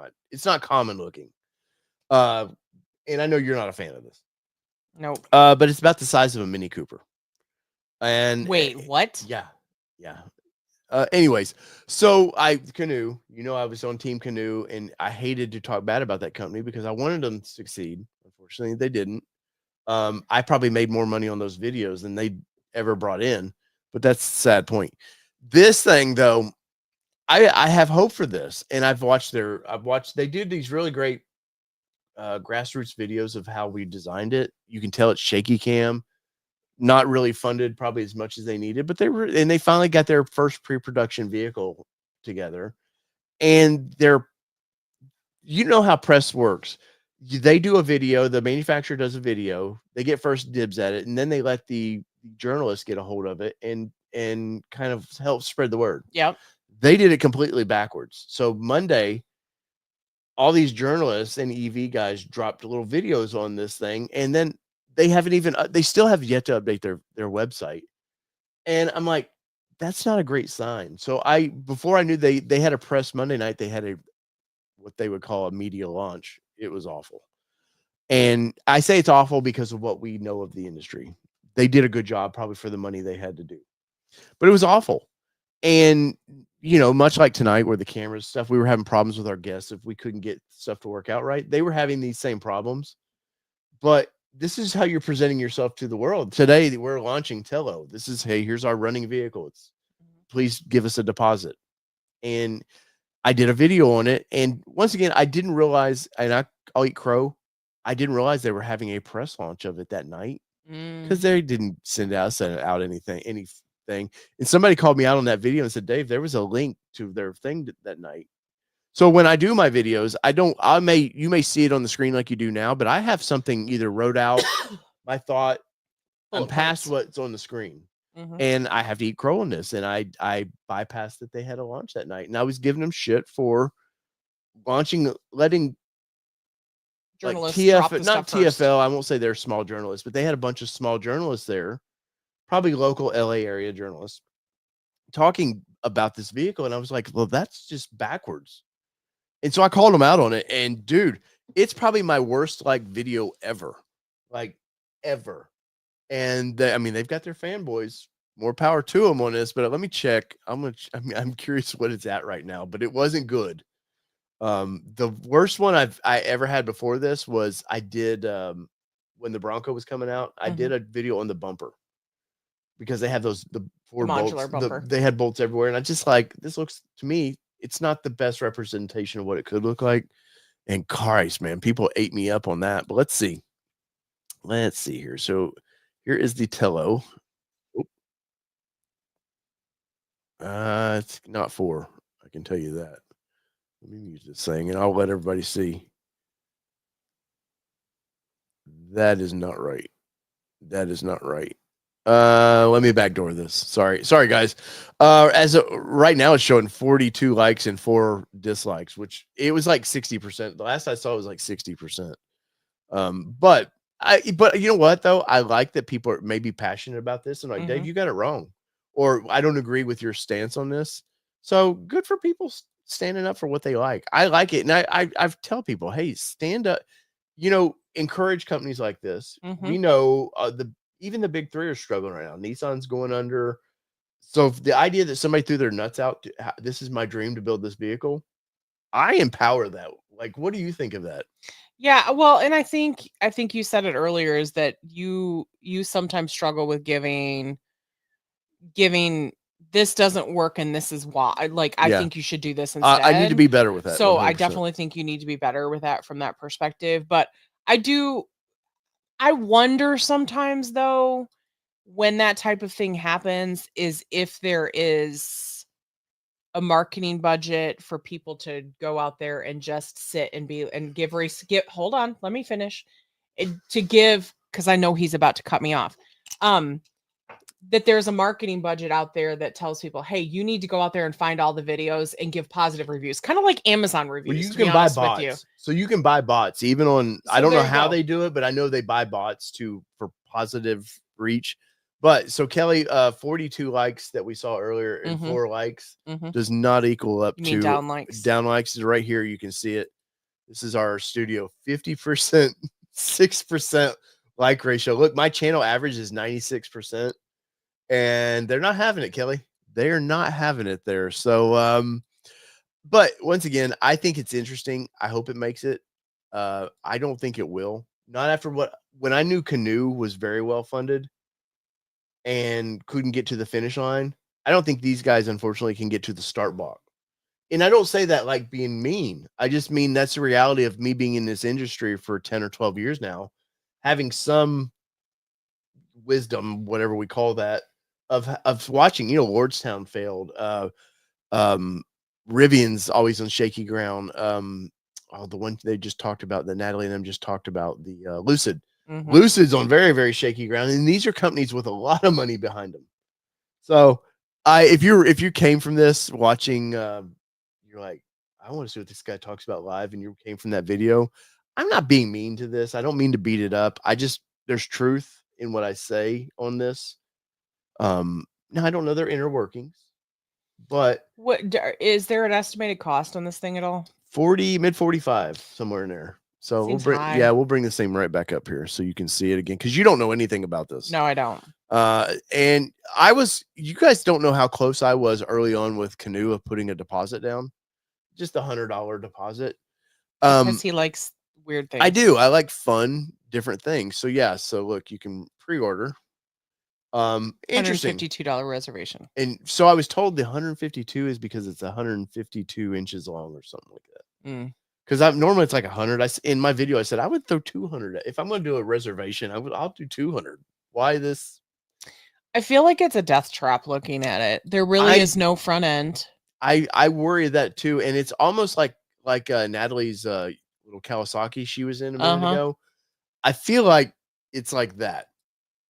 not common looking. And I know you're not a fan of this. Nope. But it's about the size of a Mini Cooper. And wait, what? Yeah. Anyways, so Canoe, I was on Team Canoe, and I hated to talk bad about that company because I wanted them to succeed. Unfortunately, they didn't. I probably made more money on those videos than they ever brought in, but that's a sad point. This thing, though, I have hope for this, and they did these really great grassroots videos of how we designed it. You can tell it's shaky cam. Not really funded probably as much as they needed, but they finally got their first pre-production vehicle together. And how press works. They do a video, the manufacturer does a video, they get first dibs at it, and then they let the journalists get a hold of it and kind of help spread the word. Yep. They did it completely backwards. So Monday, all these journalists and EV guys dropped little videos on this thing, and then they still have yet to update their website. And I'm like, that's not a great sign. So before I knew they had a press Monday night, they had what they would call a media launch. It was awful. And I say it's awful because of what we know of the industry. They did a good job probably for the money they had to do, but it was awful. And, much like tonight where the cameras stuff, we were having problems with our guests. If we couldn't get stuff to work out right, they were having these same problems. But this is how you're presenting yourself to the world. Today, we're launching TELO. This is, hey, here's our running vehicle. Please give us a deposit. And I did a video on it. And once again, I didn't realize, and I'll eat crow, I didn't realize they were having a press launch of it that night because they didn't send out anything. And somebody called me out on that video and said, Dave, there was a link to their thing that night. So when I do my videos, you may see it on the screen like you do now, but I have something either wrote out, my thought, I'm Bullet past points. what's on the screen. Mhm. And I have to eat crow on this. And I bypassed that they had a launch that night. And I was giving them shit for letting like Journalists drop the not stuff first. TFL. I won't say they're small journalists, but they had a bunch of small journalists there, probably local LA area journalists, talking about this vehicle. And I was like, well, that's just backwards. And so I called them out on it. And dude, it's probably my worst like video ever. Like ever. And they've got their fanboys. More power to them on this, but let me check. I'm curious what it's at right now, but it wasn't good. The worst one I ever had before this was I did when the Bronco was coming out. I did a video on the bumper because they have the Ford modular bolts. bumper. They had bolts everywhere, and I just like this looks to me. It's not the best representation of what it could look like. And Christ, man, people ate me up on that. But let's see. Let's see here. So here is the TELO. It's not 4. I can tell you that. Let me use this thing, and I'll let everybody see. That is not right. That is not right. Let me backdoor this. Sorry, guys. Right now, it's showing 42 likes and 4 dislikes, which it was like 60%. The last I saw it was like 60%. But you know what though? I like that people are maybe passionate about this and like, Dave, you got it wrong, or I don't agree with your stance on this. So good for people standing up for what they like. I like it, and I've tell people, hey, stand up. Encourage companies like this. We know even the big 3 are struggling right now. Nissan's going under. So if the idea that somebody threw their nuts out, this is my dream to build this vehicle, I empower that. Like, what do you think of that? Yeah, well, and I think you said it earlier, is that you sometimes struggle with giving this doesn't work and this is why. Like, I think you should do this instead. I need to be better with that. So 100%. I definitely think you need to be better with that from that perspective. But I wonder sometimes though, when that type of thing happens, is if there is a marketing budget for people to go out there and just sit and hold on, let me finish. To give, because I know he's about to cut me off. That there's a marketing budget out there that tells people, hey, you need to go out there and find all the videos and give positive reviews, kind of like Amazon reviews. Well, you can buy bots. So you can buy bots even on, I don't know how they do it, but I know they buy bots for positive reach. But so Kelly, 42 likes that we saw earlier and 4 likes does not equal up to down likes. Down likes is right here. You can see it. This is our studio, 50%, 6% like ratio. Look, my channel average is 96%. And they're not having it, Kelly. They are not having it there. So, but once again, I think it's interesting. I hope it makes it. I don't think it will. Not after when I knew Canoe was very well funded and couldn't get to the finish line. I don't think these guys, unfortunately, can get to the start block. And I don't say that like being mean. I just mean that's the reality of me being in this industry for 10 or 12 years now, having some wisdom, whatever we call that, of watching. Lordstown failed. Rivian's always on shaky ground. The one they just talked about, that Natalie and them just talked about, the Lucid. Lucid's on very, very shaky ground, and these are companies with a lot of money behind them. So, if you came from this watching, you're like, I want to see what this guy talks about live, and you came from that video. I'm not being mean to this. I don't mean to beat it up. There's truth in what I say on this. Now I don't know their inner workings, but what is there an estimated cost on this thing at all? 40, mid 45, somewhere in there. So Seems we'll high. bring the same right back up here so you can see it again, because you don't know anything about this. No, I don't. And you guys don't know how close I was early on with Canoe of putting a deposit down, just $100 deposit. Because he likes weird things. I do. I like fun, different things. So yeah. So look, you can pre-order. Interesting. $152 reservation. And so I was told the 152 is because it's 152 inches long or something like that. Because normally it's like 100. In my video I said I would throw 200. If I'm going to do a reservation, I'll do 200. Why this? I feel like it's a death trap looking at it. There really is no front end. I worry that too, and it's almost like like Natalie's little Kawasaki she was in a minute Uh-huh. ago. I feel like it's like that.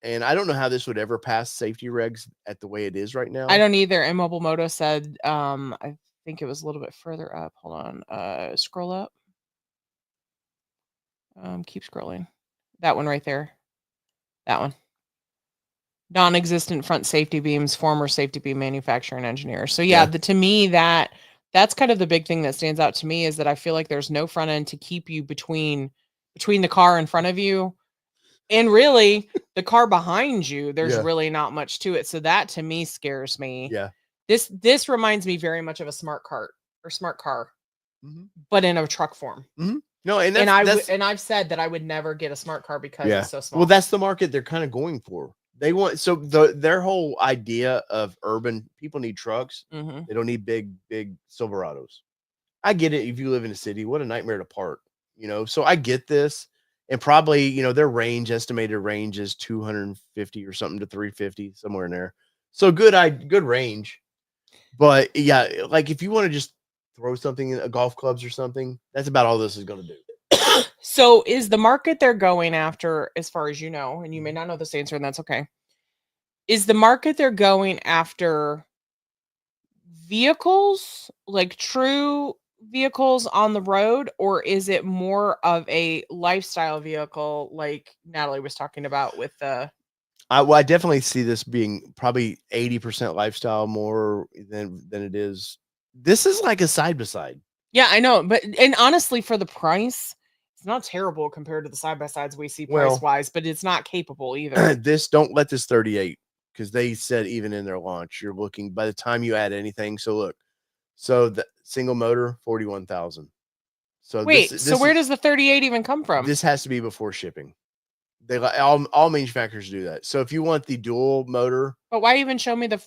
And I don't know how this would ever pass safety regs at the way it is right now. I don't either. Immobile Moto said, I think it was a little bit further up. Hold on. Scroll up. Keep scrolling. That one right there. That one. Non-existent front safety beams, former safety beam manufacturer and engineer. So yeah, Yeah. to me that's kind of the big thing that stands out to me is that I feel like there's no front end to keep you between the car in front of you and really the car behind you. There's Yeah. really not much to it. So that to me scares me. Yeah. This reminds me very much of a smart car, Mhm. but in a truck form. No, and I've said that I would never get a smart car because yeah. it's so small. Well, that's the market they're kind of going for. They want their whole idea of urban people need trucks. Mhm. They don't need big Silverados. I get it if you live in a city. What a nightmare to park, So I get this. And probably, their estimated range is 250 or something to 350, somewhere in there. So good range. But yeah, like if you want to just throw something in a golf clubs or something, that's about all this is going to do. So is the market they're going after, as far as you know, and you may not know this answer, and that's okay. Is the market they're going after vehicles, like true vehicles on the road, or is it more of a lifestyle vehicle like Natalie was talking about with the I definitely see this being probably 80% lifestyle more than it is. This is like a side by side. Yeah, I know, but and honestly for the price, it's not terrible compared to the side by sides we see Well, price wise, but it's not capable either. Don't let this 38 because they said even in their launch, you're looking by the time you add anything. So look, the single motor 41,000. So Wait, so where does the 38 even come from? This has to be before shipping. They all manufacturers do that. So if you want the dual motor, but why even show me the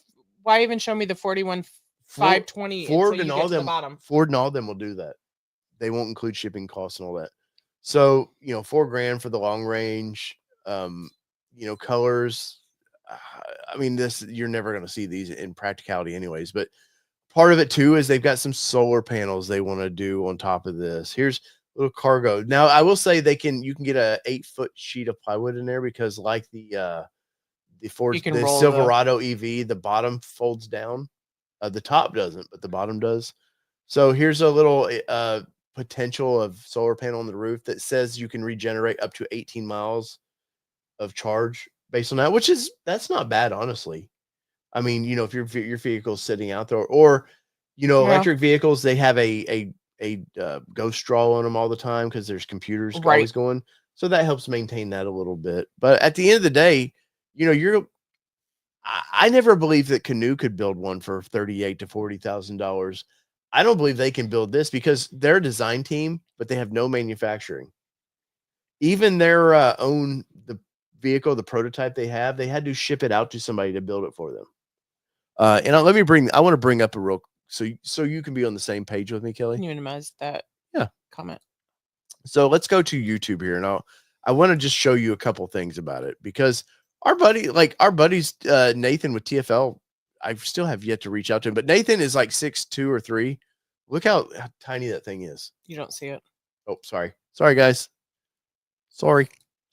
41 520 Ford until and you all get to the them bottom? Ford and all them will do that. They won't include shipping costs and all that. So, $4,000 for the long range, colors. I mean, you're never going to see these in practicality anyways, but part of it too is they've got some solar panels they want to do on top of this. Here's a little cargo. Now, I will say you can get a 8-foot sheet of plywood in there because like the Silverado EV, the bottom folds down. The top doesn't, but the bottom does. So here's a little potential of solar panel on the roof that says you can regenerate up to 18 miles of charge based on that, that's not bad, honestly. I mean, if your vehicle's sitting out there, or electric vehicles, they have a ghost straw on them all the time because there's computers always going, so that helps maintain that a little bit. But at the end of the day, I never believed that Canoe could build one for $38,000 to $40,000. I don't believe they can build this because they're a design team, but they have no manufacturing. Even their own the vehicle, the prototype they had to ship it out to somebody to build it for them. And I want to bring up so you can be on the same page with me, Kelly. Can you minimize that? Yeah. Comment. So let's go to YouTube here, and I want to just show you a couple things about it because our buddies Nathan with TFL, I still have yet to reach out to him, but Nathan is like 6'2" or 3. Look how tiny that thing is. You don't see it. Oh, sorry, guys. Sorry.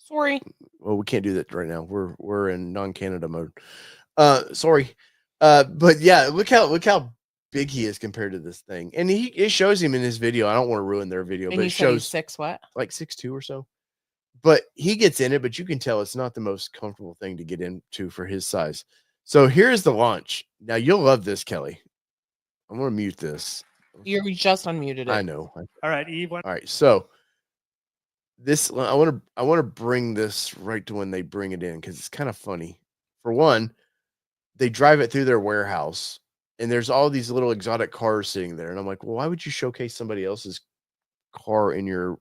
Well, we can't do that right now. We're in non-Canada mode. Sorry. But yeah, look how big he is compared to this thing, and it shows him in his video. I don't want to ruin their video, And but you it said he's shows 6 what? like 6'2" or so. But he gets in it, but you can tell it's not the most comfortable thing to get into for his size. So here's the launch. Now you'll love this, Kelly. I'm gonna mute this. You just unmuted it. I know. All right, Eve. All right, so this I want to bring this right to when they bring it in because it's kind of funny. For one, they drive it through their warehouse, and there's all these little exotic cars sitting there, and I'm like, well, why would you showcase somebody else's car in your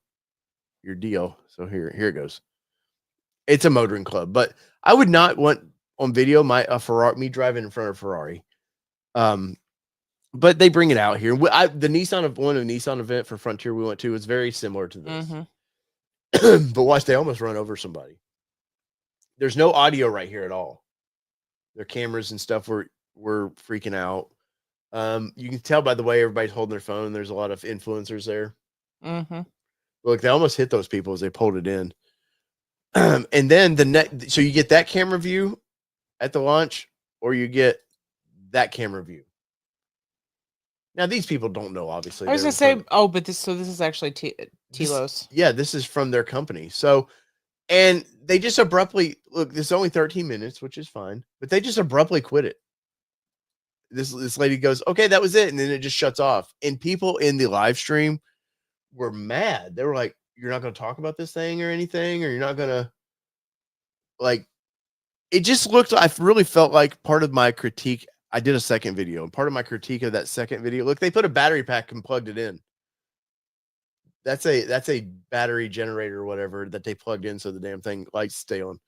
deal? So here it goes. It's a motoring club, but I would not want on video me driving in front of a Ferrari. But they bring it out here. The Nissan event for Frontier we went to was very similar to this. Mm-hmm. But watch, they almost run over somebody. There's no audio right here at all. Their cameras and stuff were freaking out. You can tell by the way everybody's holding their phone. There's a lot of influencers there. Mm-hmm. Look, they almost hit those people as they pulled it in. And then so you get that camera view at the launch, or you get that camera view. Now these people don't know, obviously. I was gonna say, but this is actually TELO's. Yeah, this is from their company. So, and they just abruptly look. This is only 13 minutes, which is fine, but they just abruptly quit it. This lady goes, "Okay, that was it," and then it just shuts off. And people in the live stream were mad. They were like, "You're not going to talk about this thing or anything, or you're not going to like." It just looked. I really felt like part of my critique. I did a second video, and part of my critique of that second video. Look, they put a battery pack and plugged it in. That's a battery generator or whatever that they plugged in, so the damn thing lights stay on.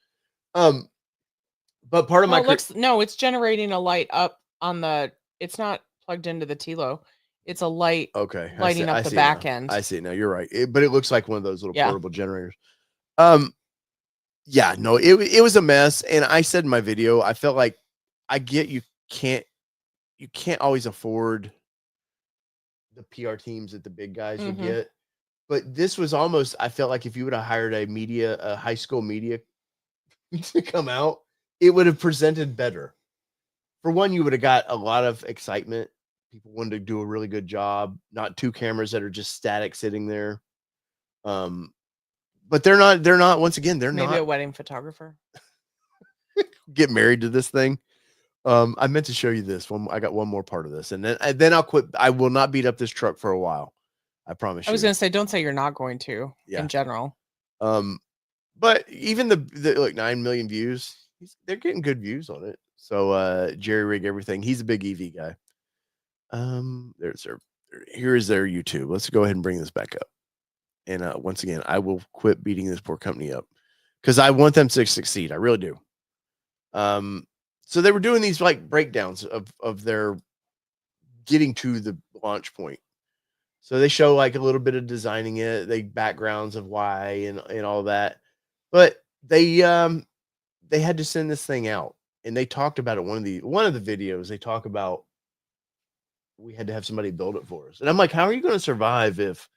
But part of my it's generating a light up on the. It's not plugged into the TELO. It's a light. Okay, lighting up the back end. I see it now. You're right, but it looks like one of those little portable generators. Yeah, no, it was a mess, and I said in my video, I felt like I get you can't always afford the PR teams that the big guys would get, but this was almost. I felt like if you would have hired a high school media to come out, it would have presented better. For one, you would have got a lot of excitement. People wanted to do a really good job. Not two cameras that are just static sitting there. But they're not. Once again, they're maybe not a wedding photographer. Get married to this thing. I meant to show you this one. I got one more part of this, and then I'll quit. I will not beat up this truck for a while. I promise you. I was going to say, don't say you're not going to. In general. But even the like 9 million views, they're getting good views on it. So Jerry Rig everything. He's a big EV guy. Here is their YouTube. Let's go ahead and bring this back up. And once again, I will quit beating this poor company up because I want them to succeed. I really do. So they were doing these like breakdowns of their getting to the launch point. So they show like a little bit of designing it, the backgrounds of why and all that. But they had to send this thing out, and they talked about it. One of the videos they talk about we had to have somebody build it for us, and I'm like, how are you going to survive if?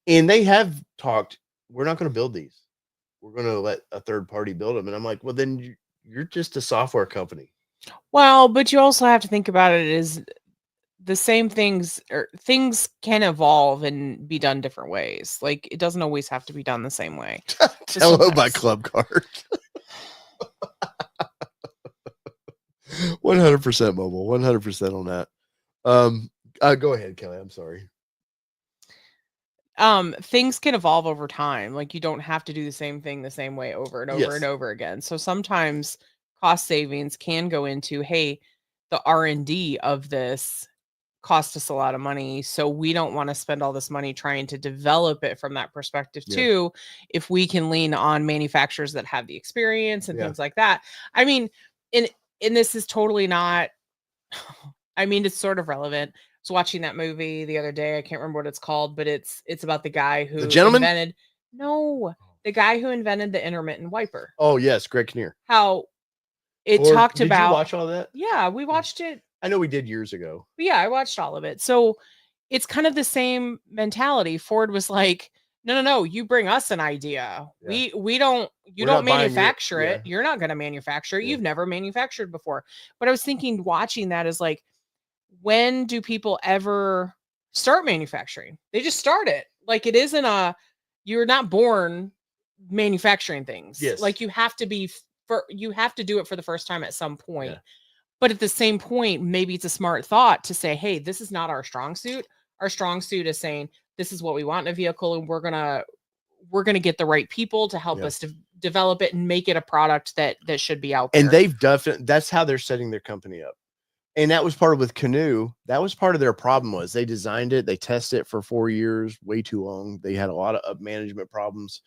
And they have talked, we're not going to build these. We're going to let a third party build them. And I'm like, well, then you're just a software company. Well, but you also have to think about it as the same things, or things can evolve and be done different ways. Like it doesn't always have to be done the same way. TELO by Club Card. 100% mobile, 100% on that. Go ahead, Kelly. I'm sorry. Things can evolve over time. Like you don't have to do the same thing the same way over and over and over again. So sometimes cost savings can go into, hey, the R&D of this cost us a lot of money, so we don't want to spend all this money trying to develop it from that perspective too. If we can lean on manufacturers that have the experience and things like that. I mean, and this is totally not, I mean, it's sort of relevant. I was watching that movie the other day. I can't remember what it's called, but it's about the guy who invented the guy who invented the intermittent wiper. Oh yes, Greg Kinnear. How it talked about. Did you watch all that? Yeah, we watched it. I know we did years ago. But yeah, I watched all of it. So it's kind of the same mentality. Ford was like, no, you bring us an idea. Yeah. You don't manufacture it. You're not going to manufacture it. You've never manufactured before. But I was thinking, watching that is like, when do people ever start manufacturing? They just start it. Like it isn't you're not born manufacturing things. Yes. Like you have to do it for the first time at some point. Yeah. But at the same point, maybe it's a smart thought to say, hey, this is not our strong suit. Our strong suit is saying, this is what we want in a vehicle, and we're gonna get the right people to help us to develop it and make it a product that should be out there. And they've definitely, that's how they're setting their company up. And that was part of with Canoe. That was part of their problem, was they designed it, they tested it for 4 years, way too long. They had a lot of management problems.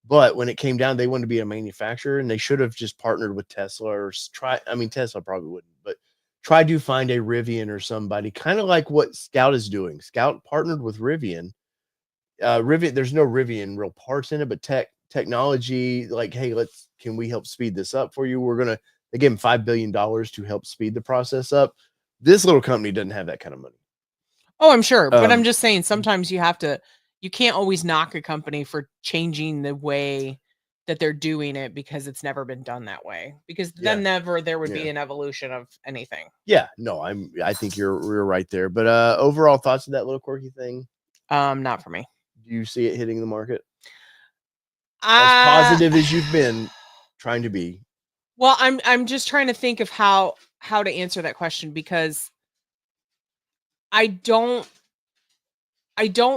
But when it came down, they wanted to be a manufacturer, and they should have just partnered with Tesla or Tesla probably wouldn't, but try to find a Rivian or somebody, kind of like what Scout is doing. Scout partnered with Rivian. There's no Rivian real parts in it, but technology, like, hey, can we help speed this up for you? They gave them $5 billion to help speed the process up. This little company doesn't have that kind of money. Oh, I'm sure, but I'm Um, just saying sometimes you can't always knock a company for changing the way that they're doing it because it's never been done that way. Because then never there would be an evolution of anything. Yeah, no, I think you're right there. But overall thoughts of that little quirky thing? Not for me. Do you see it hitting the market? As positive as you've been trying to be. Well, I'm just trying to think of how to answer that question because I don't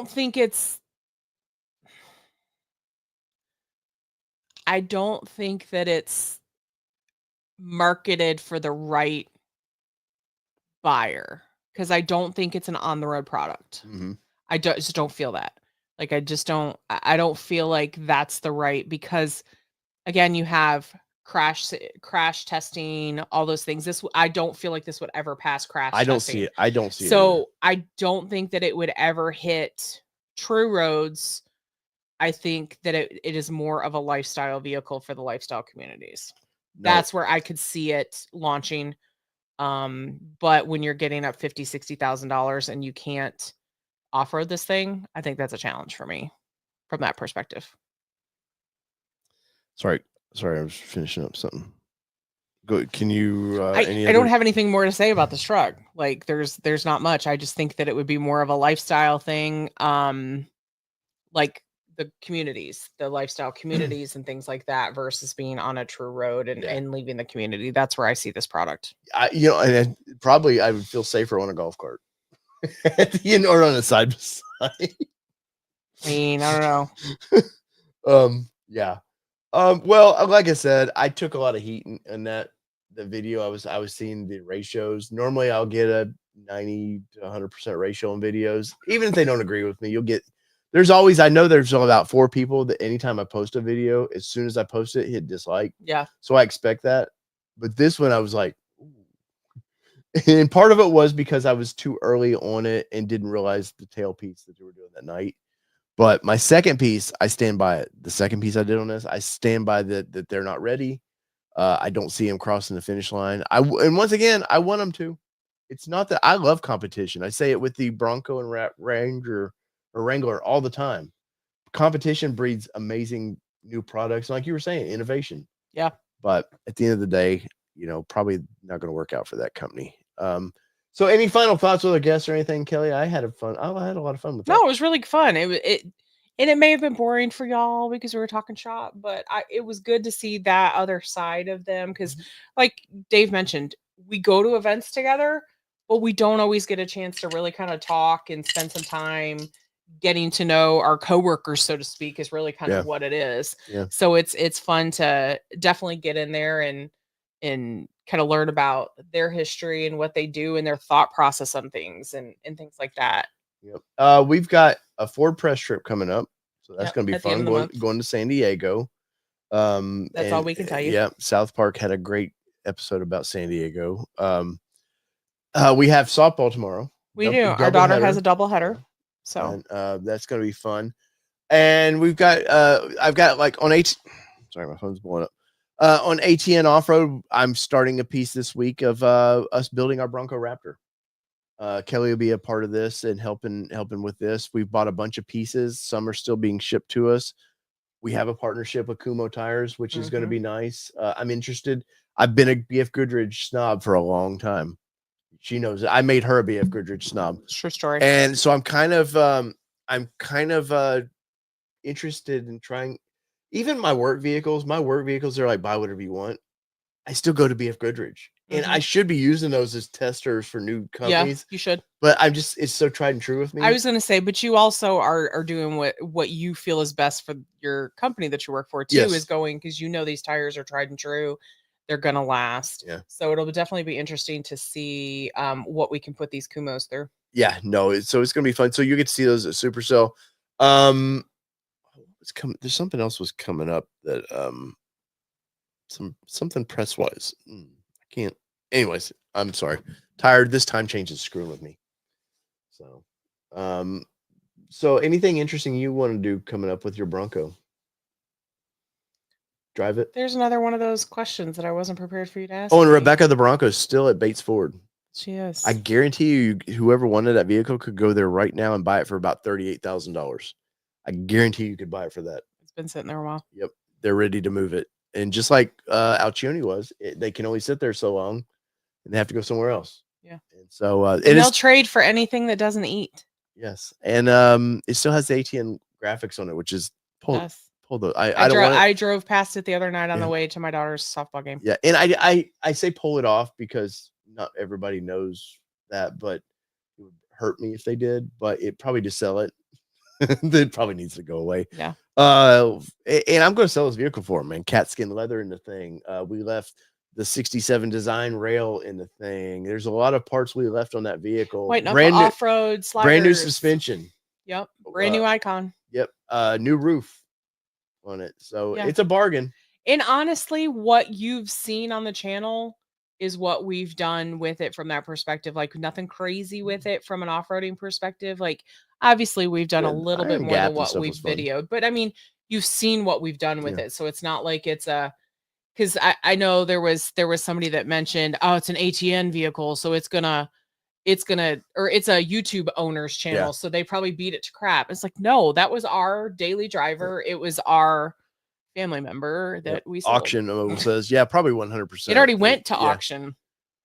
think it's I don't think that it's marketed for the right buyer because I don't think it's an on the road product. Mm-hmm. Just don't feel that. Like I just don't I don't feel like that's the right because again you have crash testing, all those things. I don't feel like this would ever pass crash I don't testing. see it. I don't see it. So I don't think that it would ever hit true roads. I think that it is more of a lifestyle vehicle for the lifestyle communities. No. That's where I could see it launching. But when you're getting up $50,000-$60,000 and you can't off-road this thing, I think that's a challenge for me from that perspective. Sorry, I was finishing up something. Go. Can you? I don't have anything more to say about this truck. Like, there's not much. I just think that it would be more of a lifestyle thing. Like the communities, the lifestyle communities and things like that versus being on a true road and leaving the community. That's where I see this product. And probably I would feel safer on a golf cart, or on a side by side. I mean, I don't know. Yeah. Well, like I said, I took a lot of heat in the video. I was seeing the ratios. Normally I'll get a 90 to 100% ratio in videos. Even if they don't agree with me, I know there's about 4 people that anytime I post a video, as soon as I post it, hit dislike. Yeah. So I expect that. But this one I was like, ooh. And part of it was because I was too early on it and didn't realize the tail piece that they were doing that night. But my second piece, I stand by it. The second piece I did on this, I stand by that they're not ready. I don't see them crossing the finish line. And once again, I want them to. It's not that I love competition. I say it with the Bronco and Ranger or Wrangler all the time. Competition breeds amazing new products. Like you were saying, innovation. Yeah. But at the end of the day, probably not going to work out for that company. So any final thoughts with our guests or anything, Kelly? I had a lot of fun with that. No, it was really fun. It may have been boring for y'all because we were talking shop, but it was good to see that other side of them because, like Dave mentioned, we go to events together, but we don't always get a chance to really kind of talk and spend some time getting to know our coworkers, so to speak, is really kind of what it is. Yeah. So it's fun to definitely get in there and kind of learn about their history and what they do and their thought process on things and things like that. Yep. We've got a Ford press trip coming up, so that's going to be fun. Going to San Diego. That's all we can tell you. Yeah, South Park had a great episode about San Diego. We have softball tomorrow. We do. Our daughter has a double header, so that's going to be fun. And we've got I've got like on sorry, my phone's blowing up. On ATN Off-Road, I'm starting a piece this week of us building our Bronco Raptor. Kelly will be a part of this and helping with this. We've bought a bunch of pieces. Some are still being shipped to us. We have a partnership with Kumo Tires, which is going to be nice. I'm interested. I've been a BF Goodrich snob for a long time. She knows it. I made her a BF Goodrich snob. True story. And so I'm kind of interested in trying. Even my work vehicles are like, buy whatever you want. I still go to BF Goodrich. And I should be using those as testers for new companies. Yeah, you should. But it's so tried and true with me. I was going to say, but you also are doing what you feel is best for your company that you work for too, is going because these tires are tried and true. They're going to last. Yeah. So it'll definitely be interesting to see what we can put these Kumos through. Yeah, no. So it's going to be fun. So you get to see those at Supercell. There's something else was coming up that something press wise. I can't. Anyways, I'm sorry. Tired. This time change is screwing with me. So anything interesting you want to do coming up with your Bronco? Drive it. There's another one of those questions that I wasn't prepared for you to ask. Oh, and Rebecca the Bronco is still at Bates Ford. She is. I guarantee you, whoever wanted that vehicle could go there right now and buy it for about $38,000. I guarantee you could buy it for that. It's been sitting there a while. Yep, they're ready to move it, and just like Alcione was, they can only sit there so long, and they have to go somewhere else. Yeah, and so and they'll trade for anything that doesn't eat. Yes, and it still has the ATN graphics on it, which is pull the. I drove past it the other night on the way to my daughter's softball game. Yeah, and I say pull it off because not everybody knows that, but it would hurt me if they did. But it probably to sell it, it probably needs to go away. Yeah. And I'm going to sell this vehicle for him, man. Cat skin leather in the thing. We left the 67 design rail in the thing. There's a lot of parts we left on that vehicle. White knuckle off-road sliders. Brand new suspension. Yep. Brand new icon. Yep. New roof on it. So it's a bargain. And honestly, what you've seen on the channel is what we've done with it from that perspective. Like nothing crazy with it from an off-roading perspective. Like obviously we've done a little bit more than what we've videoed, but I mean, you've seen what we've done with it. So it's not like it's a, because I know there was somebody that mentioned, oh, it's an ATN vehicle, so it's a YouTube owner's channel, so they probably beat it to crap. It's like, no, that was our daily driver. It was our family member that we sold. Auction says, probably 100%. It already went to auction,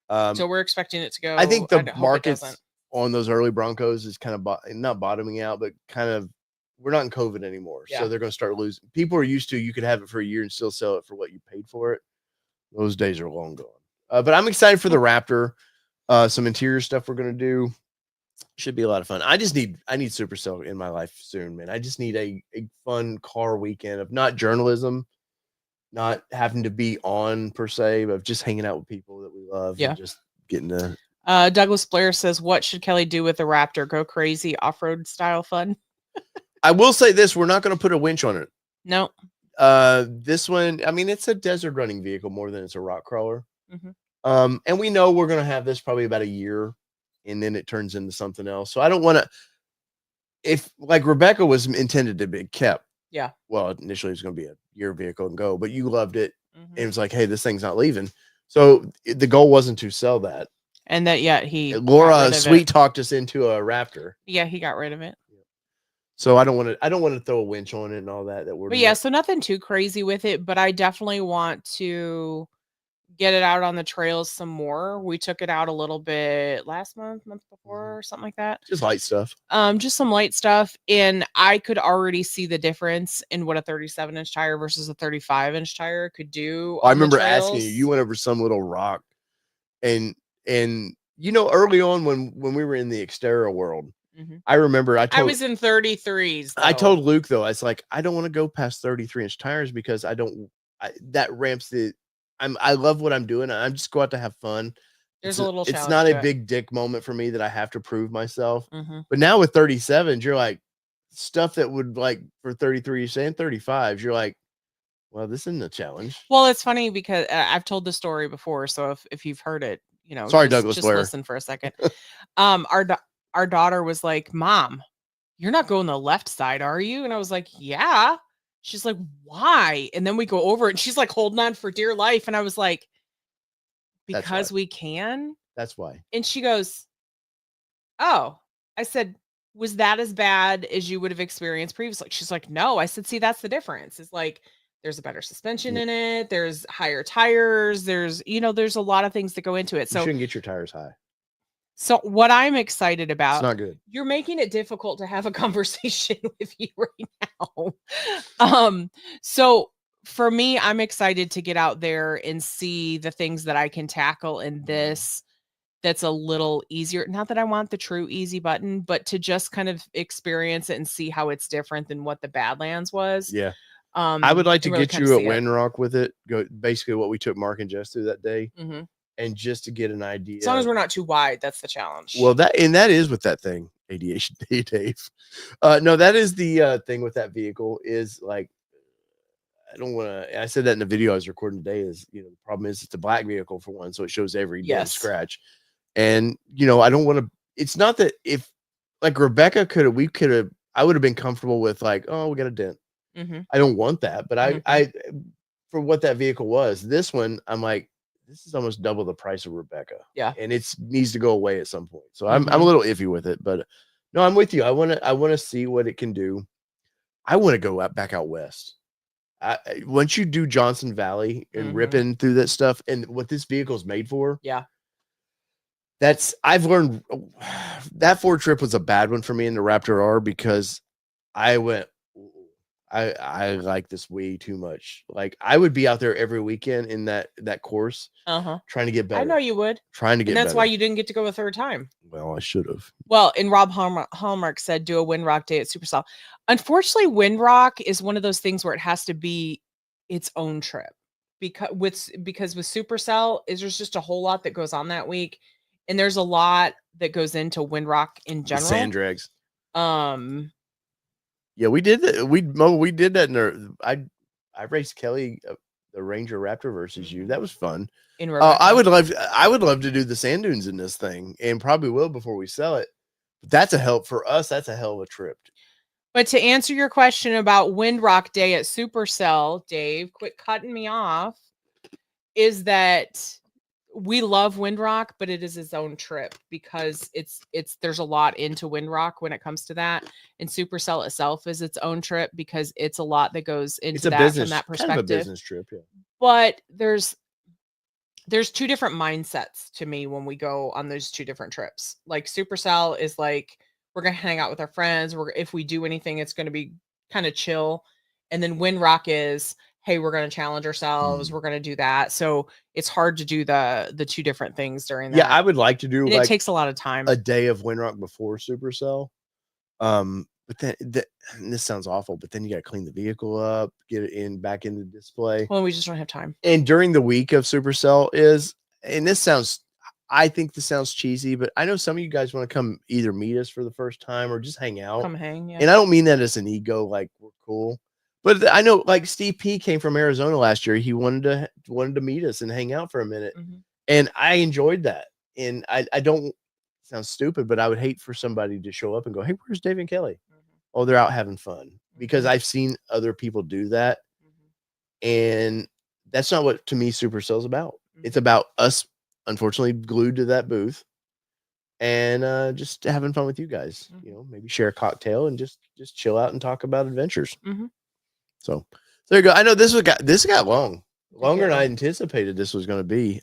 so we're expecting it to go. I think the markets on those early Broncos is kind of not bottoming out, but kind of. We're not in COVID anymore, so they're going to start losing. People are used to you could have it for a year and still sell it for what you paid for it. Those days are long gone. But I'm excited for the Raptor. Some interior stuff we're going to do. Should be a lot of fun. I need Supercell in my life soon, man. I just need a fun car weekend of not journalism, not having to be on per se, but just hanging out with people that we love. And just getting to. Douglas Blair says, "What should Kelly do with the Raptor? Go crazy, off-road style fun." I will say this: we're not going to put a winch on it. No. This one, I mean, it's a desert running vehicle more than it's a rock crawler. And we know we're going to have this probably about a year, and then it turns into something else. So I don't want to. If like Rebecca was intended to be kept, well, initially it was going to be a year vehicle and go, but you loved it, and it was like, hey, this thing's not leaving. So the goal wasn't to sell that, and that Laura sweet talked us into a Raptor. Yeah, he got rid of it. So I don't want to throw a winch on it and all that. But so nothing too crazy with it, but I definitely want to get it out on the trails some more. We took it out a little bit last month before, or something like that. Just light stuff. Just some light stuff, and I could already see the difference in what a 37-inch tire versus a 35-inch tire could do. I remember asking you went over some little rock, and early on when we were in the Xterra world. I remember I was in 33s. I told Luke though, I was like, I don't want to go past 33-inch tires because that ramps I love what I'm doing. I'm just go out to have fun. There's a little challenge. It's not a big dick moment for me that I have to prove myself. But now with 37s, you're like stuff that would like for 33s and 35s, you're like, well, this isn't a challenge. Well, it's funny because I've told the story before. So if you've heard it, sorry, Douglas Blair. Listen for a second. Our daughter was like, "Mom, you're not going the left side, are you?" And I was like, "Yeah." She's like, "Why?" And then we go over it and she's like holding on for dear life. And I was like, "Because we can." That's why. And she goes, "Oh." I said, "Was that as bad as you would have experienced previously?" She's like, "No." I said, "See, that's the difference. It's like there's a better suspension in it. There's higher tires. There's a lot of things that go into it. So you shouldn't get your tires high. So what I'm excited about, it's not good. You're making it difficult to have a conversation with you right now. So for me, I'm excited to get out there and see the things that I can tackle in this that's a little easier. Not that I want the true easy button, but to just kind of experience it and see how it's different than what the Badlands was. Yeah. I would like to really get you at Windrock with it. Go basically what we took Mark and Jess through that day. And just to get an idea. As long as we're not too wide, that's the challenge. Well, that is with that thing, ADHD Dave. No, that is the thing with that vehicle is like, I said that in the video I was recording today is, the problem is it's a black vehicle for one. So it shows every damn scratch. And, I don't want to, it's not that if like Rebecca I would have been comfortable with like, oh, we got a dent. I don't want that. But I, for what that vehicle was, this one, I'm like, this is almost double the price of Rebecca. Yeah. And it needs to go away at some point. So I'm a little iffy with it, but no, I'm with you. I want to see what it can do. I want to go back out west. Once you do Johnson Valley and ripping through that stuff and what this vehicle is made for. Yeah. I've learned that Ford trip was a bad one for me in the Raptor R because I went, I like this way too much. Like I would be out there every weekend in that course, trying to get better. I know you would. Trying to get and that's better. why you didn't get to go a third time. Well, I should have. Well, and Rob Hallmark said do a Windrock day at Supercell. Unfortunately, Windrock is one of those things where it has to be its own trip because with Supercell there's just a whole lot that goes on that week, and there's a lot that goes into Windrock in general. The sand drags. Yeah, we did that. We did that in I raced Kelly the Ranger Raptor versus you. That was fun. I would love to do the sand dunes in this thing, and probably will before we sell it. But that's a help for us. That's a hell of a trip. But to answer your question about Windrock Day at Supercell, Dave, quit cutting me off. Is that we love Windrock, but it is its own trip because it's there's a lot into Windrock when it comes to that, and Supercell itself is its own trip because it's a lot that goes into that from that perspective. Kind of a business trip, yeah. But there's two different mindsets to me when we go on those two different trips. Like Supercell is like we're gonna hang out with our friends. If we do anything, it's gonna be kind of chill, and then Windrock is, hey, we're going to challenge ourselves. We're going to do that. So it's hard to do the two different things during that. Yeah, I would like to do. And it takes a lot of time. A day of Windrock before Supercell. But then and this sounds awful, but then you got to clean the vehicle up, get it back in the display. Well, we just don't have time. And during the week of Supercell I think this sounds cheesy, but I know some of you guys want to come either meet us for the first time or just hang out. Come hang, yeah. And I don't mean that as an ego, like we're cool. But I know, like Steve P came from Arizona last year. He wanted to meet us and hang out for a minute, and I enjoyed that. And I don't sound stupid, but I would hate for somebody to show up and go, "Hey, where's Dave and Kelly?" Oh, they're out having fun, because I've seen other people do that, and that's not what to me Supercell's about. It's about us, unfortunately, glued to that booth, and just having fun with you guys. You know, maybe share a cocktail and just chill out and talk about adventures. So there you go. I know this got longer than I anticipated this was going to be.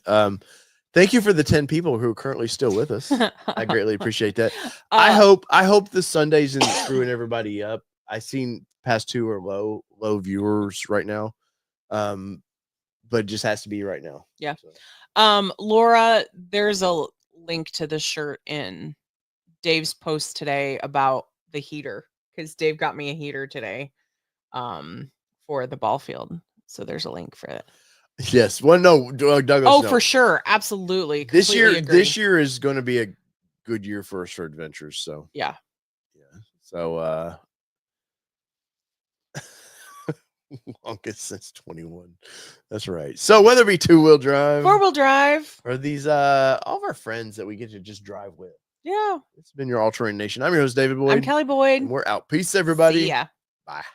Thank you for the 10 people who are currently still with us. I greatly appreciate that. I hope the Sundays isn't screwing everybody up. I seen past two are low viewers right now. But it just has to be right now. Yeah. So. Laura, there's a link to the shirt in Dave's post today about the heater, because Dave got me a heater today. For the ball field, so there's a link for it. Yes. Well, no, Douglas. Oh, no. For sure, absolutely. This year is going to be a good year for us for adventures. So yeah. So longest since 21. That's right. So whether it be 2-wheel drive, 4-wheel drive, or these all of our friends that we get to just drive with. Yeah. It's been your All Terrain Nation. I'm your host, David Boyd. I'm Kelly Boyd. And we're out. Peace, everybody. See ya. Bye.